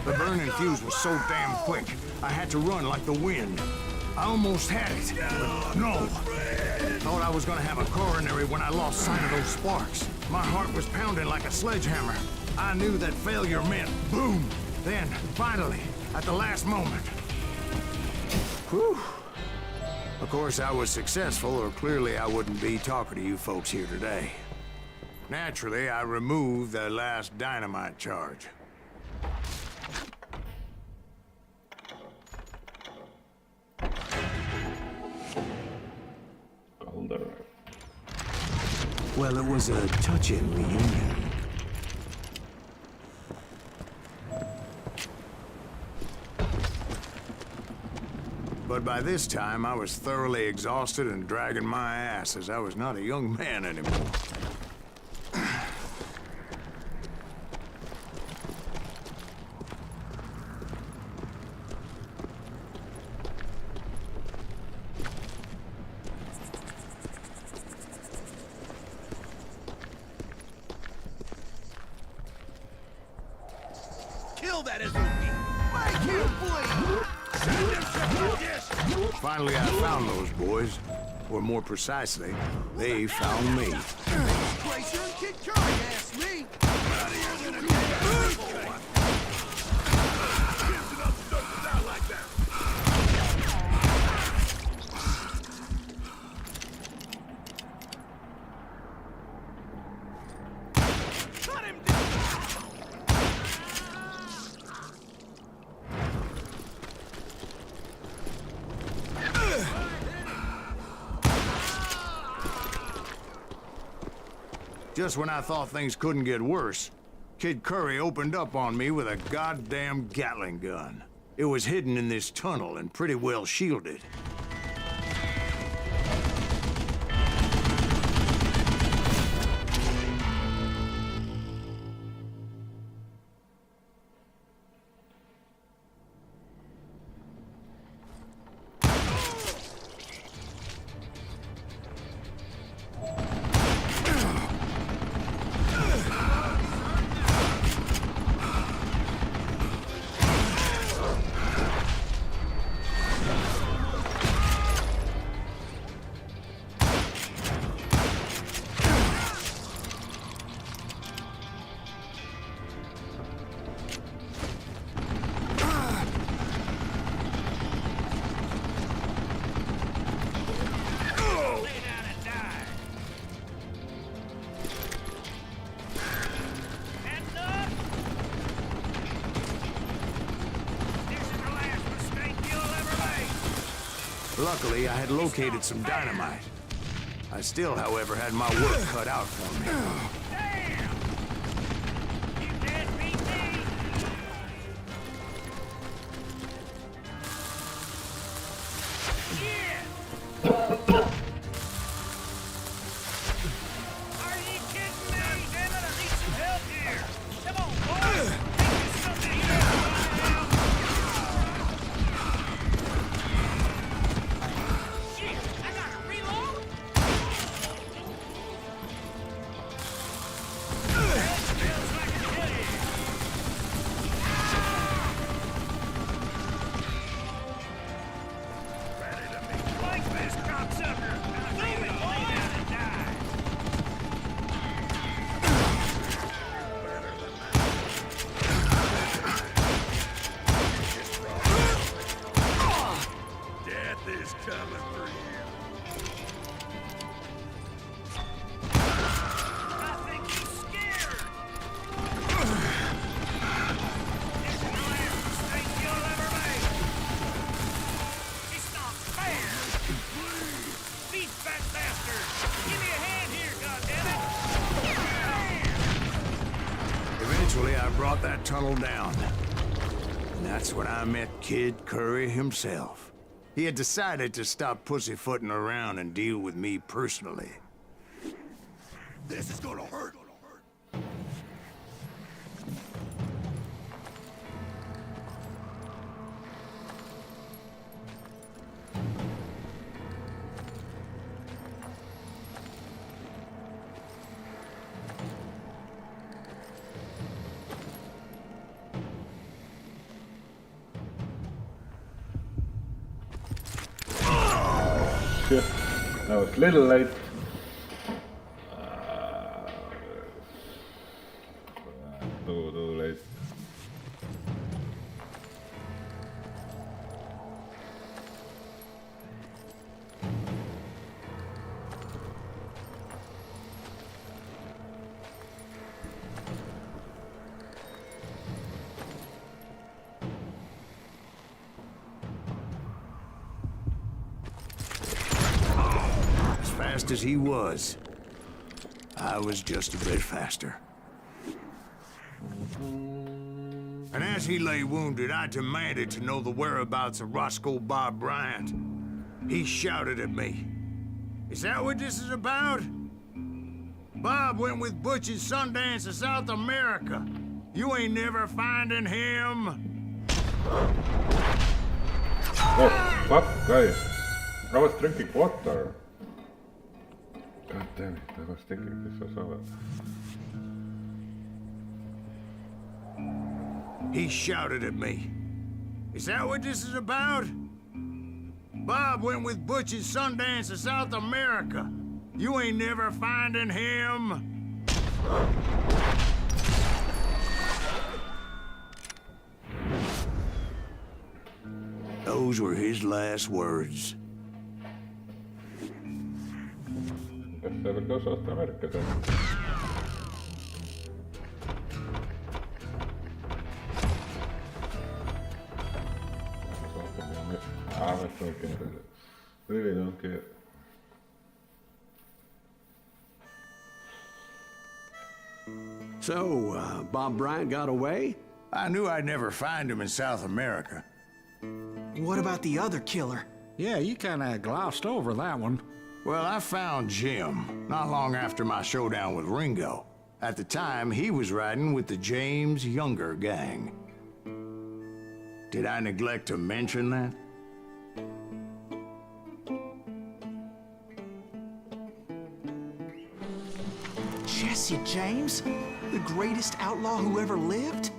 The burning fuse was so damn quick, I had to run like the wind. I almost had it, but no. Thought I was gonna have a coronary when I lost sight of those sparks. My heart was pounding like a sledgehammer. I knew that failure meant boom. Then, finally, at the last moment. Whew. Of course, I was successful, or clearly I wouldn't be talking to you folks here today. Naturally, I removed the last dynamite charge. Well, it was a touching reunion. But by this time, I was thoroughly exhausted and dragging my ass, as I was not a young man anymore. kill that Azuki! Make him bleed! Send him to perdition! Finally, I found those boys. Or more precisely, they found me. Glacier and Kid Curry asked me! Bloodier than a damn boy! Kids enough stuff to die like that. Cut him down! Just when I thought things couldn't get worse, Kid Curry opened up on me with a goddamn Gatling gun. It was hidden in this tunnel and pretty well shielded. Luckily, I had located some dynamite. I still, however, had my work cut out for me. Damn! You can't beat me! Shit! Are you kidding me? Damn it, I need some help here! Come on, boys! Take this something here! Eventually, I brought that tunnel down. And that's when I met Kid Curry himself. He had decided to stop pussyfooting around and deal with me personally. This is gonna hurt! Shit, that was a little late. Too late. Fast as he was, I was just a bit faster. And as he lay wounded, I demanded to know the whereabouts of Roscoe Bob Bryant. He shouted at me. Is that what this is about? Bob went with Butch's Sundance to South America. You ain't never finding him. Oh, fuck, guys. I was drinking water. God damn it, I was thinking this was over. He shouted at me. Is that what this is about? Bob went with Butch's Sundance to South America. You ain't never finding him. Those were his last words. Guess I will go South America then. I don't care. Really don't care. So, Bob Bryant got away? I knew I'd never find him in South America. What about the other killer? Yeah, you kinda glossed over that one. Well, I found Jim not long after my showdown with Ringo. At the time, he was riding with the James Younger gang. Did I neglect to mention that? Jesse James? The greatest outlaw who ever lived?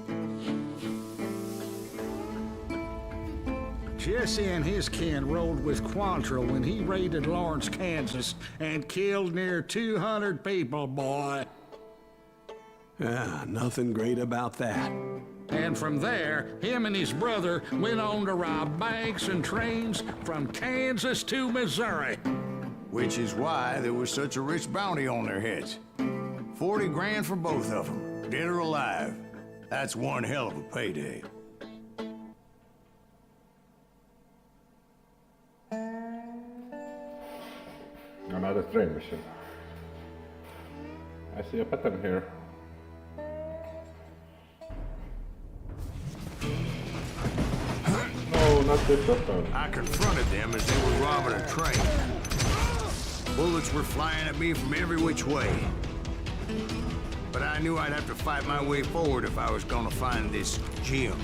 Jesse and his kin rode with Quantrill when he raided Lawrence, Kansas, and killed near 200 people, boy. Ah, nothing great about that. And from there, him and his brother went on to rob banks and trains from Kansas to Missouri. Which is why there was such a rich bounty on their heads. 40 grand for both of them, dead or alive. That's one hell of a payday. Another train mission. I see a pattern here. No, not this one. I confronted them as they were robbing a train. Bullets were flying at me from every which way. But I knew I'd have to fight my way forward if I was gonna find this Jim.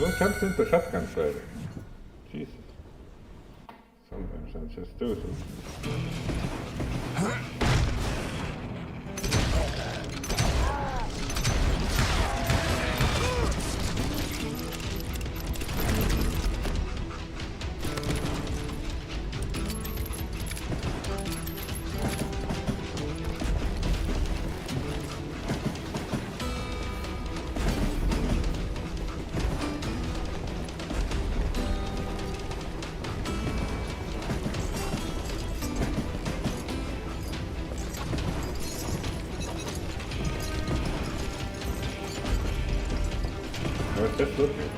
Don't jump into shotgun fire. Jesus. Sometimes I'm just too just looking.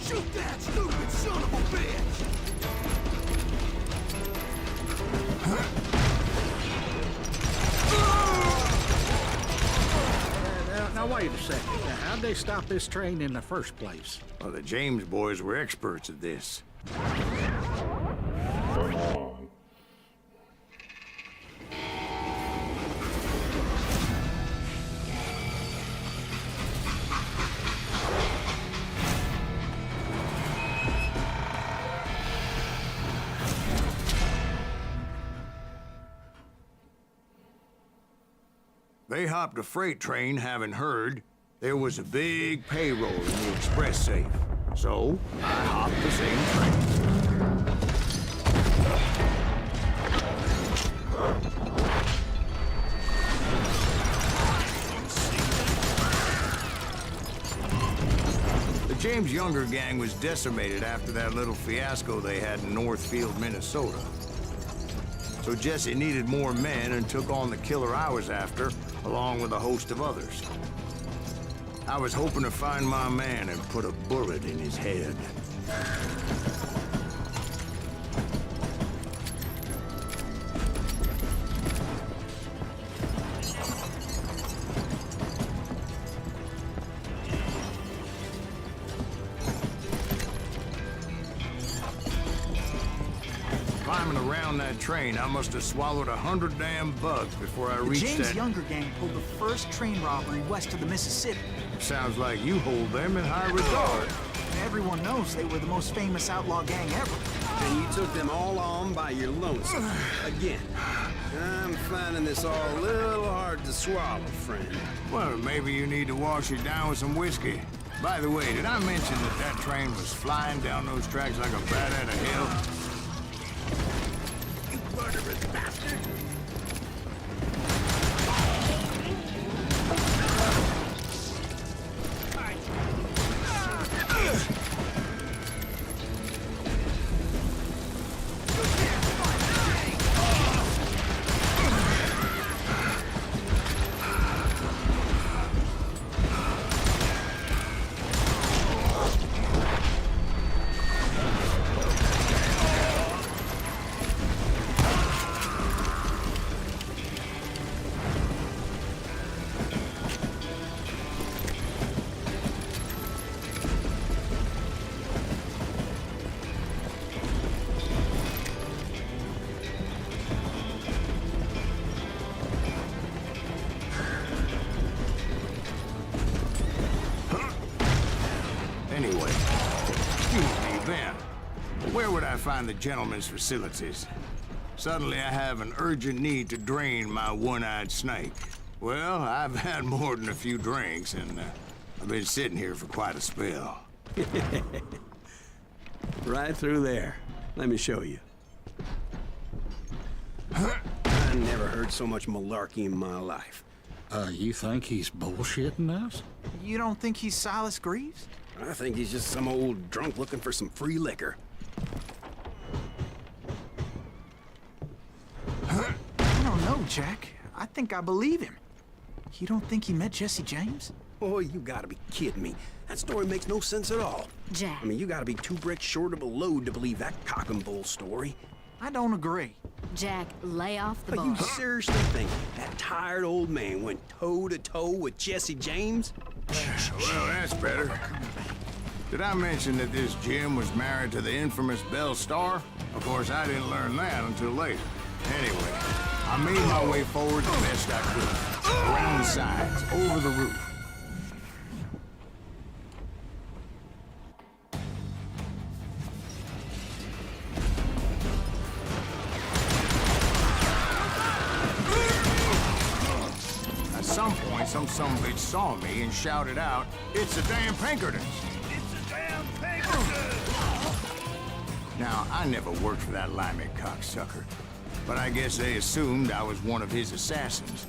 Shoot that stupid son of a bitch! Now wait a second. Now, how'd they stop this train in the first place? Well, the James boys were experts at this. Come on. They hopped a freight train, having heard, There was a big payroll in the express safe, so I hopped the same train. The James Younger gang was decimated after that little fiasco they had in Northfield, Minnesota. So Jesse needed more men and took on the killer I was after, along with a host of others. I was hoping to find my man and put a bullet in his head. Climbing around that train, I must have swallowed 100 damn bugs before I reached that... The James Younger gang pulled the first train robbery west of the Mississippi. Sounds like you hold them in high regard. Everyone knows they were the most famous outlaw gang ever. And you took them all on by your lonesome. Again. I'm finding this all a little hard to swallow, friend. Well, maybe you need to wash it down with some whiskey. By the way, did I mention that that train was flying down those tracks like a bat out of hell? You murderous bastard! Anyway, excuse me, Ben. Where would I find the gentleman's facilities? Suddenly I have an urgent need to drain my one-eyed snake. Well, I've had more than a few drinks, and I've been sitting here for quite a spell. Right through there. Let me show you. I never heard so much malarkey in my life. You think he's bullshitting us? You don't think he's Silas Greaves? I think he's just some old drunk looking for some free liquor. I don't know, Jack. I think I believe him. You don't think he met Jesse James? Oh, you gotta be kidding me. That story makes no sense at all. Jack. I mean, you gotta be 2 bricks short of a load to believe that cock and bull story. I don't agree. Jack, lay off the But you bar. seriously think that tired old man went toe-to-toe with Jesse James? Well, that's better. Did I mention that this Jim was married to the infamous Belle Starr? Of course, I didn't learn that until later. Anyway, I made my way forward the best I could. Around the sides, over the roof. At some point, some sumbitch saw me and shouted out, "It's the damn Pinkertons!" It's a damn Pinkerton! Now, I never worked for that limey cocksucker, but I guess they assumed I was one of his assassins.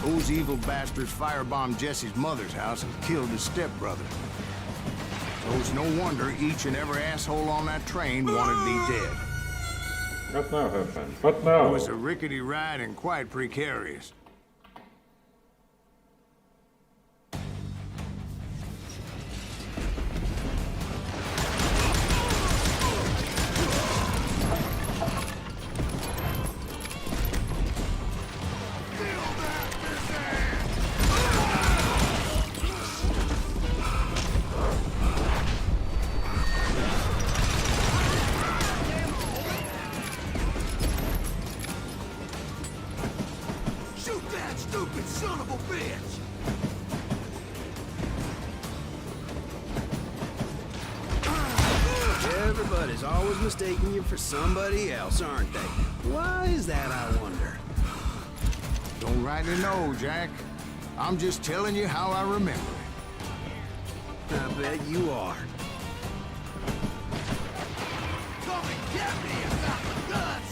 Those evil bastards firebombed Jesse's mother's house and killed his stepbrother. So it's no wonder each and every asshole on that train wanted me dead. What now, husband? What now? It was a rickety ride and quite precarious. Shoot that stupid son of a bitch! Everybody's always mistaking you for somebody else, aren't they? Why is that, I wonder? Don't rightly know, Jack. I'm just telling you how I remember it. I bet you are. Come and get me about the guts!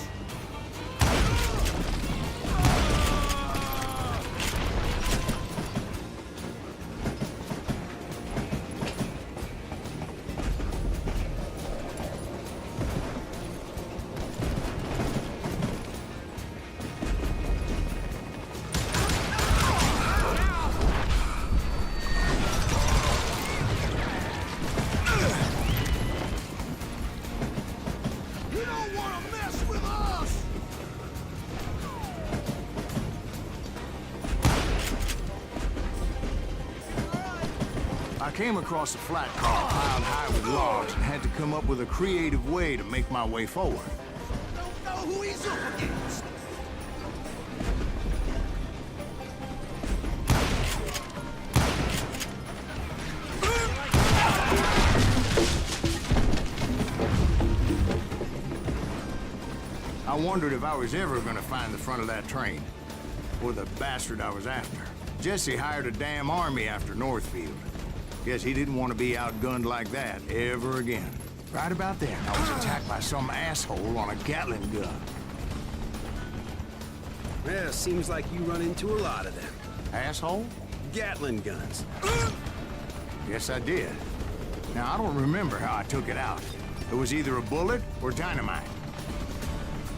You don't want to mess with us! I came across a flat car piled high with logs and had to come up with a creative way to make my way forward. Don't know who he's up against! I wondered if I was ever gonna find the front of that train. Or the bastard I was after. Jesse hired a damn army after Northfield. Guess he didn't want to be outgunned like that ever again. Right about then, I was attacked by some asshole on a Gatling gun. Yeah, seems like you run into a lot of them. Asshole? Gatling guns. Yes, I did. Now, I don't remember how I took it out. It was either a bullet or dynamite.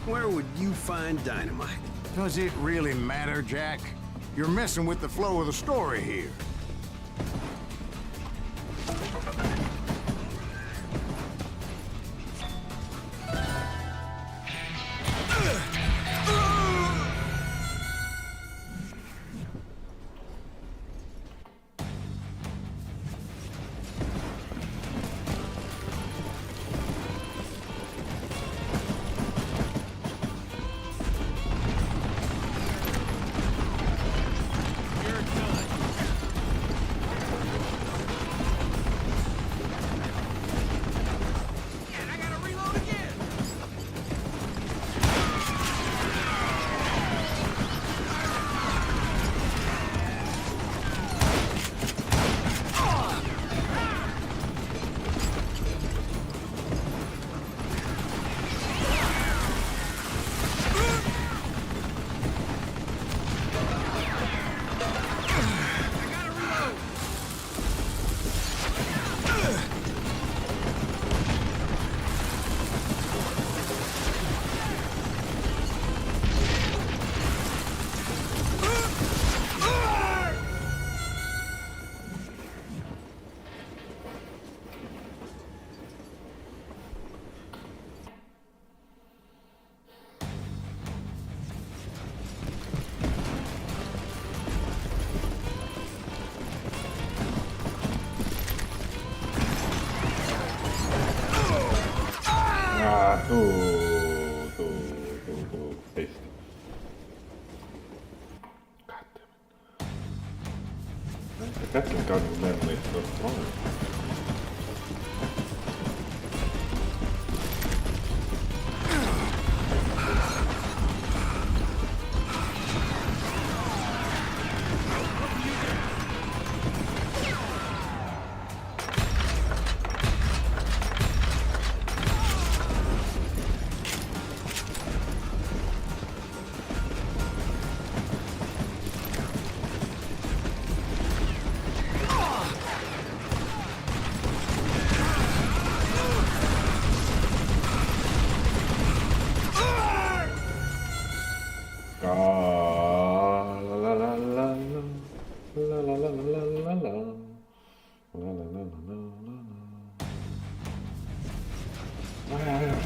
Where would you find dynamite? Does it really matter, Jack? You're messing with the flow of the story here. Paste. God damn it. The Gatling gun memory is so strong.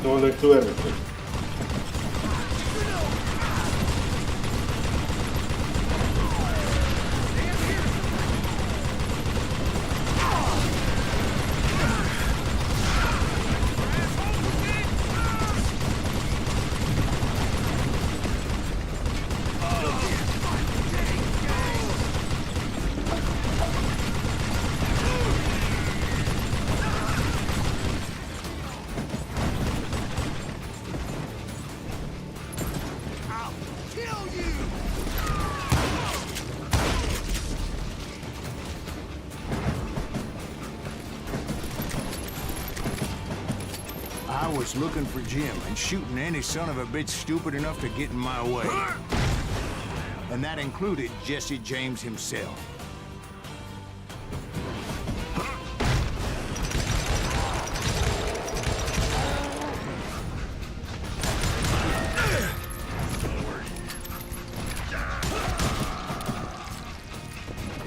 Don't let do everything. was looking for Jim and shooting any son of a bitch stupid enough to get in my way. And that included Jesse James himself.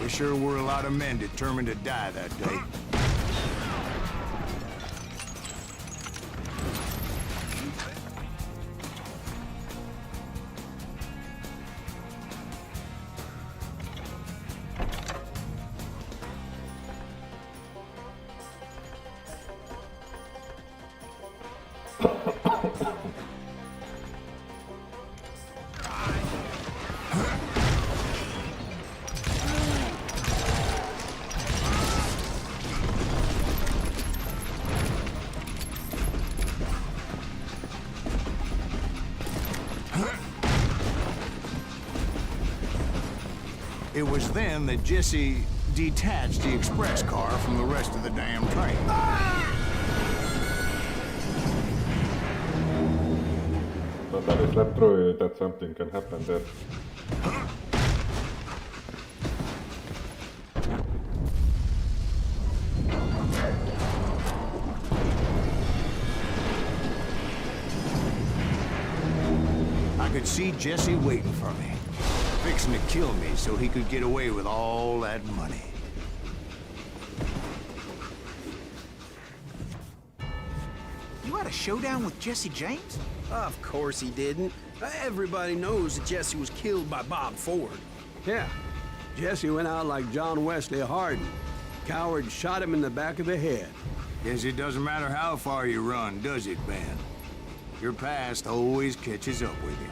We sure were a lot of men determined to die that day. It was then that Jesse detached the express car from the rest of the damn train. So that is not true that something can happen there. I could see Jesse waiting for me, fixing to kill me so he could get away with all that money. You had a showdown with Jesse James? Of course he didn't. Everybody knows that Jesse was killed by Bob Ford. Yeah. Jesse went out like John Wesley Hardin. Coward shot him in the back of the head. Guess it doesn't matter how far you run, does it, Ben? Your past always catches up with you.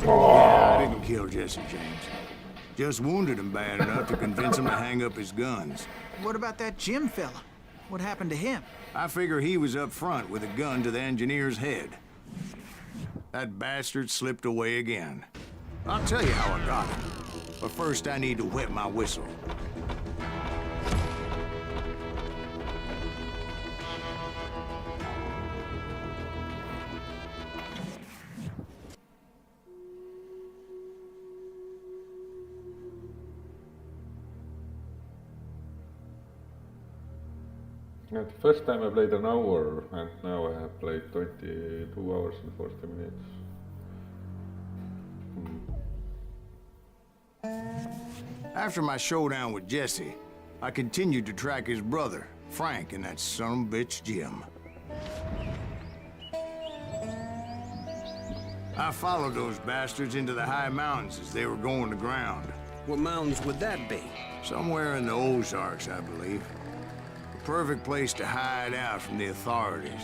Yeah, I didn't kill Jesse James. Just wounded him bad enough to convince him to hang up his guns. What about that Jim fella? What happened to him? I figure he was up front with a gun to the engineer's head. That bastard slipped away again. I'll tell you how I got him. But first I need to wet my whistle. Yeah, the first time I played an hour, and now I have played 22 hours and 40 minutes. After my showdown with Jesse, I continued to track his brother, Frank, and that son of a bitch, Jim. I followed those bastards into the high mountains as they were going to ground. What mountains would that be? Somewhere in the Ozarks, I believe. The perfect place to hide out from the authorities.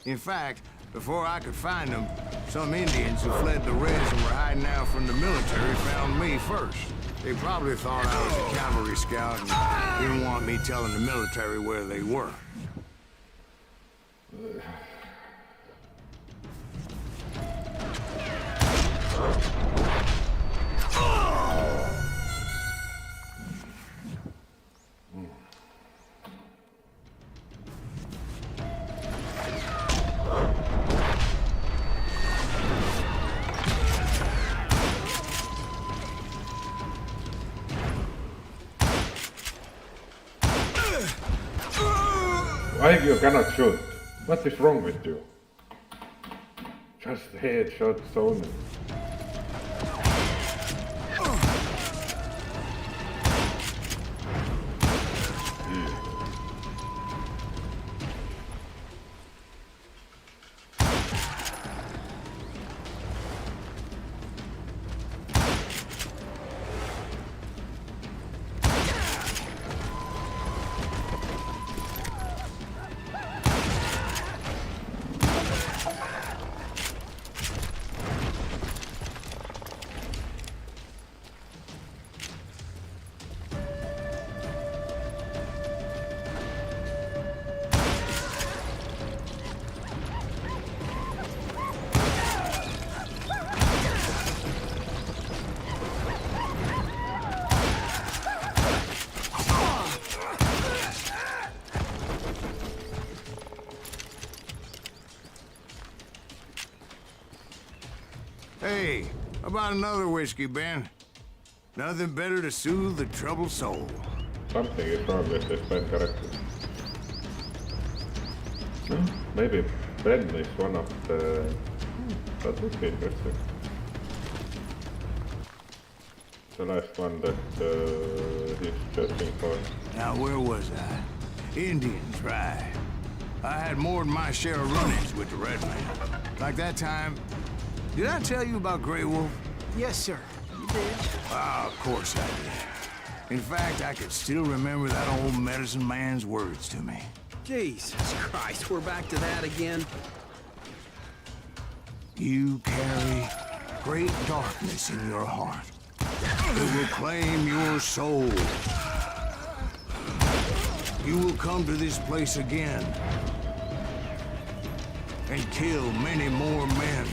In fact, before I could find them, some Indians who fled the Reds and were hiding out from the military found me first. They probably thought I was a cavalry scout and didn't want me telling the military where they were. Why you cannot shoot? What is wrong with you? Just headshots only. Hey, about another whiskey, Ben? Nothing better to soothe the troubled soul. Something is wrong with this Ben character. Maybe Ben is one of the... That would be interesting. The last one that he's searching for. Now, where was I? Indians, right. I had more than my share of run-ins with the red man. Like that time... Did I tell you about Grey Wolf? Yes, sir. You did. Ah, of course I did. In fact, I could still remember that old medicine man's words to me. Jesus Christ, we're back to that again. You carry great darkness in your heart. It will claim your soul. You will come to this place again and kill many more men.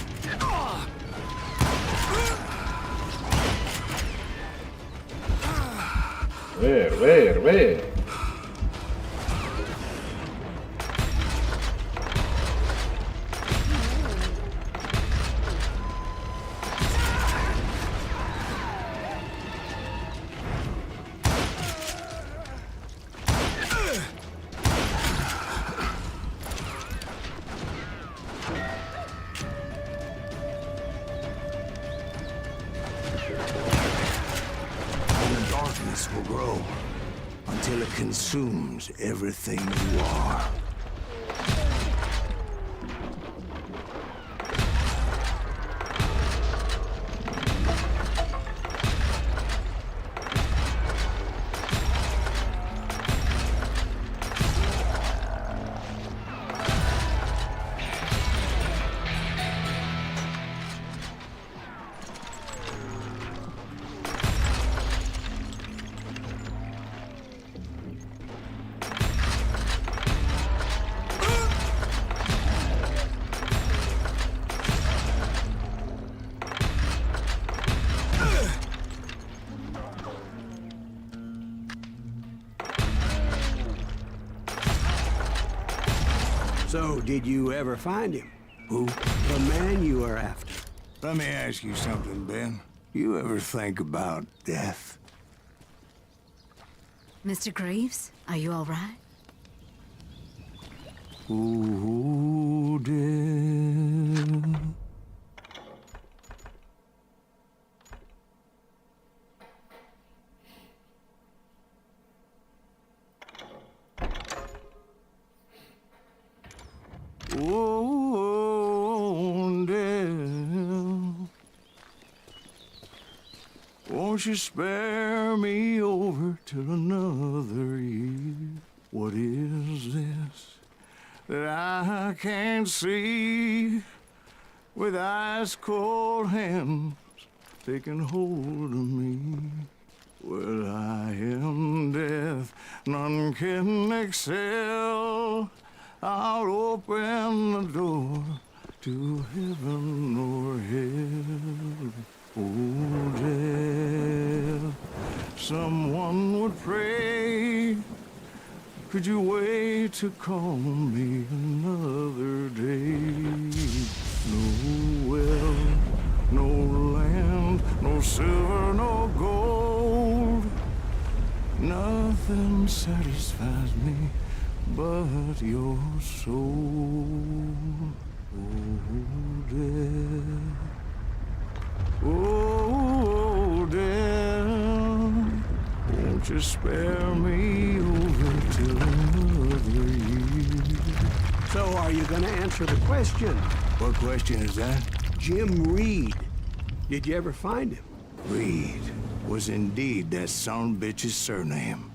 Where? The darkness will grow until it consumes everything you are. So, did you ever find him? Who? The man you are after. Let me ask you something, Ben. You ever think about death? Mr. Greaves, are you all right? Ooh, death. Oh, death, won't you spare me over till another year? What is this that I can't see with ice cold hands taking hold of me? Well, I am death, none can excel. I'll open the door to heaven or hell. Oh, death, someone would pray. Could you wait to call me another day? No wealth, no land, no silver, no gold. Nothing satisfies me but your soul. Oh, death, won't you spare me over till another year? So, are you gonna answer the question? What question is that? Jim Reed. Did you ever find him? Reed was indeed that son bitch's surname.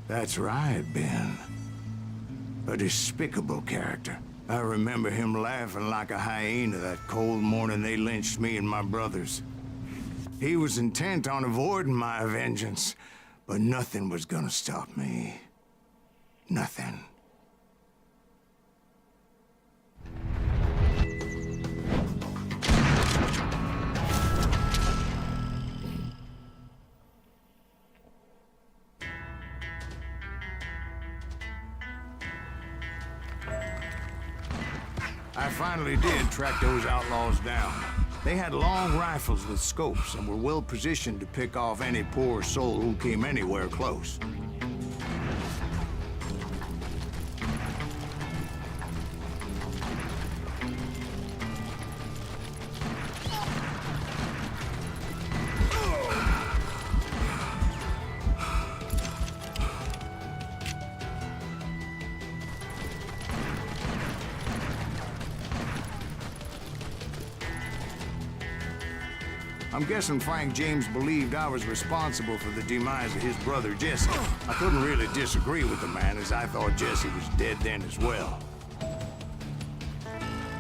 That's right, Ben. A despicable character. I remember him laughing like a hyena that cold morning they lynched me and my brothers. He was intent on avoiding my vengeance, but nothing was gonna stop me. Nothing. I finally did track those outlaws down. They had long rifles with scopes and were well positioned to pick off any poor soul who came anywhere close. I'm guessing Frank James believed I was responsible for the demise of his brother Jesse. I couldn't really disagree with the man, as I thought Jesse was dead then as well.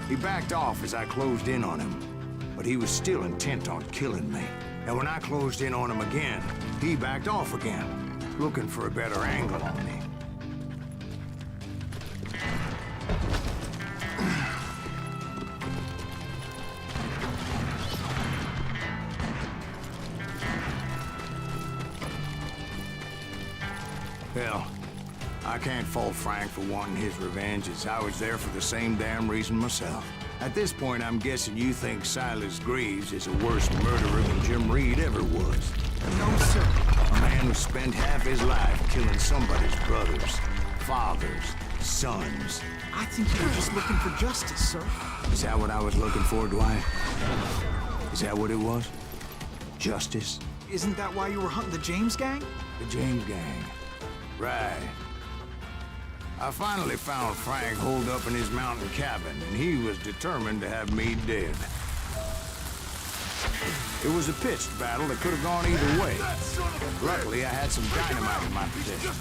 He backed off as I closed in on him, but he was still intent on killing me. And when I closed in on him again, he backed off again, looking for a better angle on me. Well, I can't fault Frank for wanting his revenge, as I was there for the same damn reason myself. At this point, I'm guessing you think Silas Greaves is a worse murderer than Jim Reed ever was. No, sir. A man who spent half his life killing somebody's brothers, fathers, sons. I think you were just looking for justice, sir. Is that what I was looking for, Dwight? Is that what it was? Justice? Isn't that why you were hunting the James gang? The James gang. Right. I finally found Frank holed up in his mountain cabin, and he was determined to have me dead. It was a pitched battle that could have gone either way. Luckily, I had some dynamite in my possession.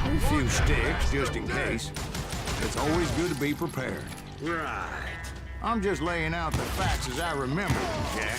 A few sticks, just in case. It's always good to be prepared. Right. I'm just laying out the facts as I remember them, Jack.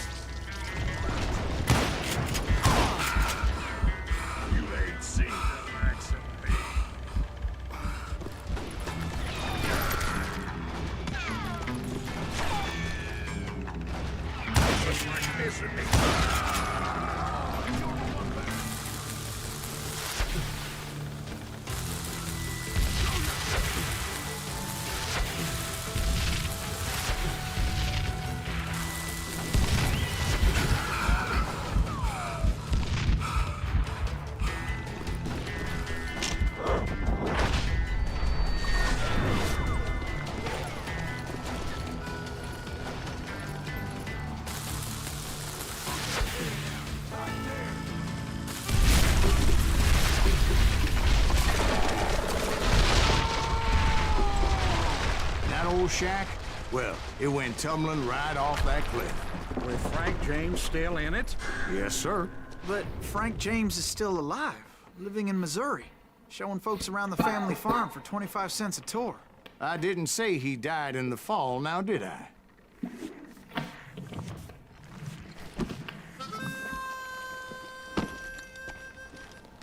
Shack? Well, it went tumbling right off that cliff. With Frank James still in it? Yes, sir. But Frank James is still alive, living in Missouri, showing folks around the family farm for 25 cents a tour. I didn't say he died in the fall, now did I?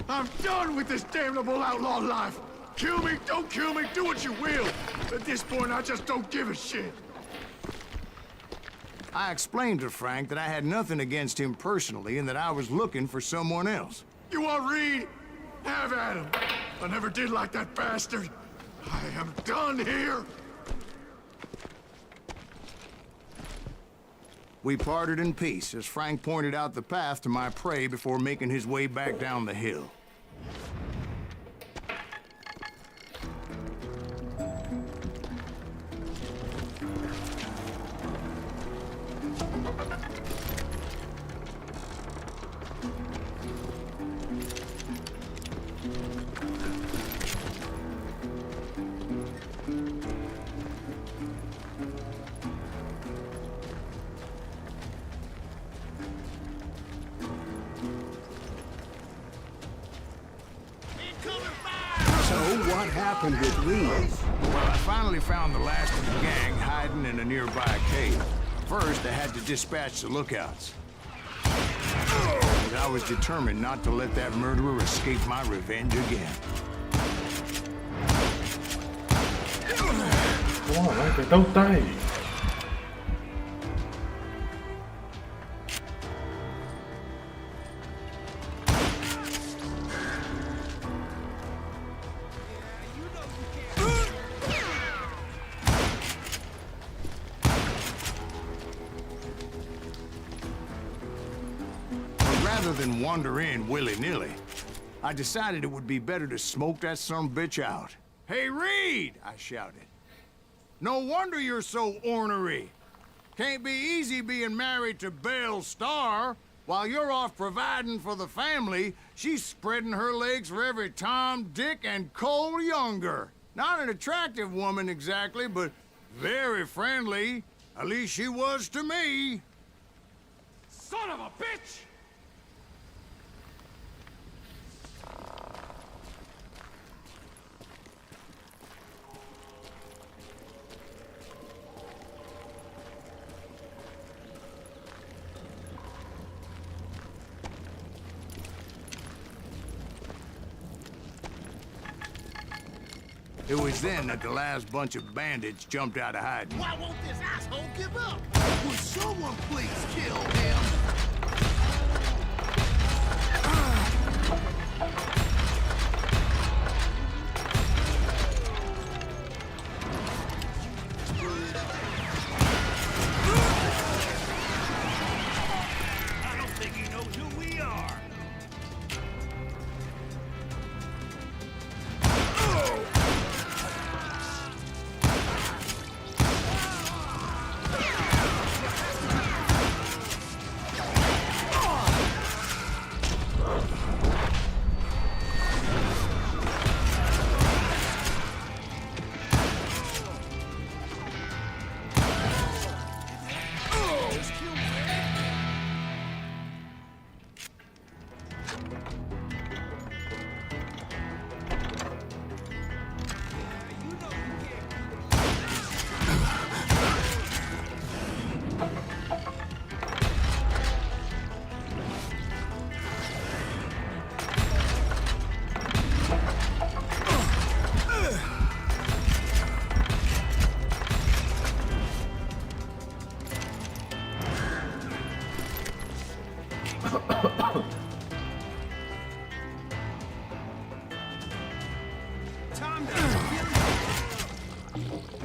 I'm done with this damnable outlaw life. Kill me, don't kill me, do what you will. At this point, I just don't give a shit. I explained to Frank that I had nothing against him personally and that I was looking for someone else. You want Reed? Have at him. I never did like that bastard. I am done here. We parted in peace as Frank pointed out the path to my prey before making his way back down the hill. What happened with Reed? Well, I finally found the last of the gang hiding in a nearby cave. First, I had to dispatch the lookouts. But I was determined not to let that murderer escape my revenge again. Come on, Michael, don't die! Rather than wander in willy-nilly, I decided it would be better to smoke that sumbitch out. "Hey, Reed!" I shouted. "No wonder you're so ornery. Can't be easy being married to Belle Starr. While you're off providing for the family, she's spreading her legs for every Tom, Dick, and Cole Younger. Not an attractive woman exactly, but very friendly. At least she was to me." Son of a bitch! It was then that the last bunch of bandits jumped out of hiding. Why won't this asshole give up? Will someone please kill him? I don't think he knows who we are.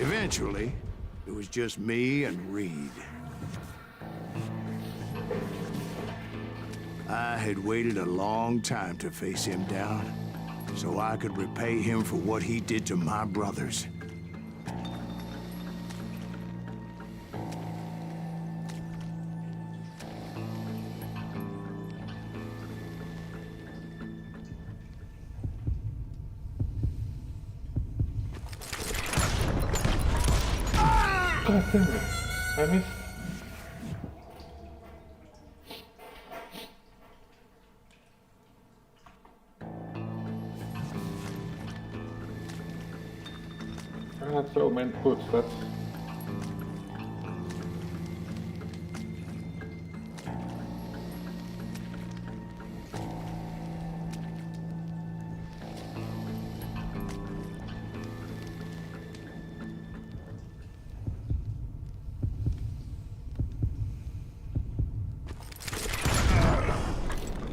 Eventually, it was just me and Reed. I had waited a long time to face him down, so I could repay him for what he did to my brothers. I missed. I had so many footsteps.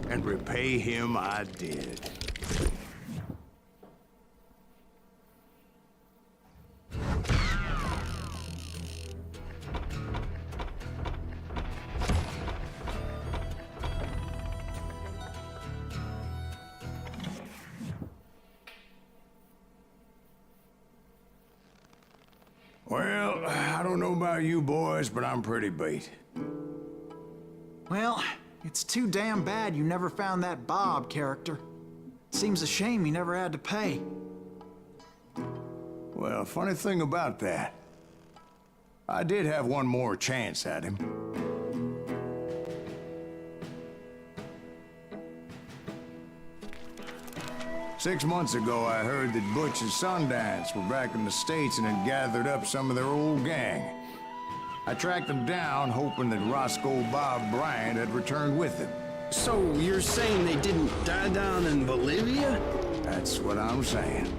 And repay him I did. Well, I don't know about you boys, but I'm pretty beat. Well, it's too damn bad you never found that Bob character. Seems a shame you never had to pay. Well, funny thing about that, I did have one more chance at him. Six months ago, I heard that Butch and Sundance were back in the States and had gathered up some of their old gang. I tracked them down, hoping that Roscoe Bob Bryant had returned with them. So you're saying they didn't die down in Bolivia? That's what I'm saying.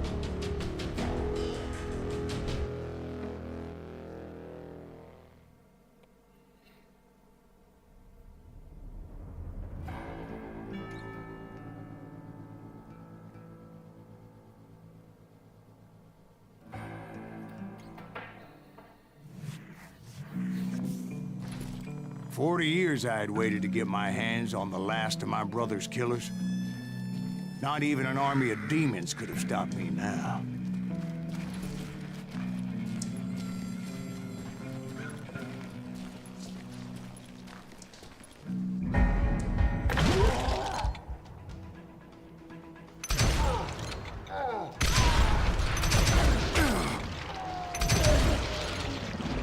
40 years I had waited to get my hands on the last of my brother's killers. Not even an army of demons could have stopped me now.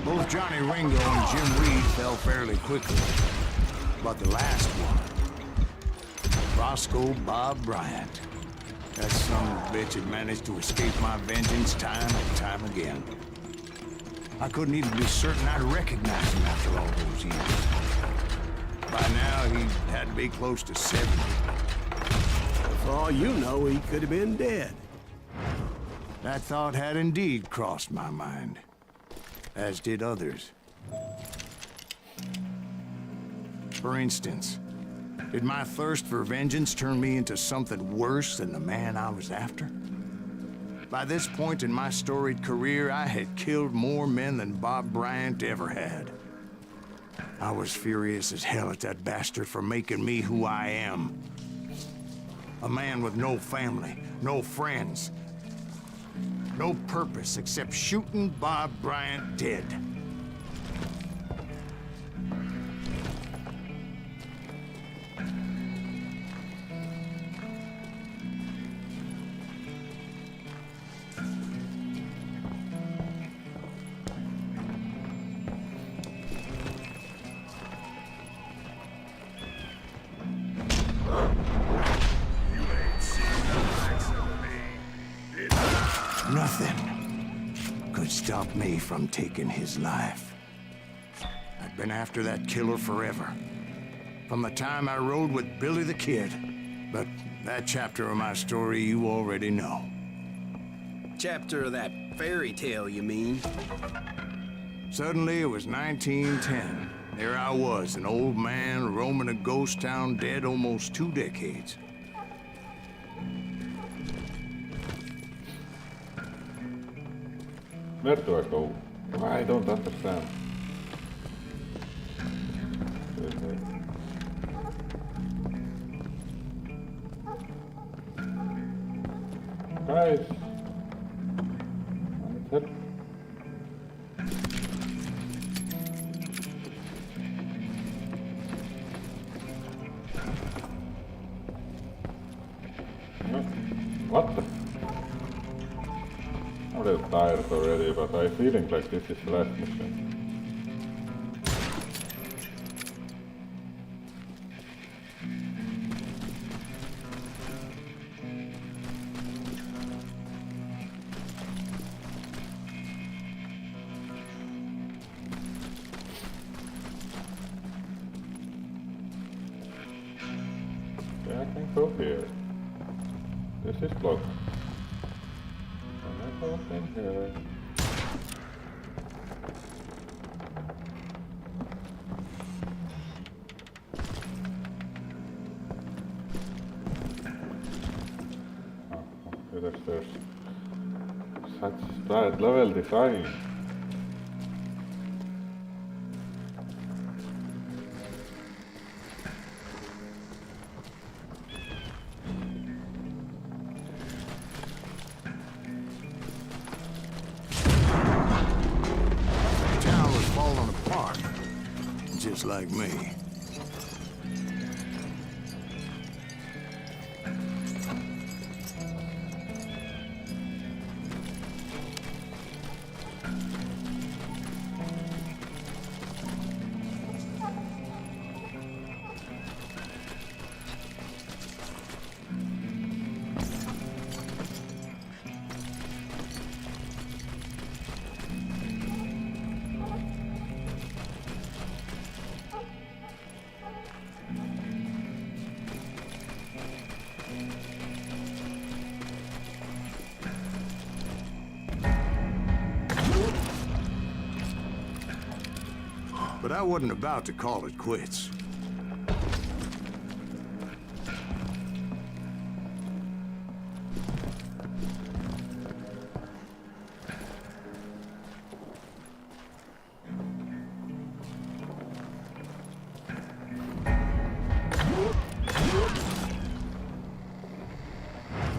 Both Johnny Ringo and Jim Reed fell fairly quickly. But the last one, Roscoe Bob Bryant. That son of a bitch had managed to escape my vengeance time and time again. I couldn't even be certain I'd recognize him after all those years. By now, he had to be close to 70. For all you know, he could have been dead. That thought had indeed crossed my mind, as did others. For instance, did my thirst for vengeance turn me into something worse than the man I was after? By this point in my storied career, I had killed more men than Bob Bryant ever had. I was furious as hell at that bastard for making me who I am. A man with no family, no friends, no purpose except shooting Bob Bryant dead. Nothing could stop me from taking his life. I'd been after that killer forever. From the time I rode with Billy the Kid. But that chapter of my story you already know. Chapter of that fairy tale, you mean? Suddenly it was 1910. There I was, an old man roaming a ghost town dead almost 2 decades. Where do I go? I don't understand. Guys, help. What the? I'm a little tired already, but I'm feeling like this is the last mission. Yeah, I can go here. This is blocked. Open here. There's such bad level design. Just like me. But I wasn't about to call it quits.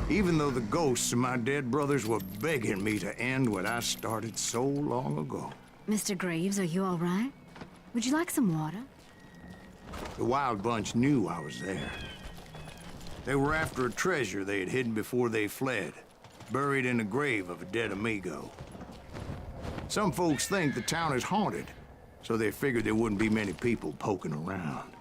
Even though the ghosts of my dead brothers were begging me to end what I started so long ago. Mr. Graves, are you all right? Would you like some water? The Wild Bunch knew I was there. They were after a treasure they had hidden before they fled, buried in the grave of a dead amigo. Some folks think the town is haunted, so they figured there wouldn't be many people poking around.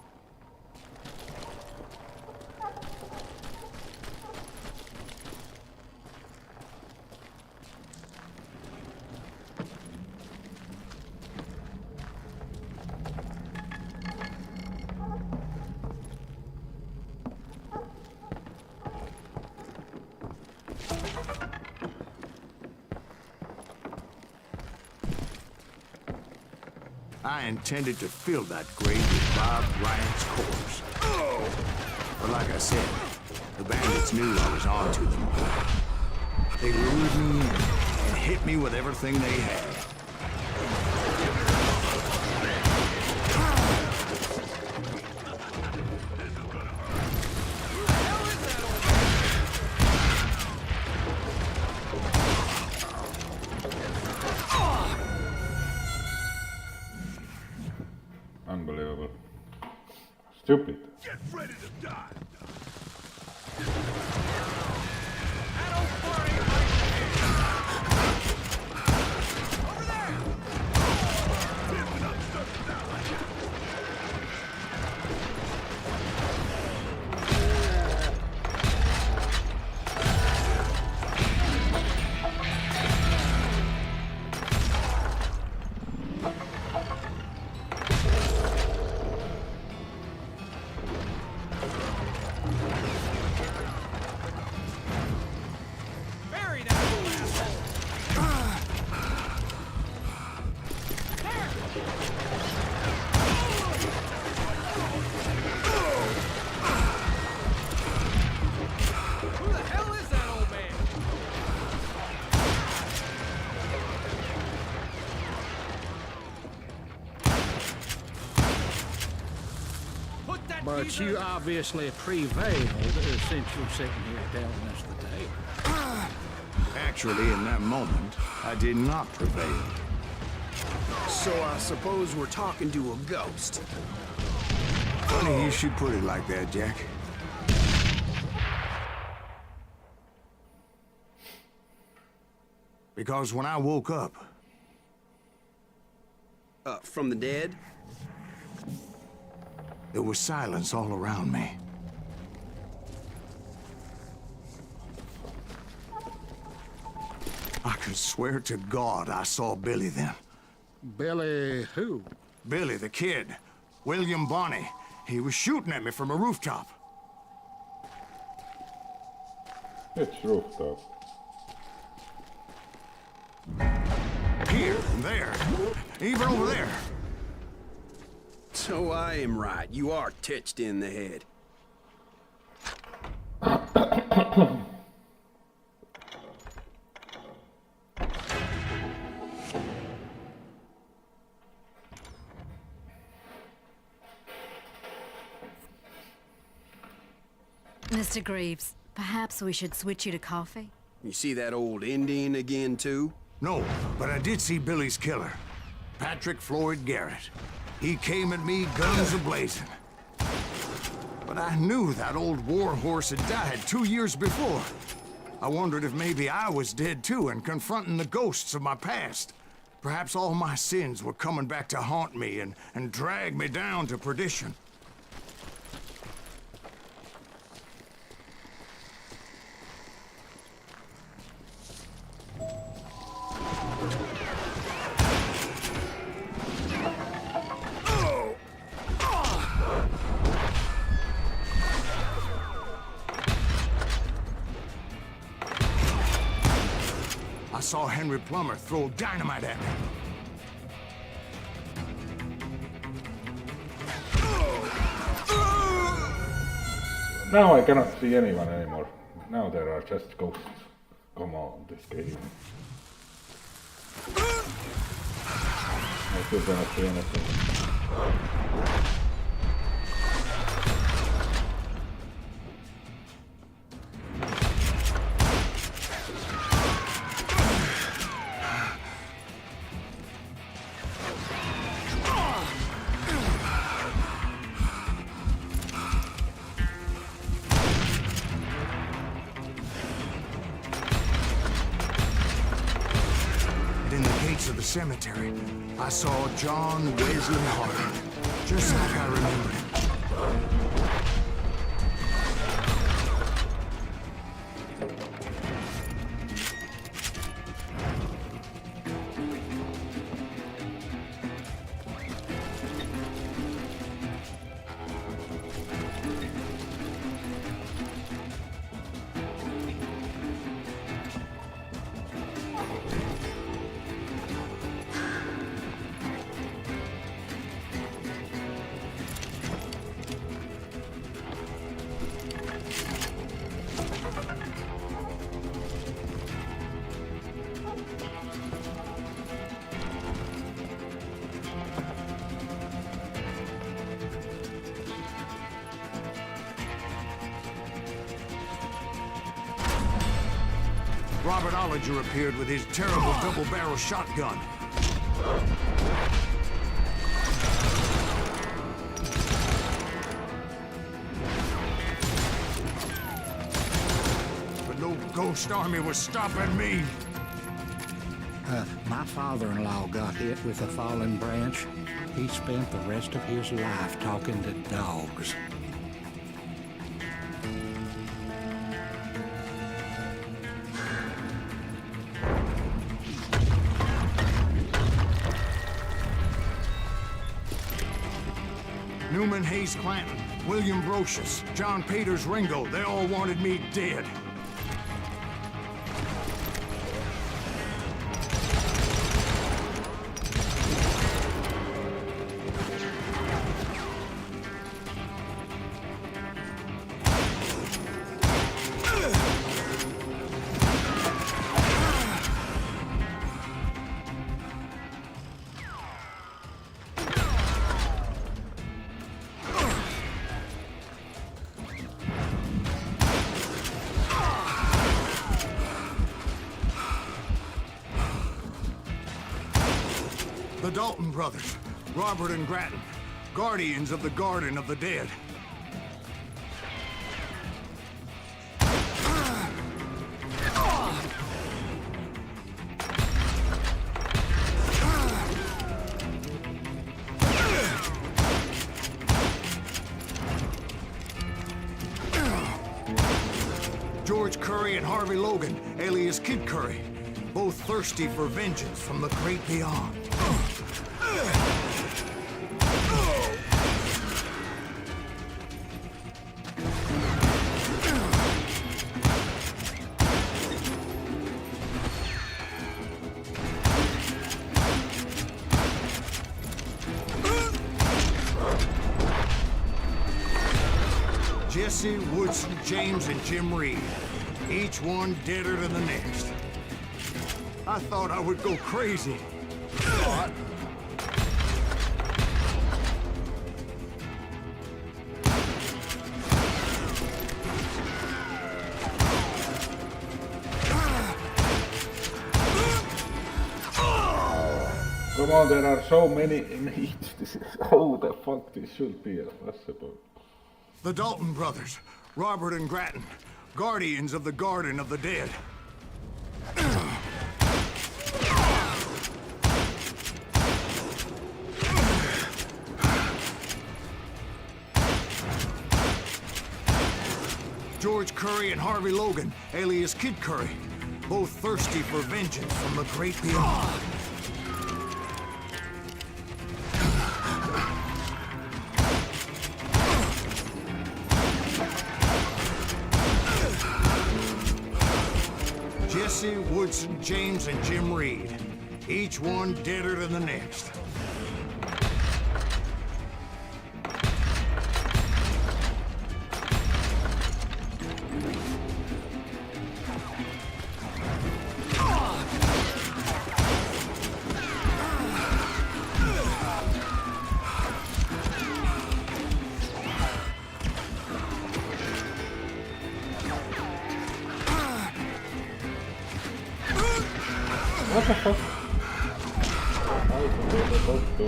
I intended to fill that grave with Bob Bryant's corpse. But like I said, the bandits knew I was on to them. They lured me in and hit me with everything they had. Unbelievable. Stupid. Get ready to die! But you obviously prevailed since you're sitting here telling us the tale. Actually, in that moment, I did not prevail. So I suppose we're talking to a ghost. Funny you should put it like that, Jack. Because when I woke up... From the dead? There was silence all around me. I could swear to God I saw Billy then. Billy who? Billy, the kid. William Bonney. He was shooting at me from a rooftop. It's rooftop. Here, and there. Even over there. So I am right. You are titched in the head. Mr. Greaves, perhaps we should switch you to coffee? You see that old Indian again, too? No, but I did see Billy's killer. Patrick Floyd Garrett. He came at me guns a-blazing. But I knew that old war horse had died 2 years before. I wondered if maybe I was dead too and confronting the ghosts of my past. Perhaps all my sins were coming back to haunt me and drag me down to perdition. I saw Henry Plummer throw dynamite at me. Now I cannot see anyone anymore. Now there are just ghosts. Come on, this game. I still cannot see anything. cemetery, I saw John Wesley Hart, just like I remember him. Robert Ollinger appeared with his terrible double-barrel shotgun. But no ghost army was stopping me. My father-in-law got hit with a fallen branch. He spent the rest of his life talking to dogs. Newman Hayes Clanton, William Brocious, John Peters Ringo, they all wanted me dead. The Dalton brothers, Robert and Grattan, guardians of the Garden of the Dead. George Curry and Harvey Logan, alias Kid Curry, both thirsty for vengeance from the great beyond. Jesse, Woodson, James, and Jim Reed. Each one deader than the next. I thought I would go crazy. What? Come on, there are so many enemies. This is how the fuck this should be possible. The Dalton brothers, Robert and Grattan, guardians of the Garden of the Dead. George Curry and Harvey Logan, alias Kid Curry, both thirsty for vengeance from the great beyond. Jesse, Woodson, James, and Jim Reed. Each one deader than the next. What the fuck? How is it supposed to...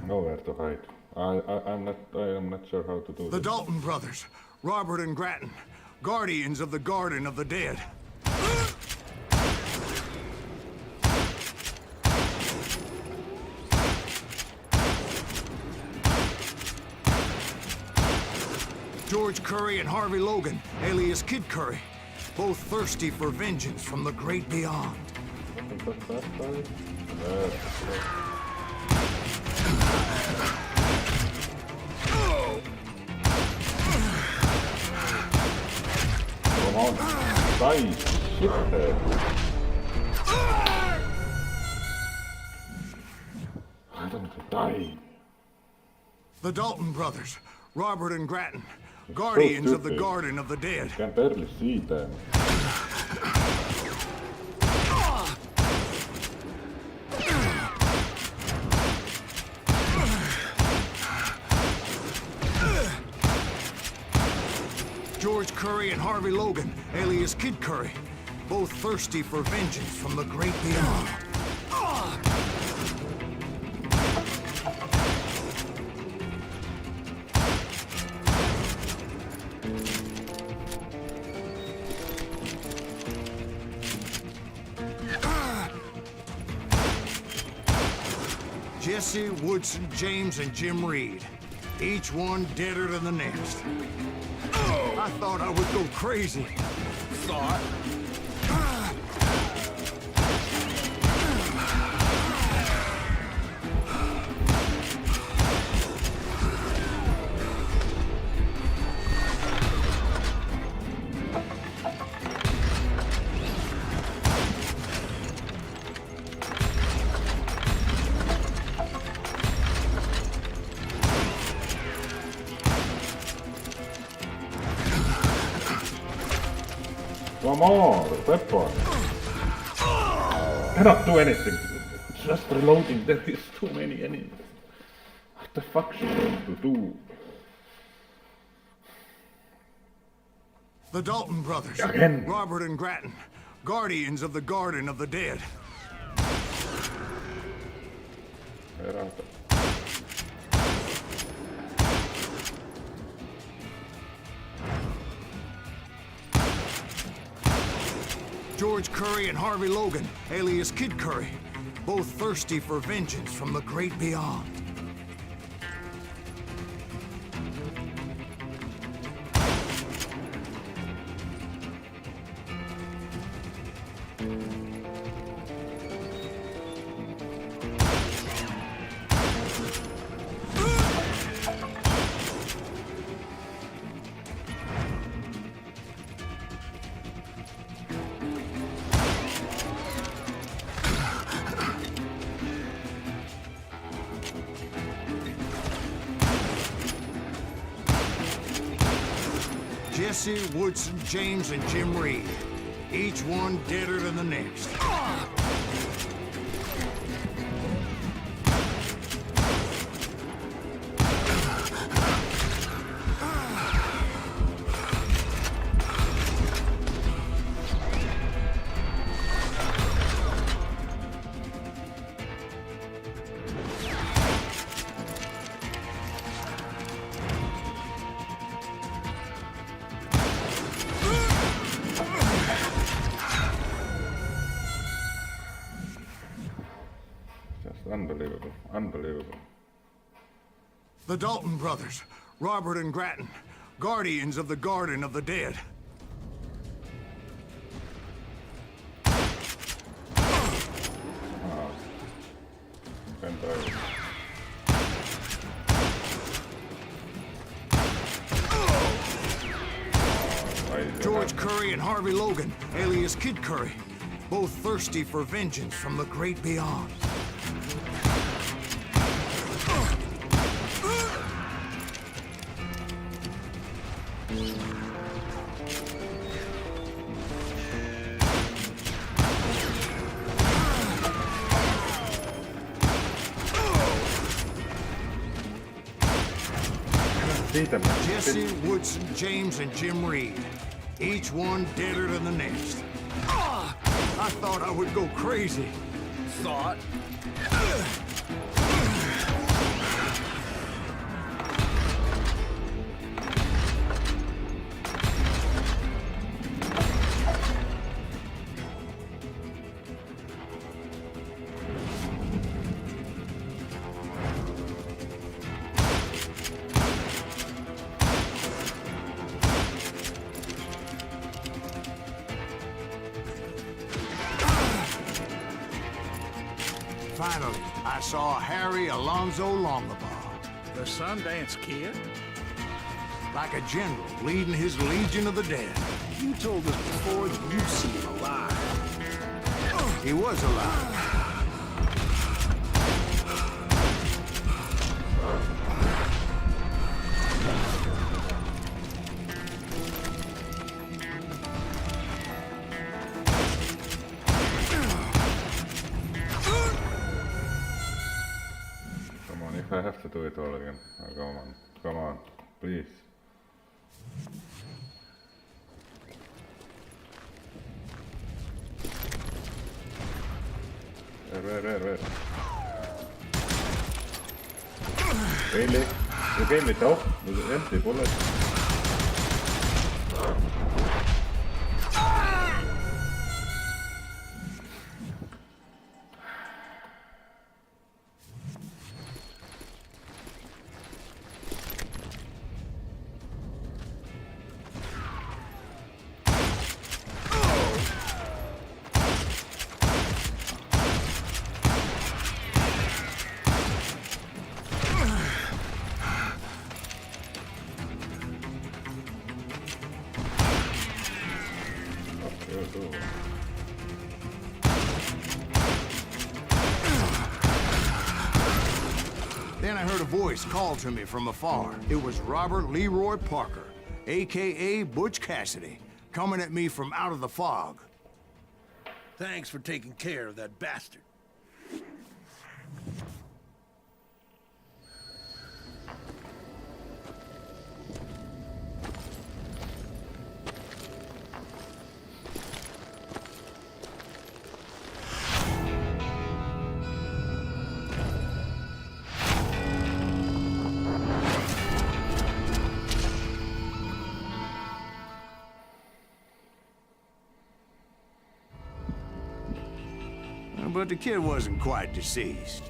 Nowhere to hide. I am not sure how to do The this. Dalton brothers, Robert and Grattan, guardians of the Garden of the Dead. George Curry and Harvey Logan, alias Kid Curry, both thirsty for vengeance from the great beyond. Come on, die, shithead. I don't die. The Dalton brothers, Robert and Grattan, guardians of the Garden of the Dead. I can barely see them. George Curry and Harvey Logan, alias Kid Curry, both thirsty for vengeance from the great beyond. Jesse, Woodson, James, and Jim Reed. Each one deader than the next. I thought I would go crazy. Thought? Come on, weapon. Cannot do anything. Just reloading. There is too many enemies. What the fuck should I to do? The Dalton brothers, Again. Robert and Grattan, guardians of the Garden of the Dead. Where are they? George Curry and Harvey Logan, alias Kid Curry, both thirsty for vengeance from the great beyond. Jesse, Woodson, James, and Jim Reed. Each one deader than the next. Unbelievable, unbelievable. The Dalton brothers, Robert and Grattan, guardians of the Garden of the Dead. George Curry and Harvey Logan, alias Kid Curry, both thirsty for vengeance from the great beyond. Jesse, Woodson, James, and Jim Reed. Each one deader than the next. I thought I would go crazy. Thought? Finally, I saw Harry Alonzo Longabaugh. The Sundance Kid? Like a general leading his legion of the dead. You told us before that you've seen him alive. He was alive. Come on, if I have to do it all again. Oh, come on, please. Where? Really? You gave me tough with an empty bullet. Then I heard a voice call to me from afar. It was Robert Leroy Parker, a.k.a. Butch Cassidy, coming at me from out of the fog. Thanks for taking care of that bastard. But the kid wasn't quite deceased.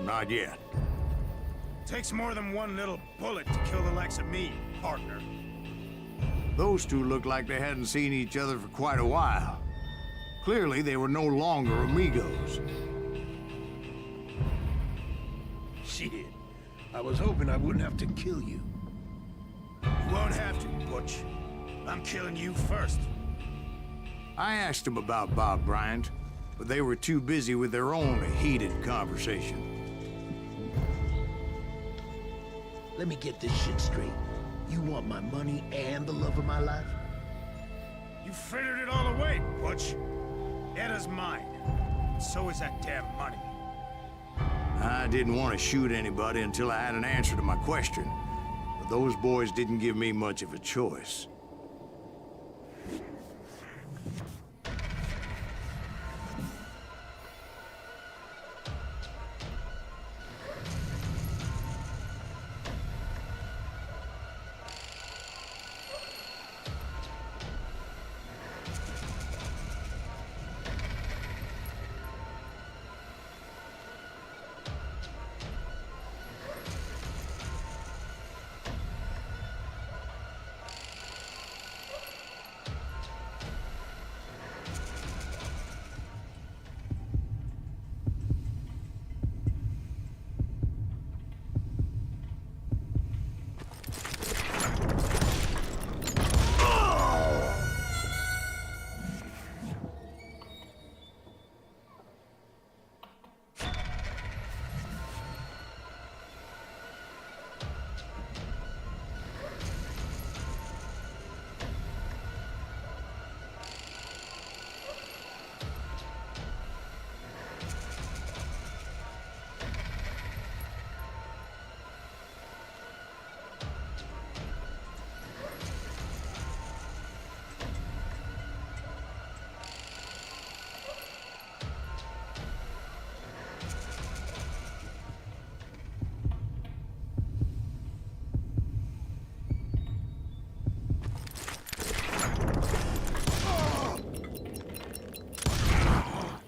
Not yet. Takes more than one little bullet to kill the likes of me, partner. Those two looked like they hadn't seen each other for quite a while. Clearly, they were no longer amigos. Shit. I was hoping I wouldn't have to kill you. You won't have to, Butch. I'm killing you first. I asked him about Bob Bryant, but they were too busy with their own heated conversation. Let me get this shit straight. You want my money and the love of my life? You frittered it all away, Butch. Eda's mine. So is that damn money. I didn't want to shoot anybody until I had an answer to my question, but those boys didn't give me much of a choice.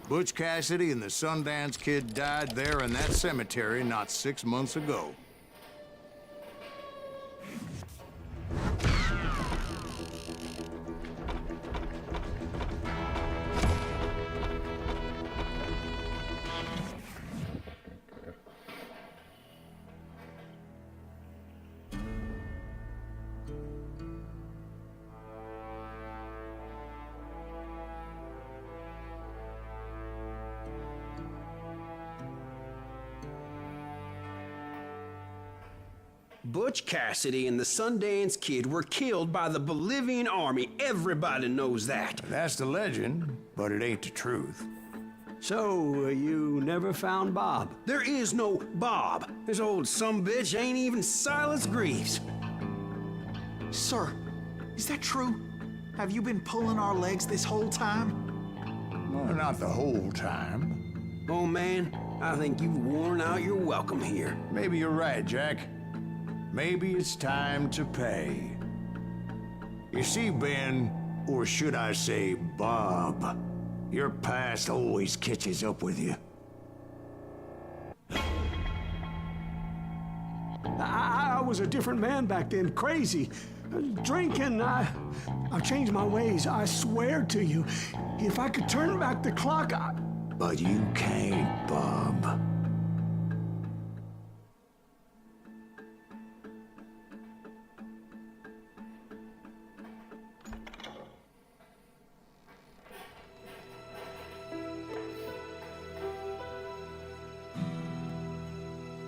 Butch Cassidy and the Sundance Kid died there in that cemetery not 6 months ago. Butch Cassidy and the Sundance Kid were killed by the Bolivian army. Everybody knows that. That's the legend, but it ain't the truth. So, you never found Bob? There is no Bob. This old sumbitch ain't even Silas Greaves. Sir, is that true? Have you been pulling our legs this whole time? Well, not the whole time. Oh man, I think you've worn out your welcome here. Maybe you're right, Jack. Maybe it's time to pay. You see, Ben, or should I say Bob, your past always catches up with you. I was a different man back then, crazy. Drinking, I've changed my ways, I swear to you. If I could turn back the clock, But you can't, Bob.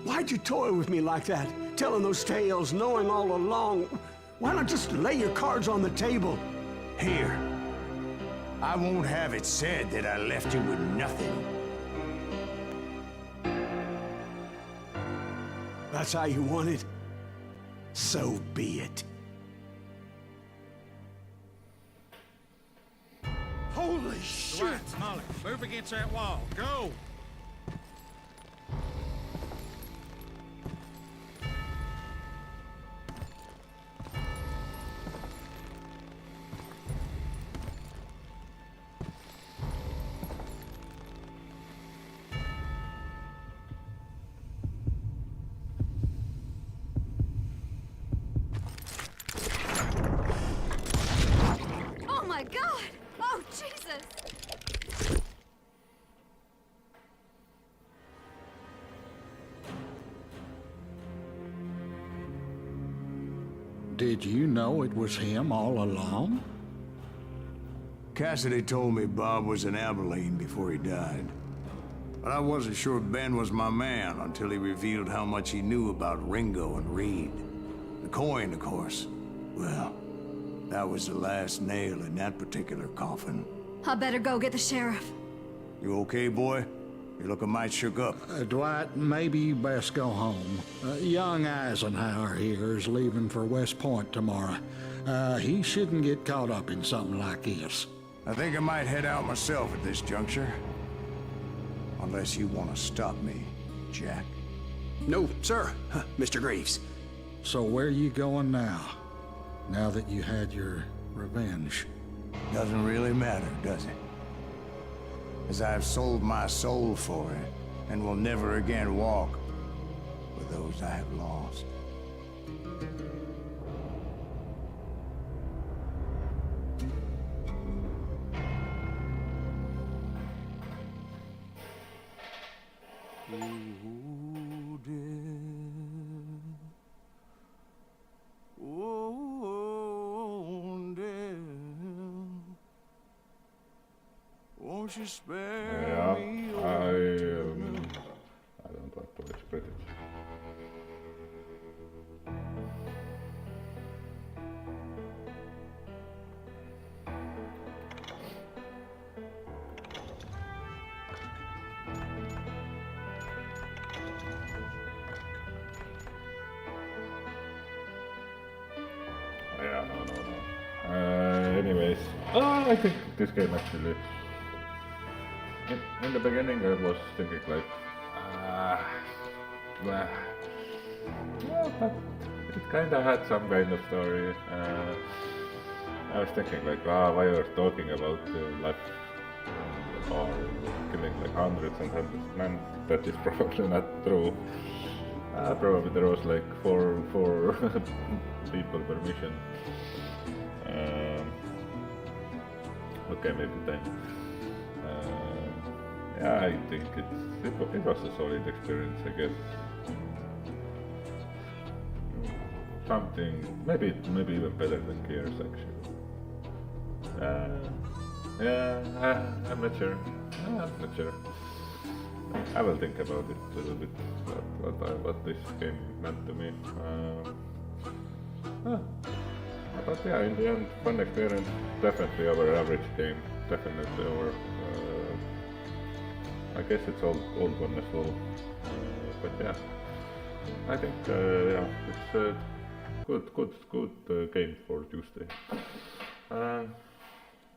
Why'd you toy with me like that? Telling those tales, knowing all along. Why not just lay your cards on the table? Here. I won't have it said that I left you with nothing. That's how you want it? So be it. Holy shit! Right, Molly, move against that wall. Go! Oh my God! Oh, Jesus! Did you know it was him all along? Cassidy told me Bob was in Abilene before he died. But I wasn't sure Ben was my man until he revealed how much he knew about Ringo and Reed. The coin, of course. Well, that was the last nail in that particular coffin. I better go get the sheriff. You okay, boy? You're looking mighty shook up. Dwight, maybe you best go home. Young Eisenhower here is leaving for West Point tomorrow. He shouldn't get caught up in something like this. I think I might head out myself at this juncture. Unless you want to stop me, Jack. No, sir, Mr. Greaves. So where you going now? Now that you had your revenge? Doesn't really matter, does it? As I've sold my soul for it, and will never again walk with those I have lost. Ooh, dear. Oh, dear. Won't you spare me? I don't like Polish British. Yeah, no. Anyways, I think this game actually. In the beginning, I was thinking like, yeah, but it kind of had some kind of story. I was thinking like, why you're talking about life or killing like hundreds and hundreds of men. That is probably not true. Probably there was like four people per mission. Okay, maybe 10. Yeah, I think it was a solid experience, I guess. Something, maybe even better than Gears, actually. Yeah, I'm not sure. I'm not sure. I will think about it a little bit, what this game meant to me. But yeah, in the end, fun experience. Definitely over average game. Definitely over. I guess it's old one as well. But yeah, I think yeah, it's a good game for Tuesday.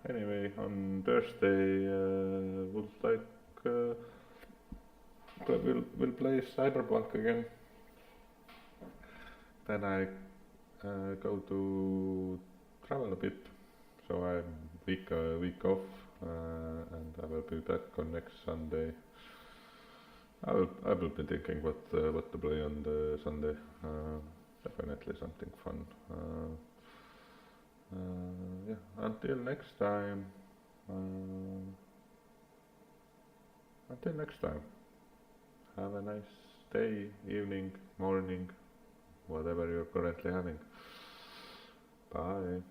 Anyway, on Thursday we'll play Cyberpunk again. Then I go to travel a bit, so I'm week off, and I will be back on next Sunday. I will be thinking what to play on the Sunday. Definitely something fun. Yeah. Until next time. Have a nice day, evening, morning, whatever you're currently having. Bye.